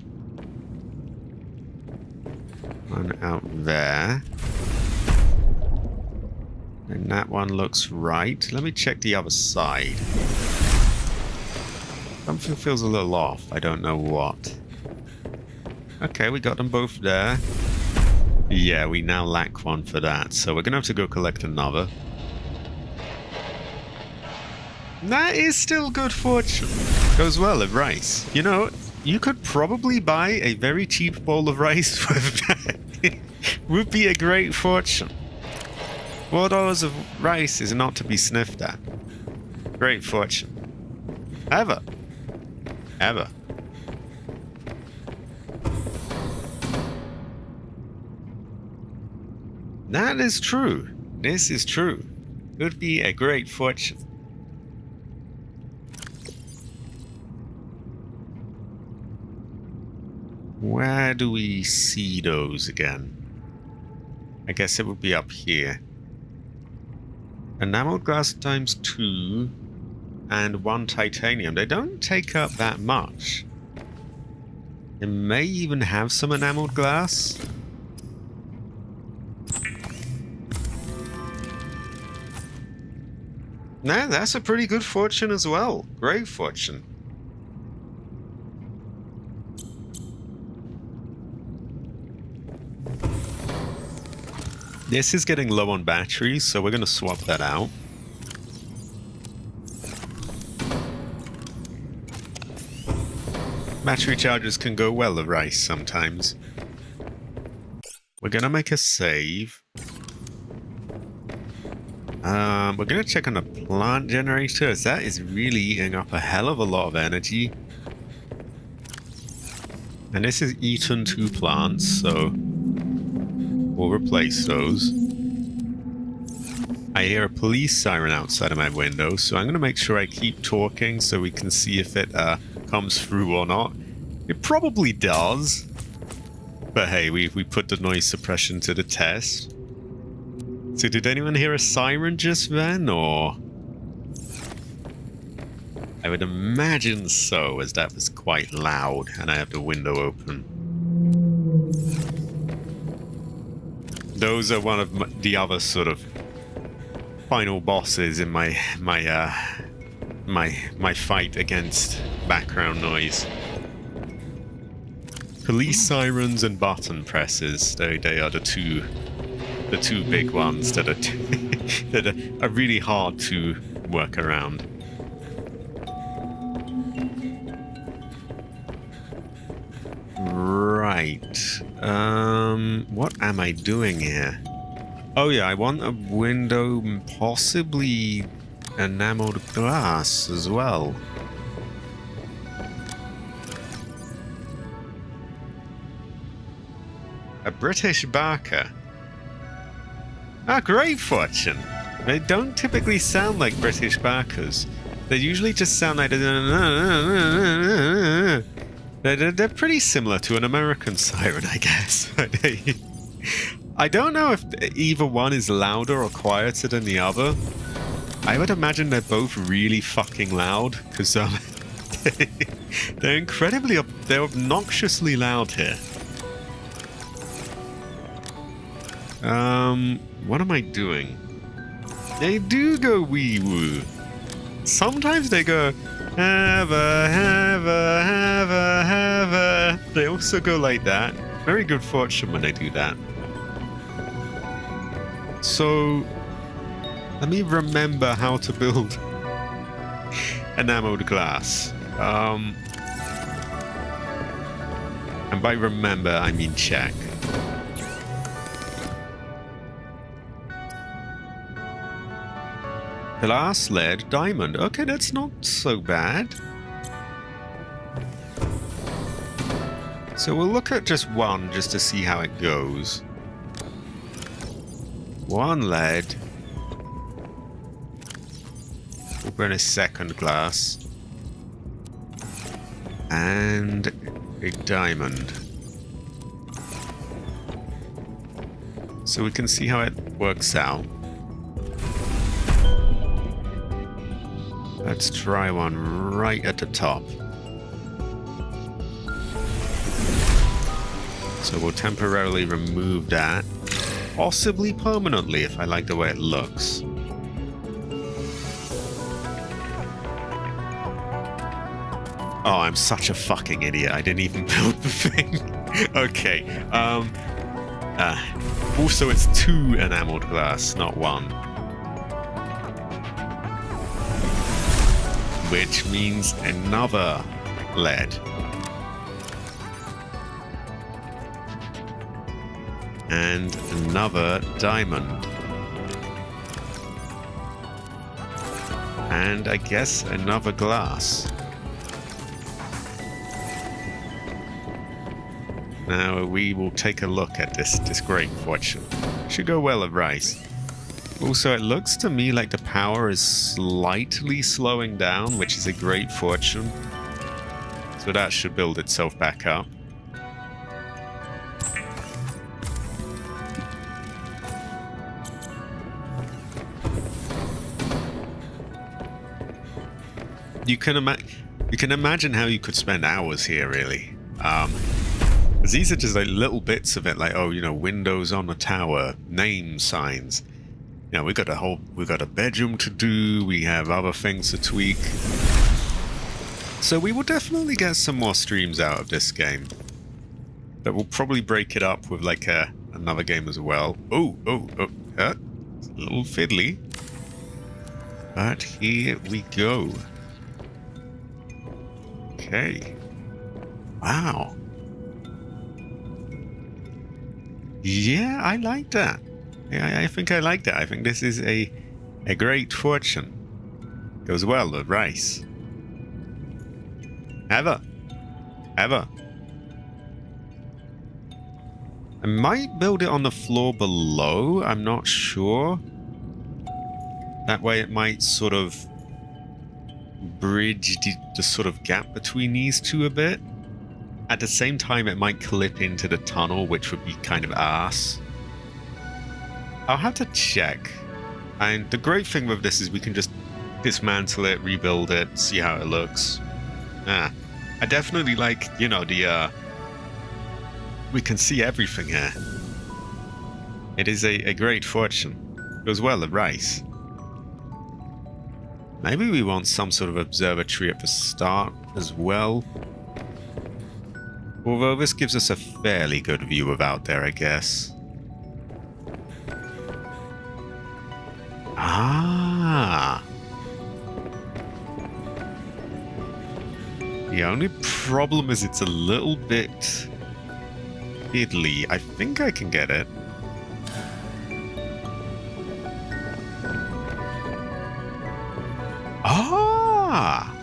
One out there. And that one looks right. Let me check the other side. Something feels a little off. I don't know what. Okay, we got them both there. Yeah, we now lack one for that. So we're going to have to go collect another. That is still good fortune. Goes well at rice. You know, you could probably buy a very cheap bowl of rice with that. Would be a great fortune. $4 of rice is not to be sniffed at. Great fortune. Ever. That is true. This is true. Could be a great fortune. Where do we see those again? I guess it would be up here. Enameled glass times 2 and 1 titanium. They don't take up that much. They may even have some enameled glass. No, that's a pretty good fortune as well. Great fortune. This is getting low on batteries, so we're going to swap that out. Battery chargers can go well with rice sometimes. We're going to make a save. We're going to check on the plant generators. That is really eating up a hell of a lot of energy. And this is eaten 2 plants, so we'll replace those. I hear a police siren outside of my window, so I'm going to make sure I keep talking so we can see if it comes through or not. It probably does. But hey, we put the noise suppression to the test. So did anyone hear a siren just then, or? I would imagine so, as that was quite loud, and I have the window open. Those are one of the other sort of final bosses in my fight against background noise. Police sirens and button presses. They are the two big ones that are really hard to work around. Right. What am I doing here? Oh yeah, I want a window, possibly enameled glass as well. A British barker. Ah, great fortune. They don't typically sound like British barkers. They usually just sound like... They're pretty similar to an American siren, I guess. I don't know if either one is louder or quieter than the other. I would imagine they're both really fucking loud, because they're they're obnoxiously loud here. What am I doing? They do go wee-woo. Sometimes they go have. They also go like that. Very good fortune when they do that. So, let me remember how to build enameled glass. And by remember, I mean check. Glass, lead, diamond. Okay, that's not so bad. So we'll look at just one just to see how it goes. 1 lead. We'll burn a second glass. And a diamond. So we can see how it works out. Let's try one right at the top. So we'll temporarily remove that. Possibly permanently if I like the way it looks. Oh, I'm such a fucking idiot. I didn't even build the thing. Okay. Also, it's 2 enameled glass, not 1. Which means another lead. And another diamond. And I guess another glass. Now we will take a look at this great fortune. Should go well at rice. Also, it looks to me like the power is slightly slowing down, which is a great fortune. So that should build itself back up. You can imagine how you could spend hours here, really. 'Cause these are just like little bits of it, like, oh, you know, windows on the tower, name signs. You know, we got a bedroom to do. We have other things to tweak. So we will definitely get some more streams out of this game. But we'll probably break it up with like another game as well. It's a little fiddly. But here we go. Okay. Wow. Yeah, I like that. Yeah, I think I like that. I think this is a great fortune. Goes well with rice. Ever. I might build it on the floor below. I'm not sure. That way it might sort of bridge the sort of gap between these two a bit. At the same time, it might clip into the tunnel, which would be kind of arse. I'll have to check. And the great thing with this is we can just dismantle it, rebuild it, see how it looks. I definitely like, you know, we can see everything here. It is a great fortune. Goes well at rice. Maybe we want some sort of observatory at the start as well. Although this gives us a fairly good view of out there, I guess. Ah. The only problem is it's a little bit fiddly. I think I can get it. Ah!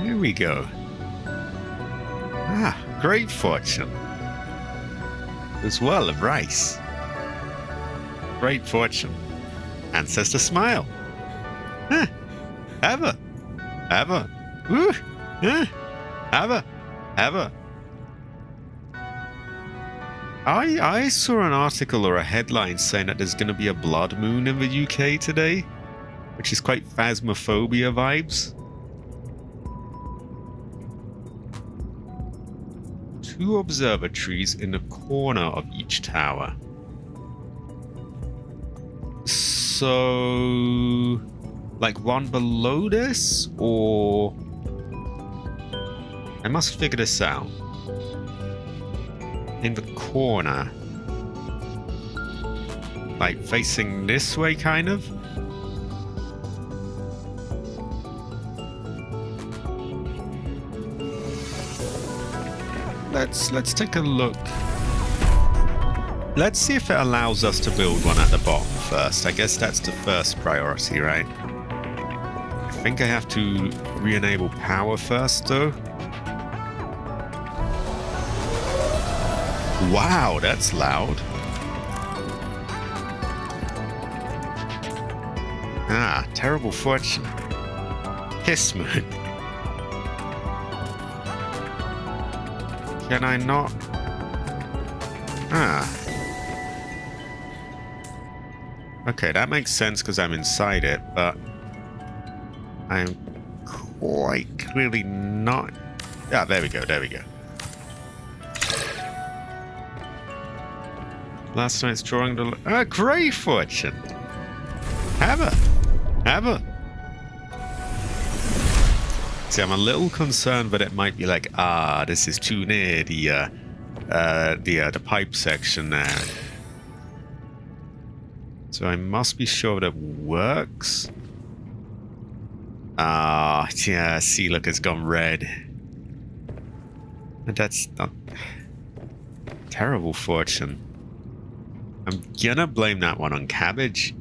Here we go. Ah, great fortune. As well of rice. Great fortune. Ancestor smile. Huh. Ever. Woo. Huh. Ever. I saw an article or a headline saying that there's going to be a blood moon in the UK today, which is quite phasmophobia vibes. 2 observatories in the corner of each tower. So, like one below this, or I must figure this out. In the corner, like facing this way, kind of. Let's take a look. Let's see if it allows us to build one at the bottom first. I guess that's the first priority, right? I think I have to re-enable power first, though. Wow, that's loud. Ah, terrible fortune. Kiss moon. Can I not? Ah. Okay, that makes sense because I'm inside it, but I'm quite clearly not. Yeah, there we go. Last night's drawing the... great fortune! Have a. See, I'm a little concerned that it might be like, this is too near the pipe section there. So I must be sure that it works. Yeah, see, look, it's gone red. And that's not... terrible fortune. I'm gonna blame that one on cabbage.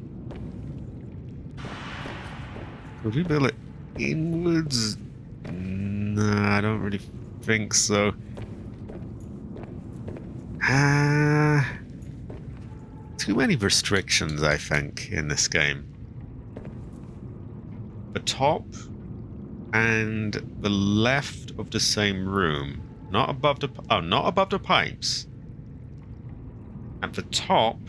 Would we build it inwards? No, I don't really think so. Too many restrictions, I think, in this game. The top and the left of the same room. Not above the... oh, not above the pipes. At the top...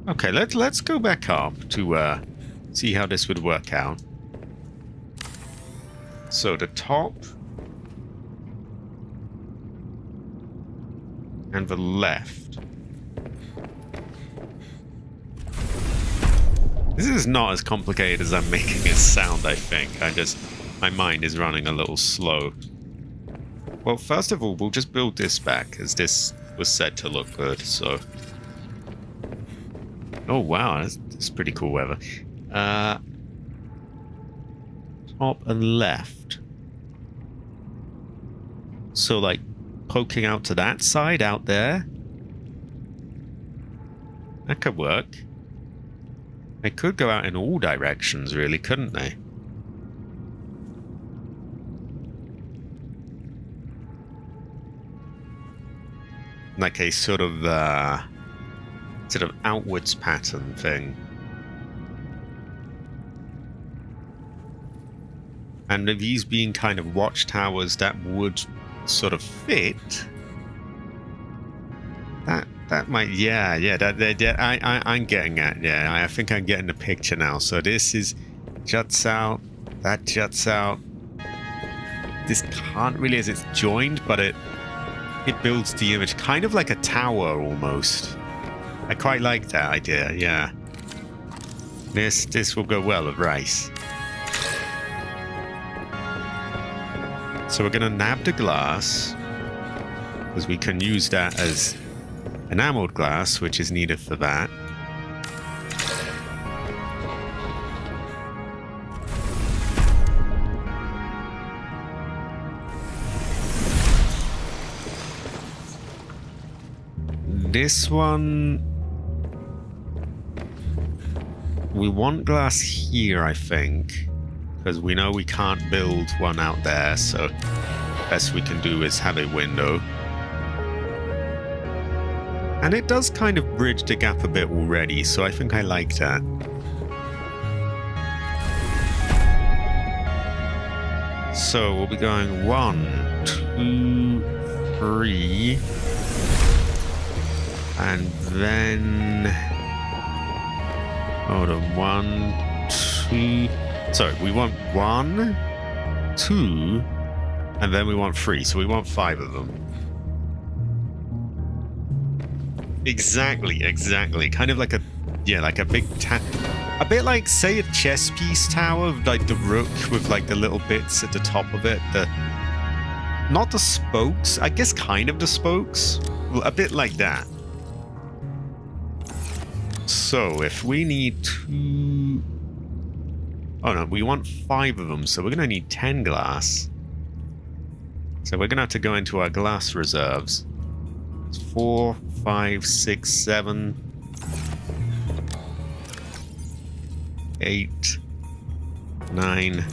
okay, let's go back up to see how this would work out. So the top and the left. This is not as complicated as I'm making it sound, I think. My mind is running a little slow. Well, first of all, we'll just build this back, as this was said to look good, so... oh, wow, that's pretty cool weather. Top and left. So, like, poking out to that side out there? That could work. They could go out in all directions, really, couldn't they? Like a sort of outwards pattern thing. And these being kind of watchtowers that would sort of fit. That might, yeah, I'm getting at, yeah, I think I'm getting the picture now. So this is juts out, that juts out. This can't really, as it's joined, but it builds the image, kind of like a tower almost. I quite like that idea, yeah. This will go well with rice. So we're gonna nab the glass, because we can use that as enameled glass, which is needed for that. This one... we want glass here, I think, because we know we can't build one out there, so best we can do is have a window. And it does kind of bridge the gap a bit already, so I think I like that. So we'll be going 1, 2, 3, and then... hold on, 1, 2... sorry, we want 1, 2, and then we want 3, so we want 5 of them. Exactly. Kind of like a, yeah, like a big a bit like, say, a chess piece tower, like the rook with like the little bits at the top of it. Not the spokes, I guess kind of the spokes. Well, a bit like that. So if we need 2... oh no, we want 5 of them, so we're going to need 10 glass. So we're going to have to go into our glass reserves. It's 4, 5, 6, 7, 8, 9.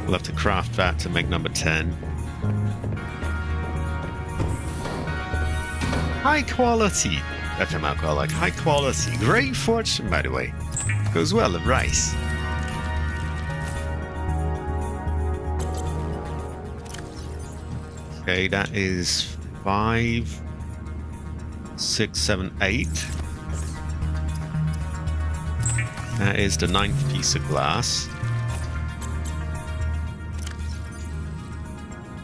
We'll have to craft that to make number 10. High quality. FM alcoholic. High quality. Great fortune, by the way. Goes well with rice. Okay, that is 5, 6, 7, 8. That is the 9th piece of glass.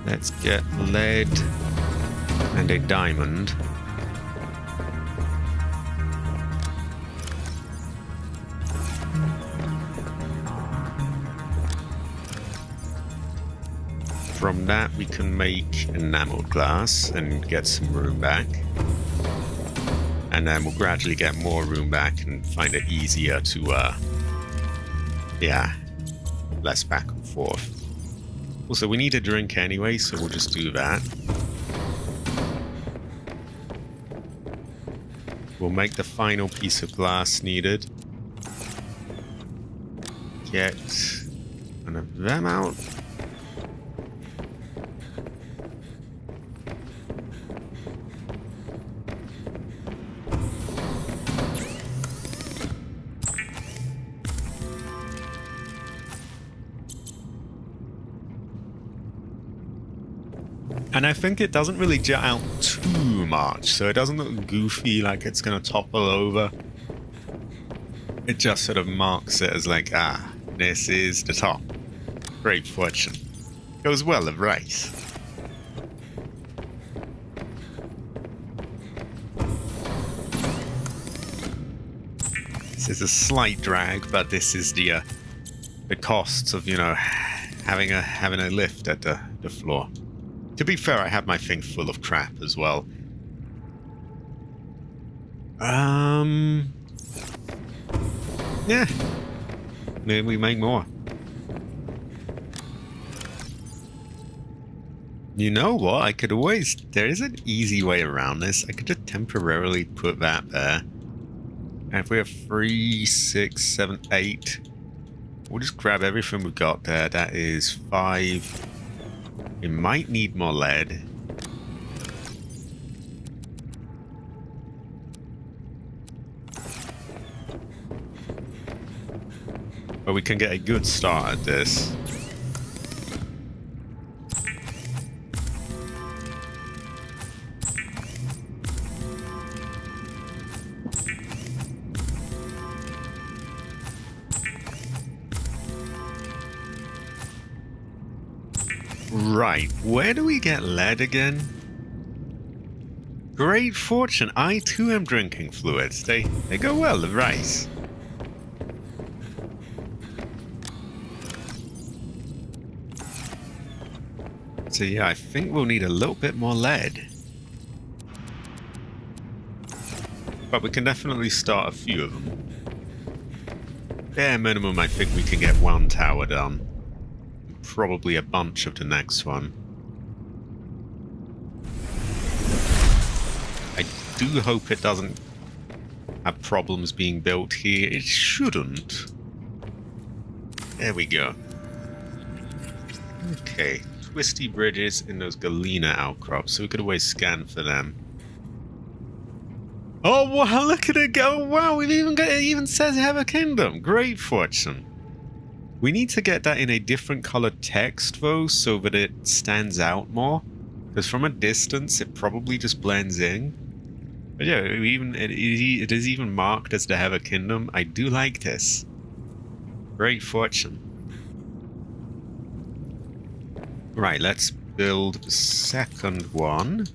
Let's get lead and a diamond. From that we can make enameled glass and get some room back. And then we'll gradually get more room back and find it easier to, yeah, less back and forth. Also, we need a drink anyway, so we'll just do that. We'll make the final piece of glass needed. Get one of them out. And I think it doesn't really jet out too much, so it doesn't look goofy like it's going to topple over. It just sort of marks it as like, ah, this is the top. Great fortune. Goes well of rice. This is a slight drag, but this is the costs of, you know, having a lift at the floor. To be fair, I have my thing full of crap as well. Yeah. Maybe we make more. You know what? I could always... There is an easy way around this. I could just temporarily put that there. And if we have 3, 6, 7, 8... We'll just grab everything we've got there. That is 5... We might need more lead. But we can get a good start at this. Right, where do we get lead again? Great fortune, I too am drinking fluids. They go well with rice. So yeah, I think we'll need a little bit more lead. But we can definitely start a few of them. Bare minimum, I think we can get one tower done. Probably a bunch of the next one. I do hope it doesn't have problems being built here. It shouldn't. There we go. Okay. Twisty bridges in those Galena outcrops, so we could always scan for them. Oh wow, look at it go! Wow, we've even got it even says have a kingdom. Great fortune. We need to get that in a different colored text though, so that it stands out more. Because from a distance, it probably just blends in. But yeah, it is even marked as the have a kingdom. I do like this. Great fortune. Right, let's build the second one.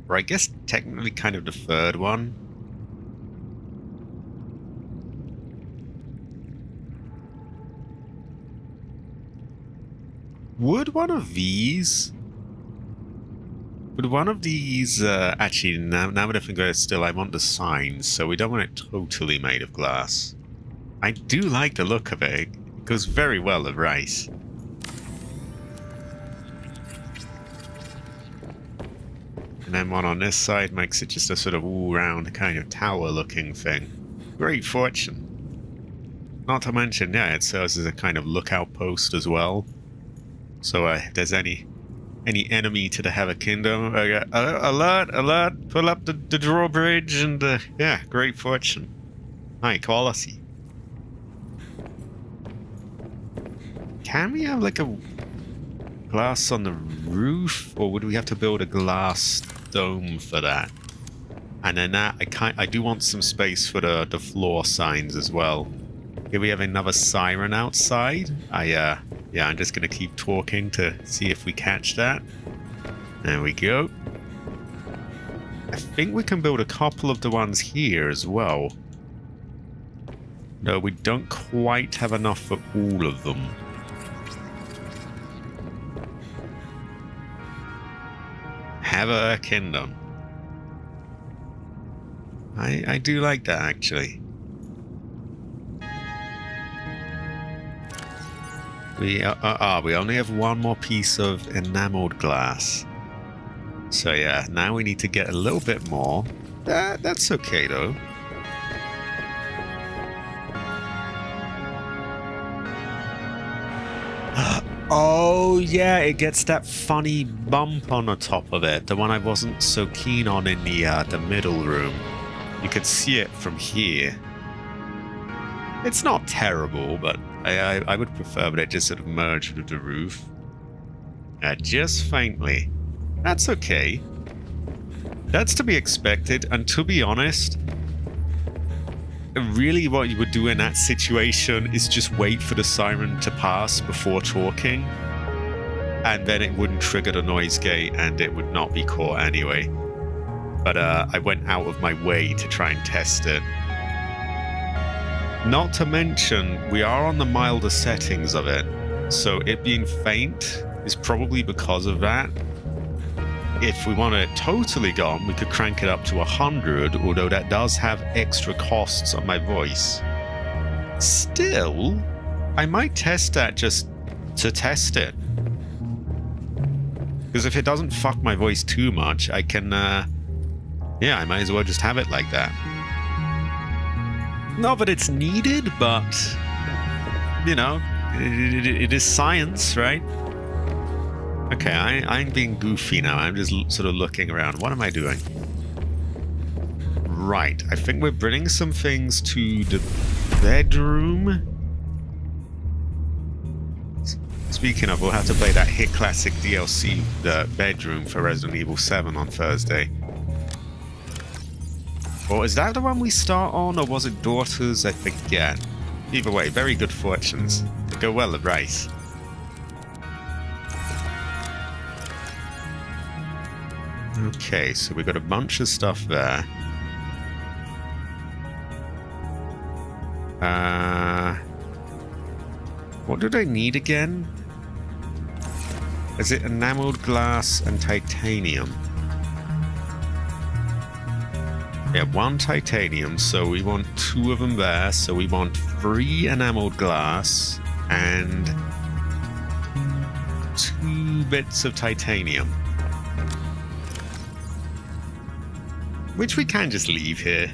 Or I guess technically kind of the third one. Would one of these... actually, now that I think about it still, I want the signs, so we don't want it totally made of glass. I do like the look of it. It goes very well with rice. And then one on this side makes it just a sort of all-round kind of tower-looking thing. Great fortune. Not to mention, yeah, it serves as a kind of lookout post as well. So if there's any enemy to the Have a Kingdom, alert, alert, pull up the drawbridge, and yeah, great fortune. High quality. Can we have like a glass on the roof, or would we have to build a glass dome for that? And then that I do want some space for the floor signs as well. Here we have another siren outside. Yeah, I'm just gonna keep talking to see if we catch that. There we go. I think we can build a couple of the ones here as well. No, we don't quite have enough for all of them. Have a kingdom. I do like that, actually. We only have one more piece of enameled glass. So yeah, now we need to get a little bit more. That's okay though. Oh yeah, it gets that funny bump on the top of it. The one I wasn't so keen on in the middle room. You could see it from here. It's not terrible, but I would prefer that it just sort of merged with the roof. Just faintly. That's okay. That's to be expected, and to be honest, really what you would do in that situation is just wait for the siren to pass before talking, and then it wouldn't trigger the noise gate and it would not be caught anyway. But I went out of my way to try and test it. Not to mention, we are on the milder settings of it, so it being faint is probably because of that. If we want it totally gone, we could crank it up to 100, although that does have extra costs on my voice. Still, I might test that just to test it. Because if it doesn't fuck my voice too much, I can, yeah, I might as well just have it like that. Not that it's needed, but, you know, it is science, right? Okay, I'm being goofy now. I'm just sort of looking around. What am I doing? Right, I think we're bringing some things to the bedroom. Speaking of, we'll have to play that hit classic DLC, the bedroom, for Resident Evil 7 on Thursday. Or is that the one we start on, or was it Daughters? I forget. Either way, very good fortunes. Go well at race. Okay, so we got a bunch of stuff there. What do they need again? Is it enameled glass and titanium? Yeah, 1 titanium, so we want 2 of them there. So we want 3 enameled glass and 2 bits of titanium. Which we can just leave here.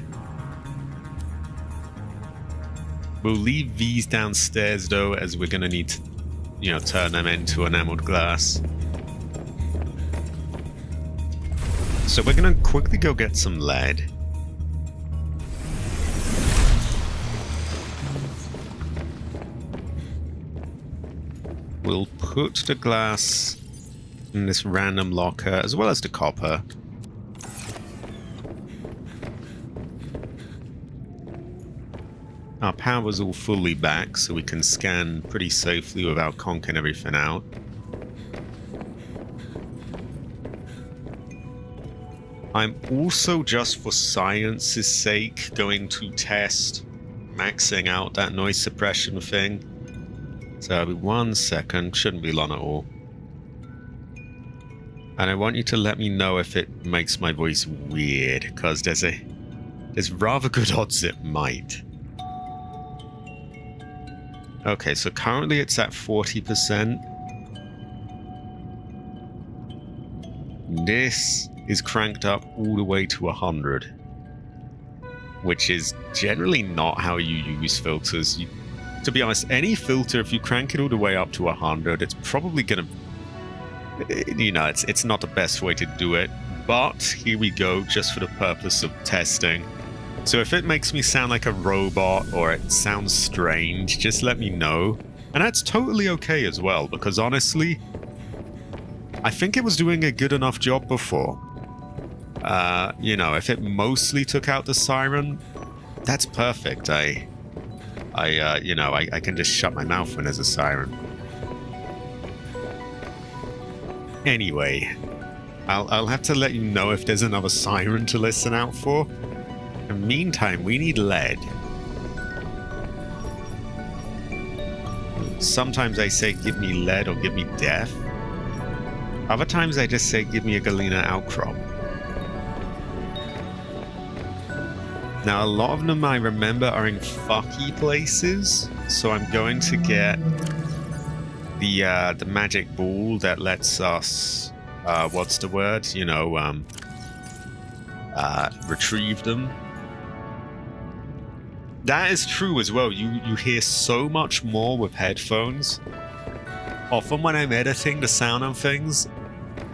We'll leave these downstairs though, as we're gonna need to, you know, turn them into enameled glass. So we're gonna quickly go get some lead. We'll put the glass in this random locker, as well as the copper. Our power's all fully back, so we can scan pretty safely without conking everything out. I'm also, just for science's sake, going to test maxing out that noise suppression thing. So it'll be 1 second, shouldn't be long at all. And I want you to let me know if it makes my voice weird, because there's rather good odds it might. Okay, so currently it's at 40%. This is cranked up all the way to 100. Which is generally not how you use filters. To be honest, any filter, if you crank it all the way up to 100, it's probably gonna... You know, it's not the best way to do it. But here we go, just for the purpose of testing. So if it makes me sound like a robot or it sounds strange, just let me know. And that's totally okay as well, because honestly, I think it was doing a good enough job before. You know, if it mostly took out the siren, that's perfect. I can just shut my mouth when there's a siren. Anyway, I'll have to let you know if there's another siren to listen out for. In the meantime, we need lead. Sometimes I say give me lead or give me death. Other times I just say give me a galena outcrop. Now a lot of them I remember are in fucky places, so I'm going to get the magic ball that lets us what's the word? Retrieve them. That is true as well. You hear so much more with headphones. Often when I'm editing the sound on things,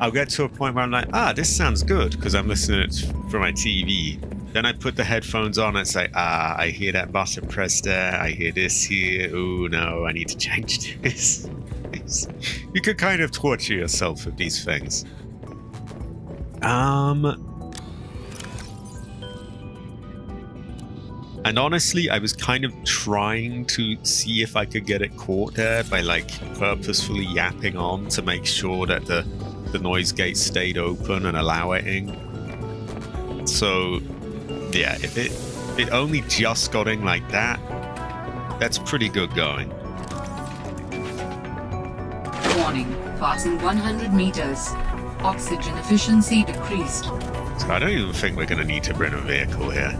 I'll get to a point where I'm like, this sounds good, because I'm listening to it from my TV. Then I put the headphones on and say, I hear that button press there, I hear this here, oh no, I need to change this. You could kind of torture yourself with these things. And honestly, I was kind of trying to see if I could get it caught there by like purposefully yapping on to make sure that the noise gate stayed open and allow it in. So yeah, if it only just got in like that, that's pretty good going. Warning, passing 100 meters. Oxygen efficiency decreased. So I don't even think we're going to need to bring a vehicle here.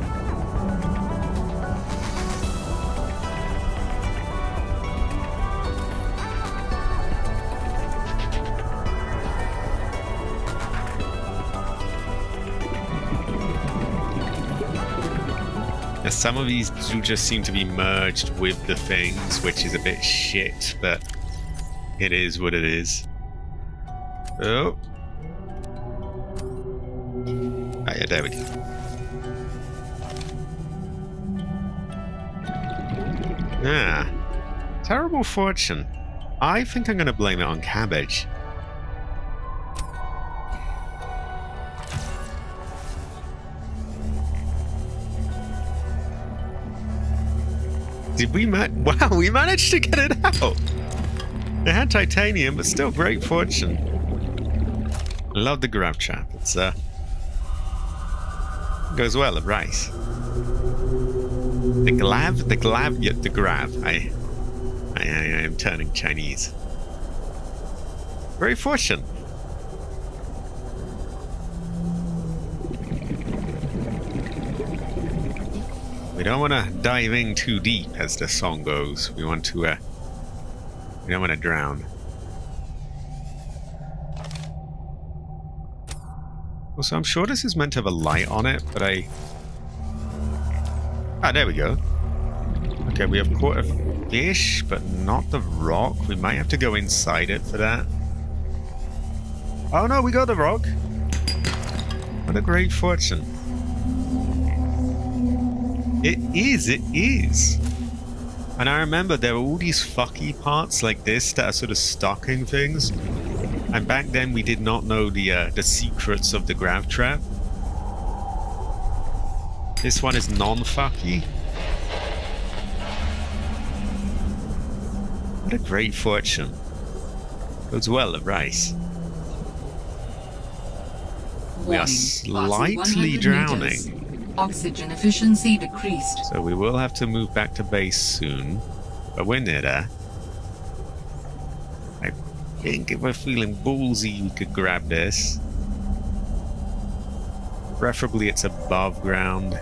Some of these do just seem to be merged with the things, which is a bit shit, but it is what it is. Oh. Ah, yeah, there we go. Ah. Terrible fortune. I think I'm going to blame it on cabbage. Did we wow, we managed to get it out! It had titanium, but still great fortune. Love the grab trap. It's goes well at rice. The grab. I am turning Chinese. Great fortune. We don't want to dive in too deep, as the song goes. We want to, we don't want to drown. Also, I'm sure this is meant to have a light on it, but Ah, there we go. Okay, we have caught a fish, but not the rock. We might have to go inside it for that. Oh no, we got the rock. What a great fortune. It is. And I remember there were all these fucky parts like this that are sort of stuck in things. And back then we did not know the secrets of the grav trap. This one is non-fucky. What a great fortune. Goes well at rice. We are slightly drowning. Oxygen efficiency decreased. So we will have to move back to base soon. But we're near there. I think if we're feeling ballsy, we could grab this. Preferably it's above ground.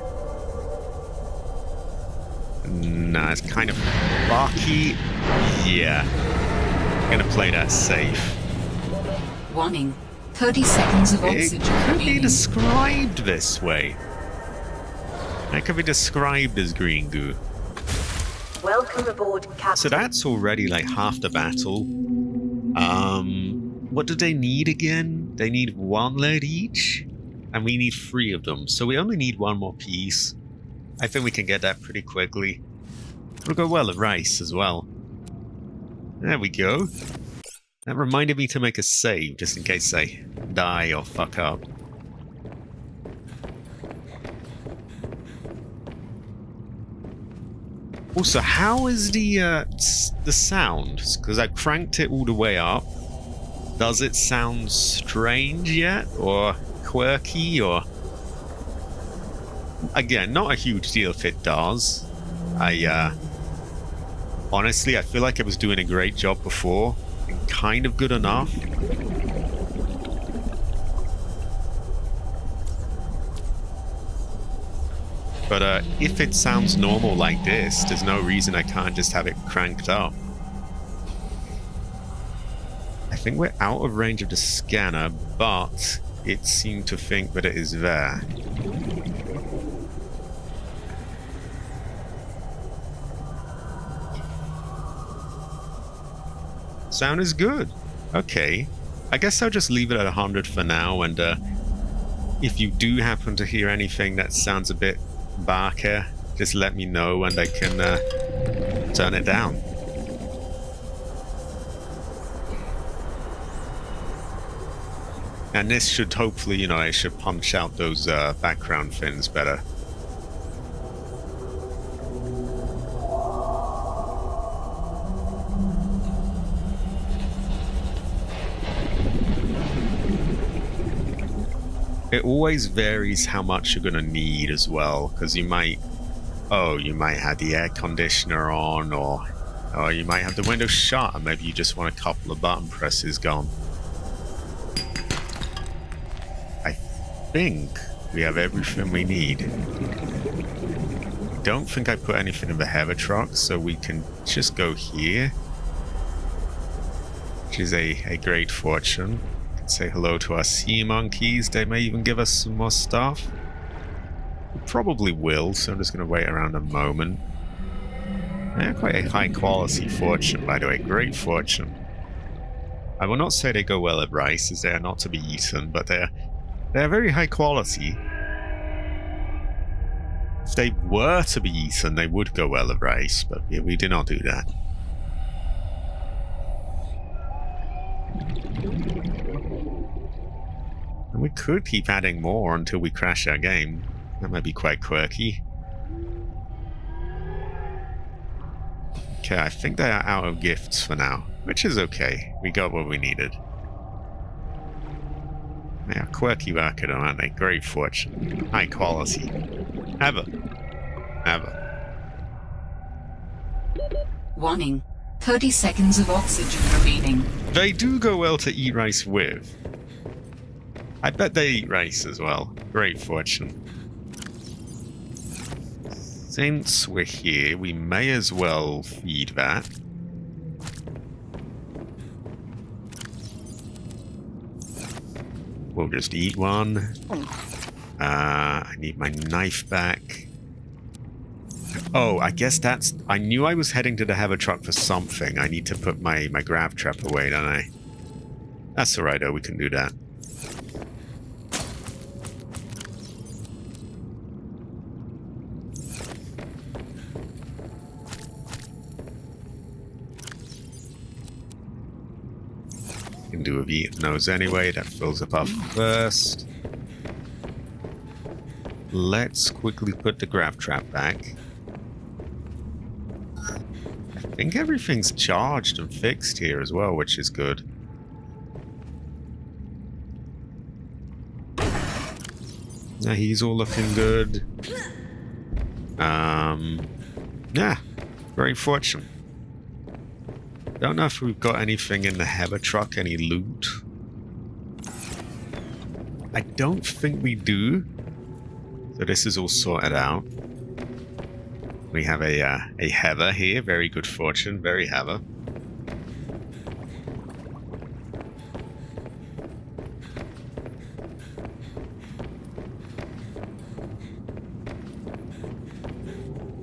Nah, it's kind of rocky. Yeah. I'm gonna play that safe. Warning, 30 seconds of oxygen It could be remaining. described this way. That could be described as green goo. Welcome aboard, Captain. So that's already like half the battle. What do they need again? They need 1 lead each, and we need 3 of them. So we only need 1 more piece. I think we can get that pretty quickly. It'll go well at rice as well. There we go. That reminded me to make a save, just in case I die or fuck up. Also, how is the sound? Because I cranked it all the way up. Does it sound strange yet, or quirky, or? Again, not a huge deal if it does. Honestly, I feel like I was doing a great job before, and kind of good enough. But if it sounds normal like this, there's no reason I can't just have it cranked up. I think we're out of range of the scanner, but it seemed to think that it is there. Sound is good. Okay. I guess I'll just leave it at 100 for now, and if you do happen to hear anything that sounds a bit barker, just let me know and I can turn it down. And this should hopefully, you know, it should punch out those background fins better. It always varies how much you're gonna need as well, because you might have the air conditioner on, or you might have the window shut, and maybe you just want a couple of button presses gone. I think we have everything we need. I don't think I put anything in the heaver truck, so we can just go here, which is a great fortune. Say hello to our sea monkeys. They may even give us some more stuff. We probably will, so I'm just going to wait around a moment. They're quite a high quality fortune, by the way. Great fortune. I will not say they go well at rice, as they are not to be eaten, but they're very high quality. If they were to be eaten, they would go well at rice, but we do not do that. And we could keep adding more until we crash our game. That might be quite quirky. Okay, I think they are out of gifts for now, which is okay. We got what we needed. They are quirky working, aren't they? Great fortune. High quality. Ever. Warning. 30 seconds of oxygen remaining. They do go well to eat rice with. I bet they eat rice as well. Great fortune. Since we're here, we may as well feed that. We'll just eat one. I need my knife back. Oh, I guess that's... I knew I was heading to the heaver truck for something. I need to put my grav trap away, don't I? That's alright, though. We can do that. Can do with eating those anyway. That fills up our first. Let's quickly put the grav trap back. I think everything's charged and fixed here as well, which is good. Yeah, he's all looking good. Yeah, very fortunate. Don't know if we've got anything in the heaver truck, any loot. I don't think we do. So this is all sorted out. We have a heaver here, very good fortune, very heaver.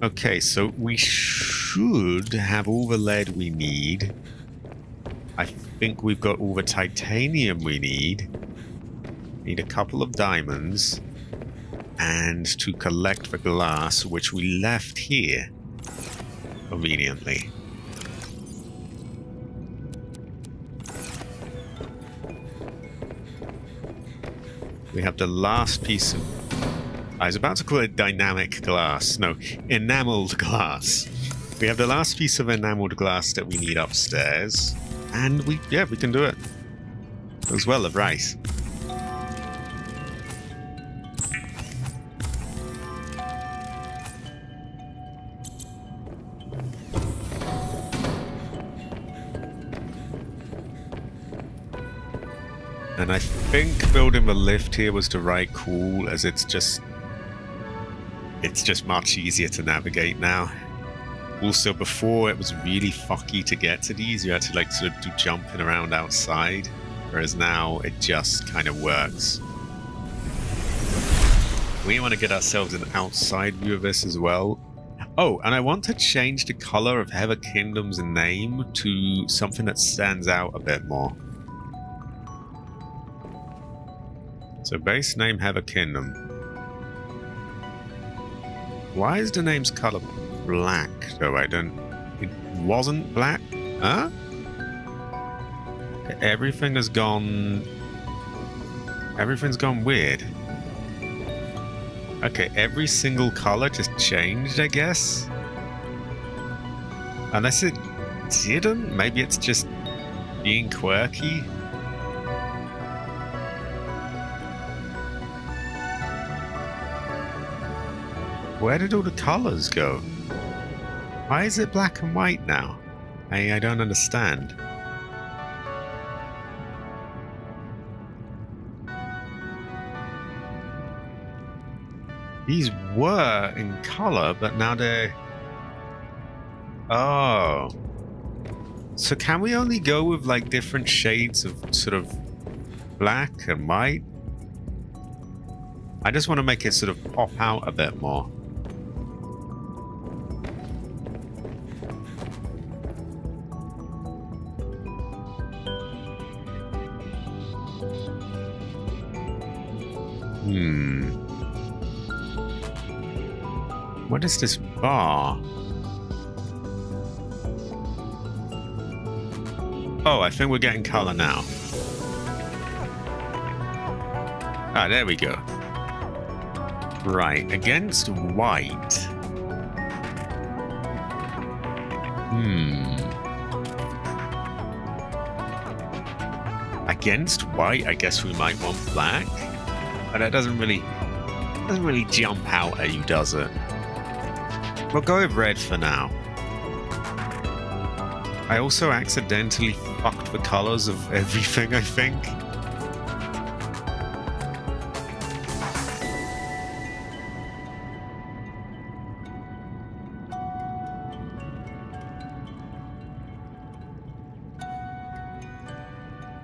Okay, so we should have all the lead we need. I think we've got all the titanium we need. Need a couple of diamonds. And to collect the glass, which we left here conveniently. We have the last piece of... I was about to call it dynamic glass. No, enameled glass. We have the last piece of enameled glass that we need upstairs. And we can do it. As well of rice. And I think building the lift here was the right call, as it's just much easier to navigate now. Also, before it was really fucky to get to these. You had to like sort of do jumping around outside, whereas now it just kind of works. We want to get ourselves an outside view of this as well. Oh, and I want to change the color of Heather Kingdom's name to something that stands out a bit more. So base name Heather Kingdom. Why is the name's color black though? It wasn't black? Huh? Everything has gone... Everything's gone weird. Okay, every single color just changed, I guess? Unless it didn't? Maybe it's just being quirky? Where did all the colors go? Why is it black and white now? I don't understand. These were in color, but now they're... Oh. So can we only go with like different shades of sort of black and white? I just want to make it sort of pop out a bit more. What is this bar? Oh, I think we're getting color now. Ah, there we go. Right, against white. Against white, I guess we might want black. But that doesn't really jump out at you, does it? We'll go with red for now. I also accidentally fucked the colors of everything, I think.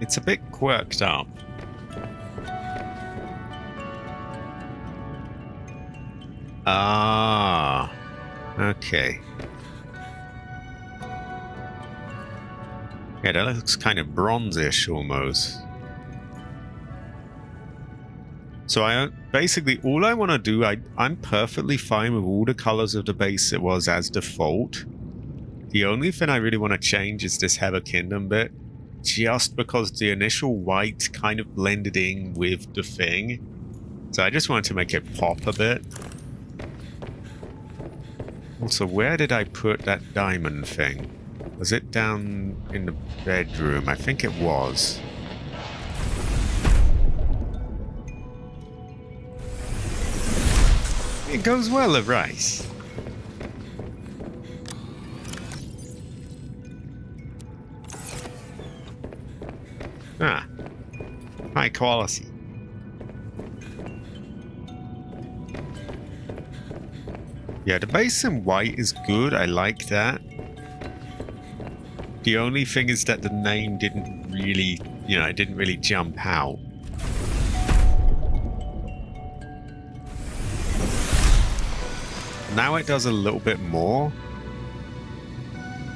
It's a bit quirked up. Ah, okay. Yeah, that looks kind of bronzish almost. So basically all I want to do, I'm perfectly fine with all the colors of the base it was as default. The only thing I really want to change is this Heather Kingdom bit, just because the initial white kind of blended in with the thing. So I just wanted to make it pop a bit. Also, where did I put that diamond thing? Was it down in the bedroom? I think it was. It goes well with rice. Ah, high quality. Yeah, the base in white is good. I like that. The only thing is that the name didn't really, it didn't really jump out. Now it does a little bit more.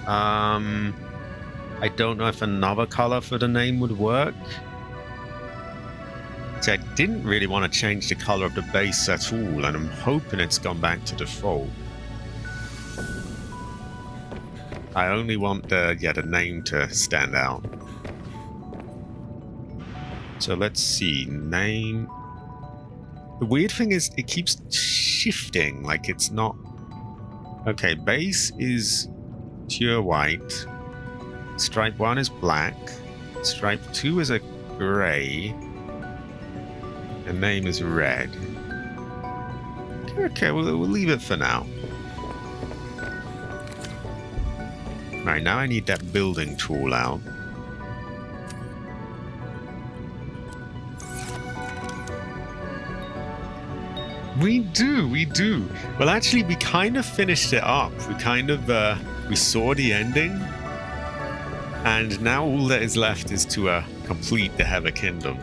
I don't know if another color for the name would work. So I didn't really want to change the color of the base at all, and I'm hoping it's gone back to default. I only want the name to stand out. So let's see, name. The weird thing is it keeps shifting, like it's not Okay, base is pure white. Stripe 1 is black. Stripe 2 is a grey. And name is red. Okay, we'll leave it for now. Alright, now I need that building tool out. We do. Well, actually, we kind of finished it up. We kind of, we saw the ending. And now all that is left is to complete the Heather Kingdom.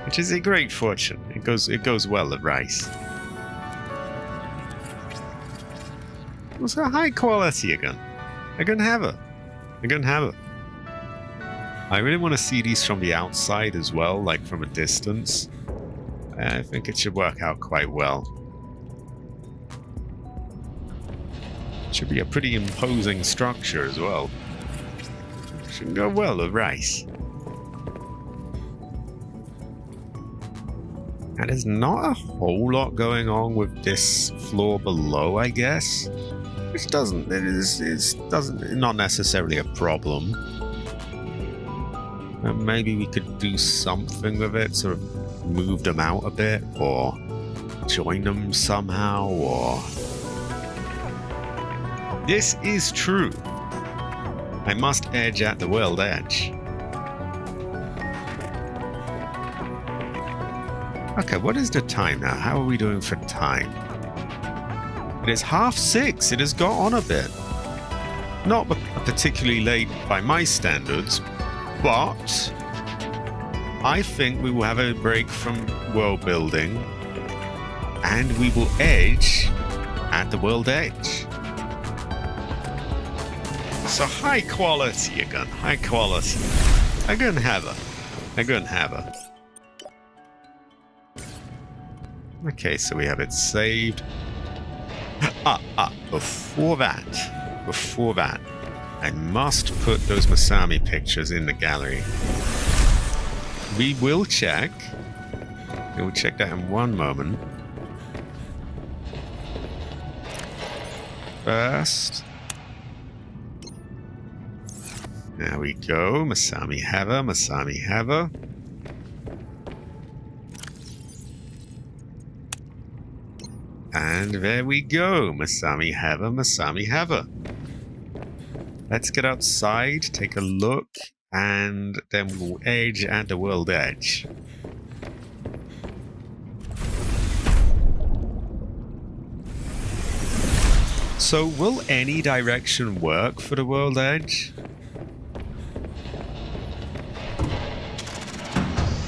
Which is a great fortune. It goes well at Rice. It's a high quality again. I can have it. I really want to see these from the outside as well, like from a distance. I think it should work out quite well. Should be a pretty imposing structure as well. Should go well with Rice. And there's not a whole lot going on with this floor below, I guess. Which doesn't not necessarily a problem. Maybe we could do something with it, sort of move them out a bit, or join them somehow, or... This is true. I must edge at the world edge. Okay, what is the time now? How are we doing for time? It is 6:30. It has got on a bit. Not particularly late by my standards, but I think we will have a break from world building and we will edge at the world edge. So high quality again, high quality. I'm gonna have her. Okay, so we have it saved. Before that, I must put those Masami pictures in the gallery. We will check. We'll check that in one moment. First. There we go. Masami Heather. And there we go. Masami Heather. Let's get outside, take a look, and then we'll edge at the world edge. So, will any direction work for the world edge?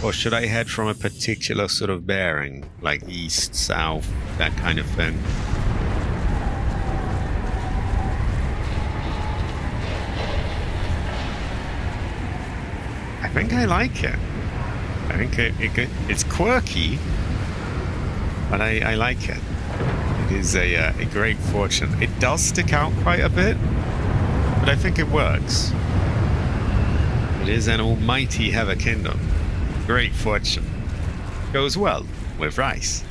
Or should I head from a particular sort of bearing, like east, south, that kind of thing? I think I like it. I think it's quirky, but I like it. It is a great fortune. It does stick out quite a bit, but I think it works. It is an almighty Heather Kingdom. Great fortune. Goes well with Rice.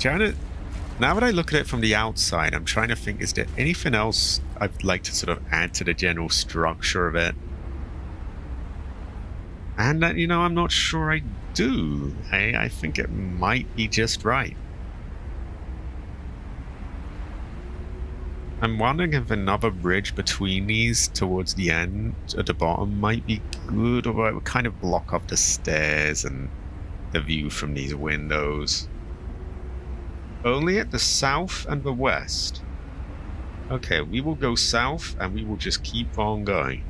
Now that I look at it from the outside, I'm trying to think, is there anything else I'd like to sort of add to the general structure of it? And, I'm not sure I do. I think it might be just right. I'm wondering if another bridge between these towards the end at the bottom might be good, or it would kind of block up the stairs and the view from these windows. Only at the south and the west. Okay, we will go south and we will just keep on going.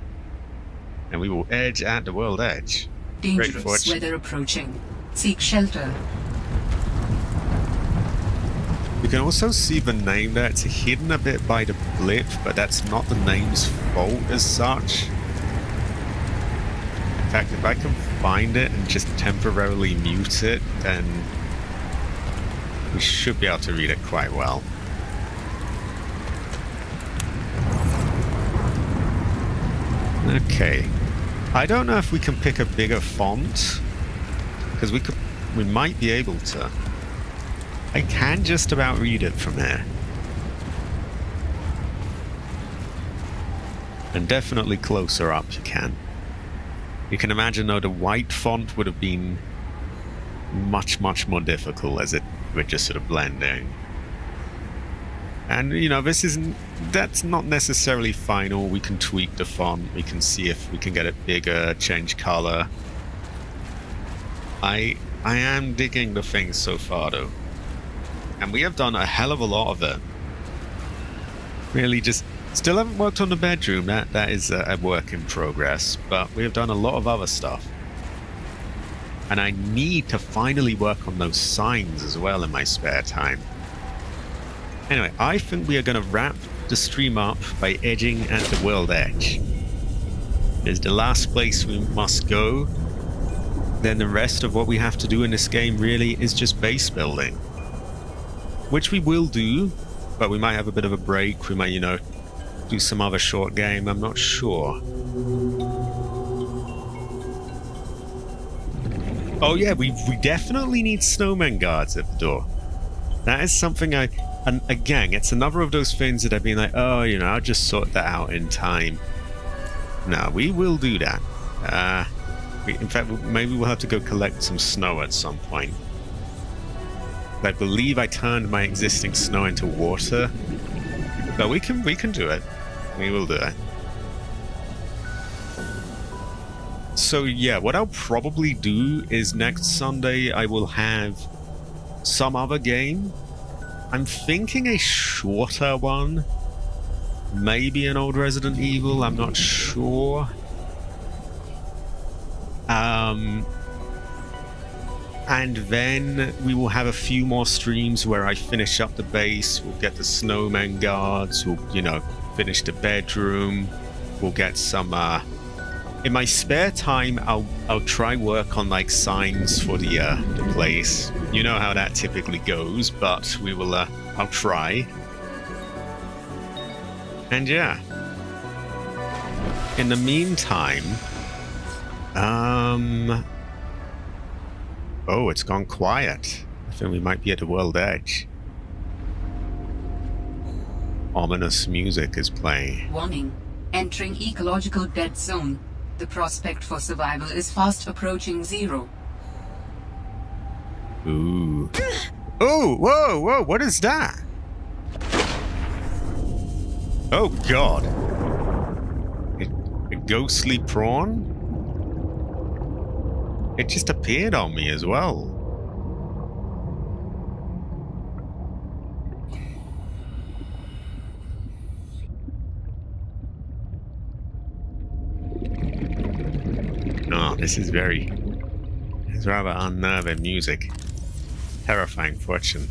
And we will edge at the world edge. Dangerous weather approaching. Seek shelter. You can also see the name there. It's hidden a bit by the blip, but that's not the name's fault as such. In fact, if I can find it and just temporarily mute it, then we should be able to read it quite well. Okay. I don't know if we can pick a bigger font, because we might be able to. I can just about read it from here. And definitely closer up you can. You can imagine though the white font would have been much more difficult as it would just sort of blend in. And you know, that's not necessarily final. We can tweak the font, we can see if we can get it bigger, change color. I am digging the thing so far though. And we have done a hell of a lot of it. Really just still haven't worked on the bedroom. That is a work in progress, but we have done a lot of other stuff. And I need to finally work on those signs as well in my spare time. Anyway, I think we are going to wrap the stream up by edging at the world edge. It's the last place we must go. Then the rest of what we have to do in this game really is just base building. Which we will do, but we might have a bit of a break. We might, you know, do some other short game. I'm not sure. Oh yeah, we definitely need snowman guards at the door. That is something and again, it's another of those things that I've been like, oh, you know, I'll just sort that out in time. No, we will do that. In fact, maybe we'll have to go collect some snow at some point. I believe I turned my existing snow into water. But we can do it. We will do it. So yeah, what I'll probably do is next Sunday I will have some other game. I'm thinking a shorter one. Maybe an old Resident Evil, I'm not sure. And then we will have a few more streams where I finish up the base. We'll get the snowman guards. We'll, you know, finish the bedroom. We'll get some. In my spare time, I'll try work on like signs for the place. You know how that typically goes, but we will. I'll try. And yeah. In the meantime, oh, it's gone quiet. I think we might be at the world edge. Ominous music is playing. Warning. Entering ecological dead zone. The prospect for survival is fast approaching zero. Ooh. Oh, whoa, what is that? Oh, God. A ghostly prawn? It just appeared on me as well. Oh, this is it's rather unnerving music. Terrifying fortune.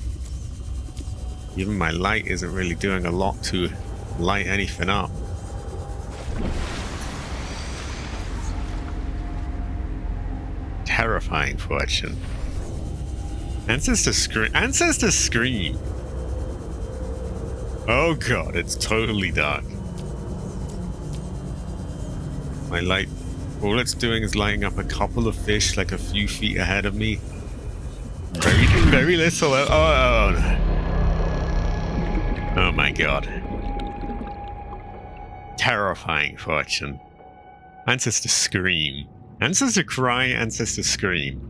Even my light isn't really doing a lot to light anything up. Terrifying fortune. Ancestor scream. Oh God, it's totally dark. My light, all it's doing is lighting up a couple of fish like a few feet ahead of me. Very little. Oh my God. Terrifying fortune. Ancestor scream. Ancestor cry, ancestor scream.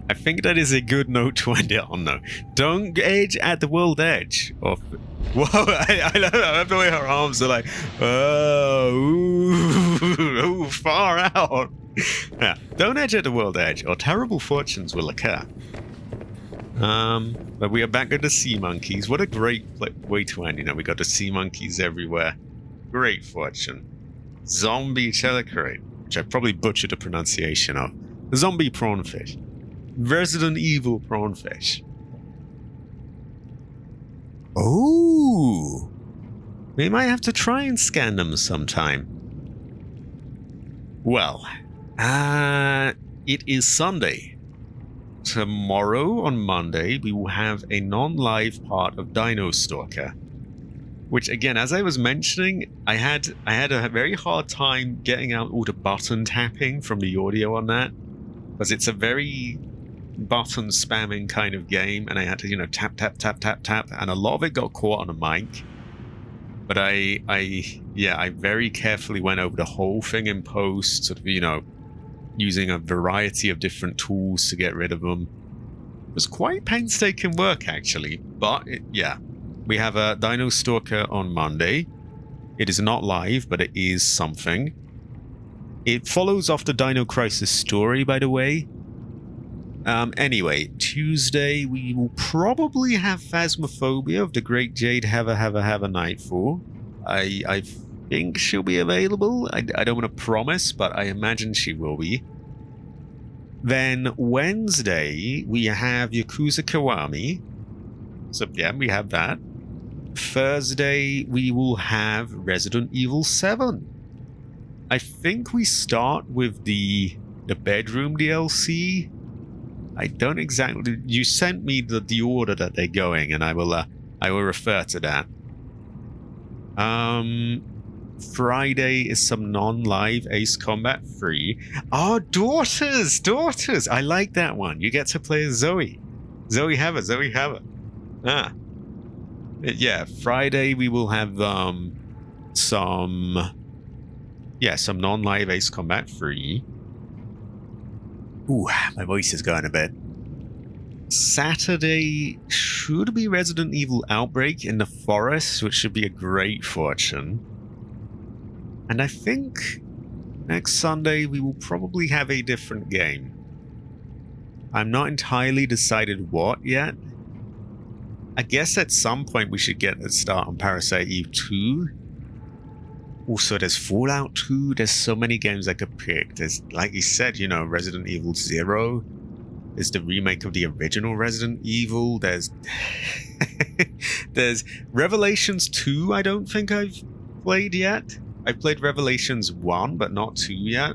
I think that is a good note to end it on, though. Don't edge at the world edge. Whoa, I love the way her arms are like, ooh, far out. Yeah, don't edge at the world edge, or terrible fortunes will occur. But we are back at the sea monkeys. What a great way to end. You know, we got the sea monkeys everywhere. Great fortune. Zombie telecrite, which I probably butchered the pronunciation of. Zombie prawnfish. Resident Evil prawnfish. Oh, we might have to try and scan them sometime. Well, it is Sunday. Tomorrow on Monday, we will have a non-live part of Dino Stalker. Which, again, as I was mentioning, I had a very hard time getting out all the button tapping from the audio on that. Because it's a very button spamming kind of game, and I had to, you know, tap, and a lot of it got caught on a mic. But I very carefully went over the whole thing in post, sort of, using a variety of different tools to get rid of them. It was quite painstaking work, actually. But, we have a Dino Stalker on Monday. It is not live, but it is something. It follows off the Dino Crisis story, by the way. Anyway, Tuesday we will probably have Phasmophobia of the Great Jade Have a Nightfall. I think she'll be available. I don't want to promise, but I imagine she will be. Then Wednesday we have Yakuza Kiwami. So yeah, we have that. Thursday we will have Resident Evil 7. I think we start with the bedroom DLC. I don't exactly. You sent me the order that they're going, and I will refer to that. Friday is some non-live Ace Combat 3. Oh, daughters! I like that one. You get to play as Zoe. Zoe have it. Ah. Yeah, Friday we will have some non-live Ace Combat 3. Ooh, my voice is going a bit. Saturday should be Resident Evil Outbreak in the Forest, which should be a great fortune. And I think next Sunday we will probably have a different game. I'm not entirely decided what yet. I guess at some point we should get a start on Parasite Eve 2. Also, there's Fallout 2. There's so many games I could pick. There's, like you said, Resident Evil 0. There's the remake of the original Resident Evil. There's there's Revelations 2 I don't think I've played yet. I've played Revelations 1, but not 2 yet.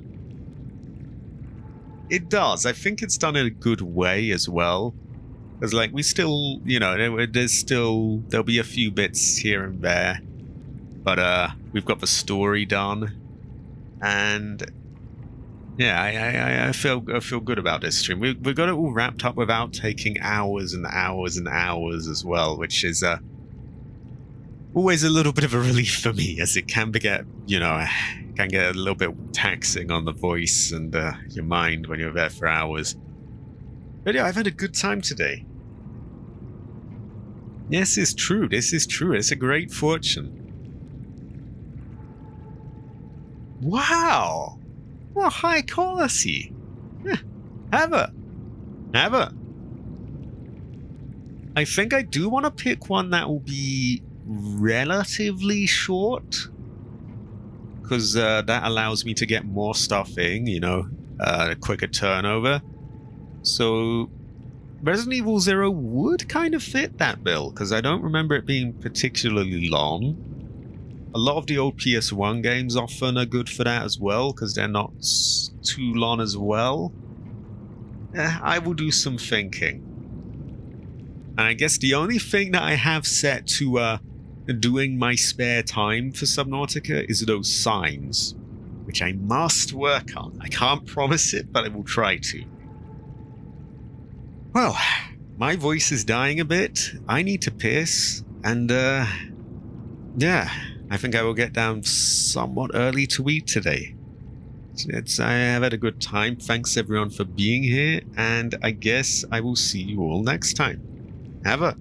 It does. I think it's done in a good way as well. Because, like, we still, there'll be a few bits here and there. But, we've got the story done. And, yeah, I feel good about this stream. We've got it all wrapped up without taking hours and hours and hours as well, which is, always a little bit of a relief for me, as it can get a little bit taxing on the voice and your mind when you're there for hours. But yeah, I've had a good time today. Yes, it's true. This is true. It's a great fortune. Wow! What high quality! Have it. I think I do want to pick one that will be relatively short, because that allows me to get more stuff in, a quicker turnover. So Resident Evil 0 would kind of fit that bill, because I don't remember it being particularly long. A lot of the old PS1 games often are good for that as well, because they're not too long as well. I will do some thinking. And I guess the only thing that I have set to doing my spare time for Subnautica is those signs, which I must work on. I can't promise it, but I will try to. Well, my voice is dying a bit. I need to piss, and yeah, I think I will get down somewhat early to eat today. I have had a good time. Thanks everyone for being here, and I guess I will see you all next time. Have a.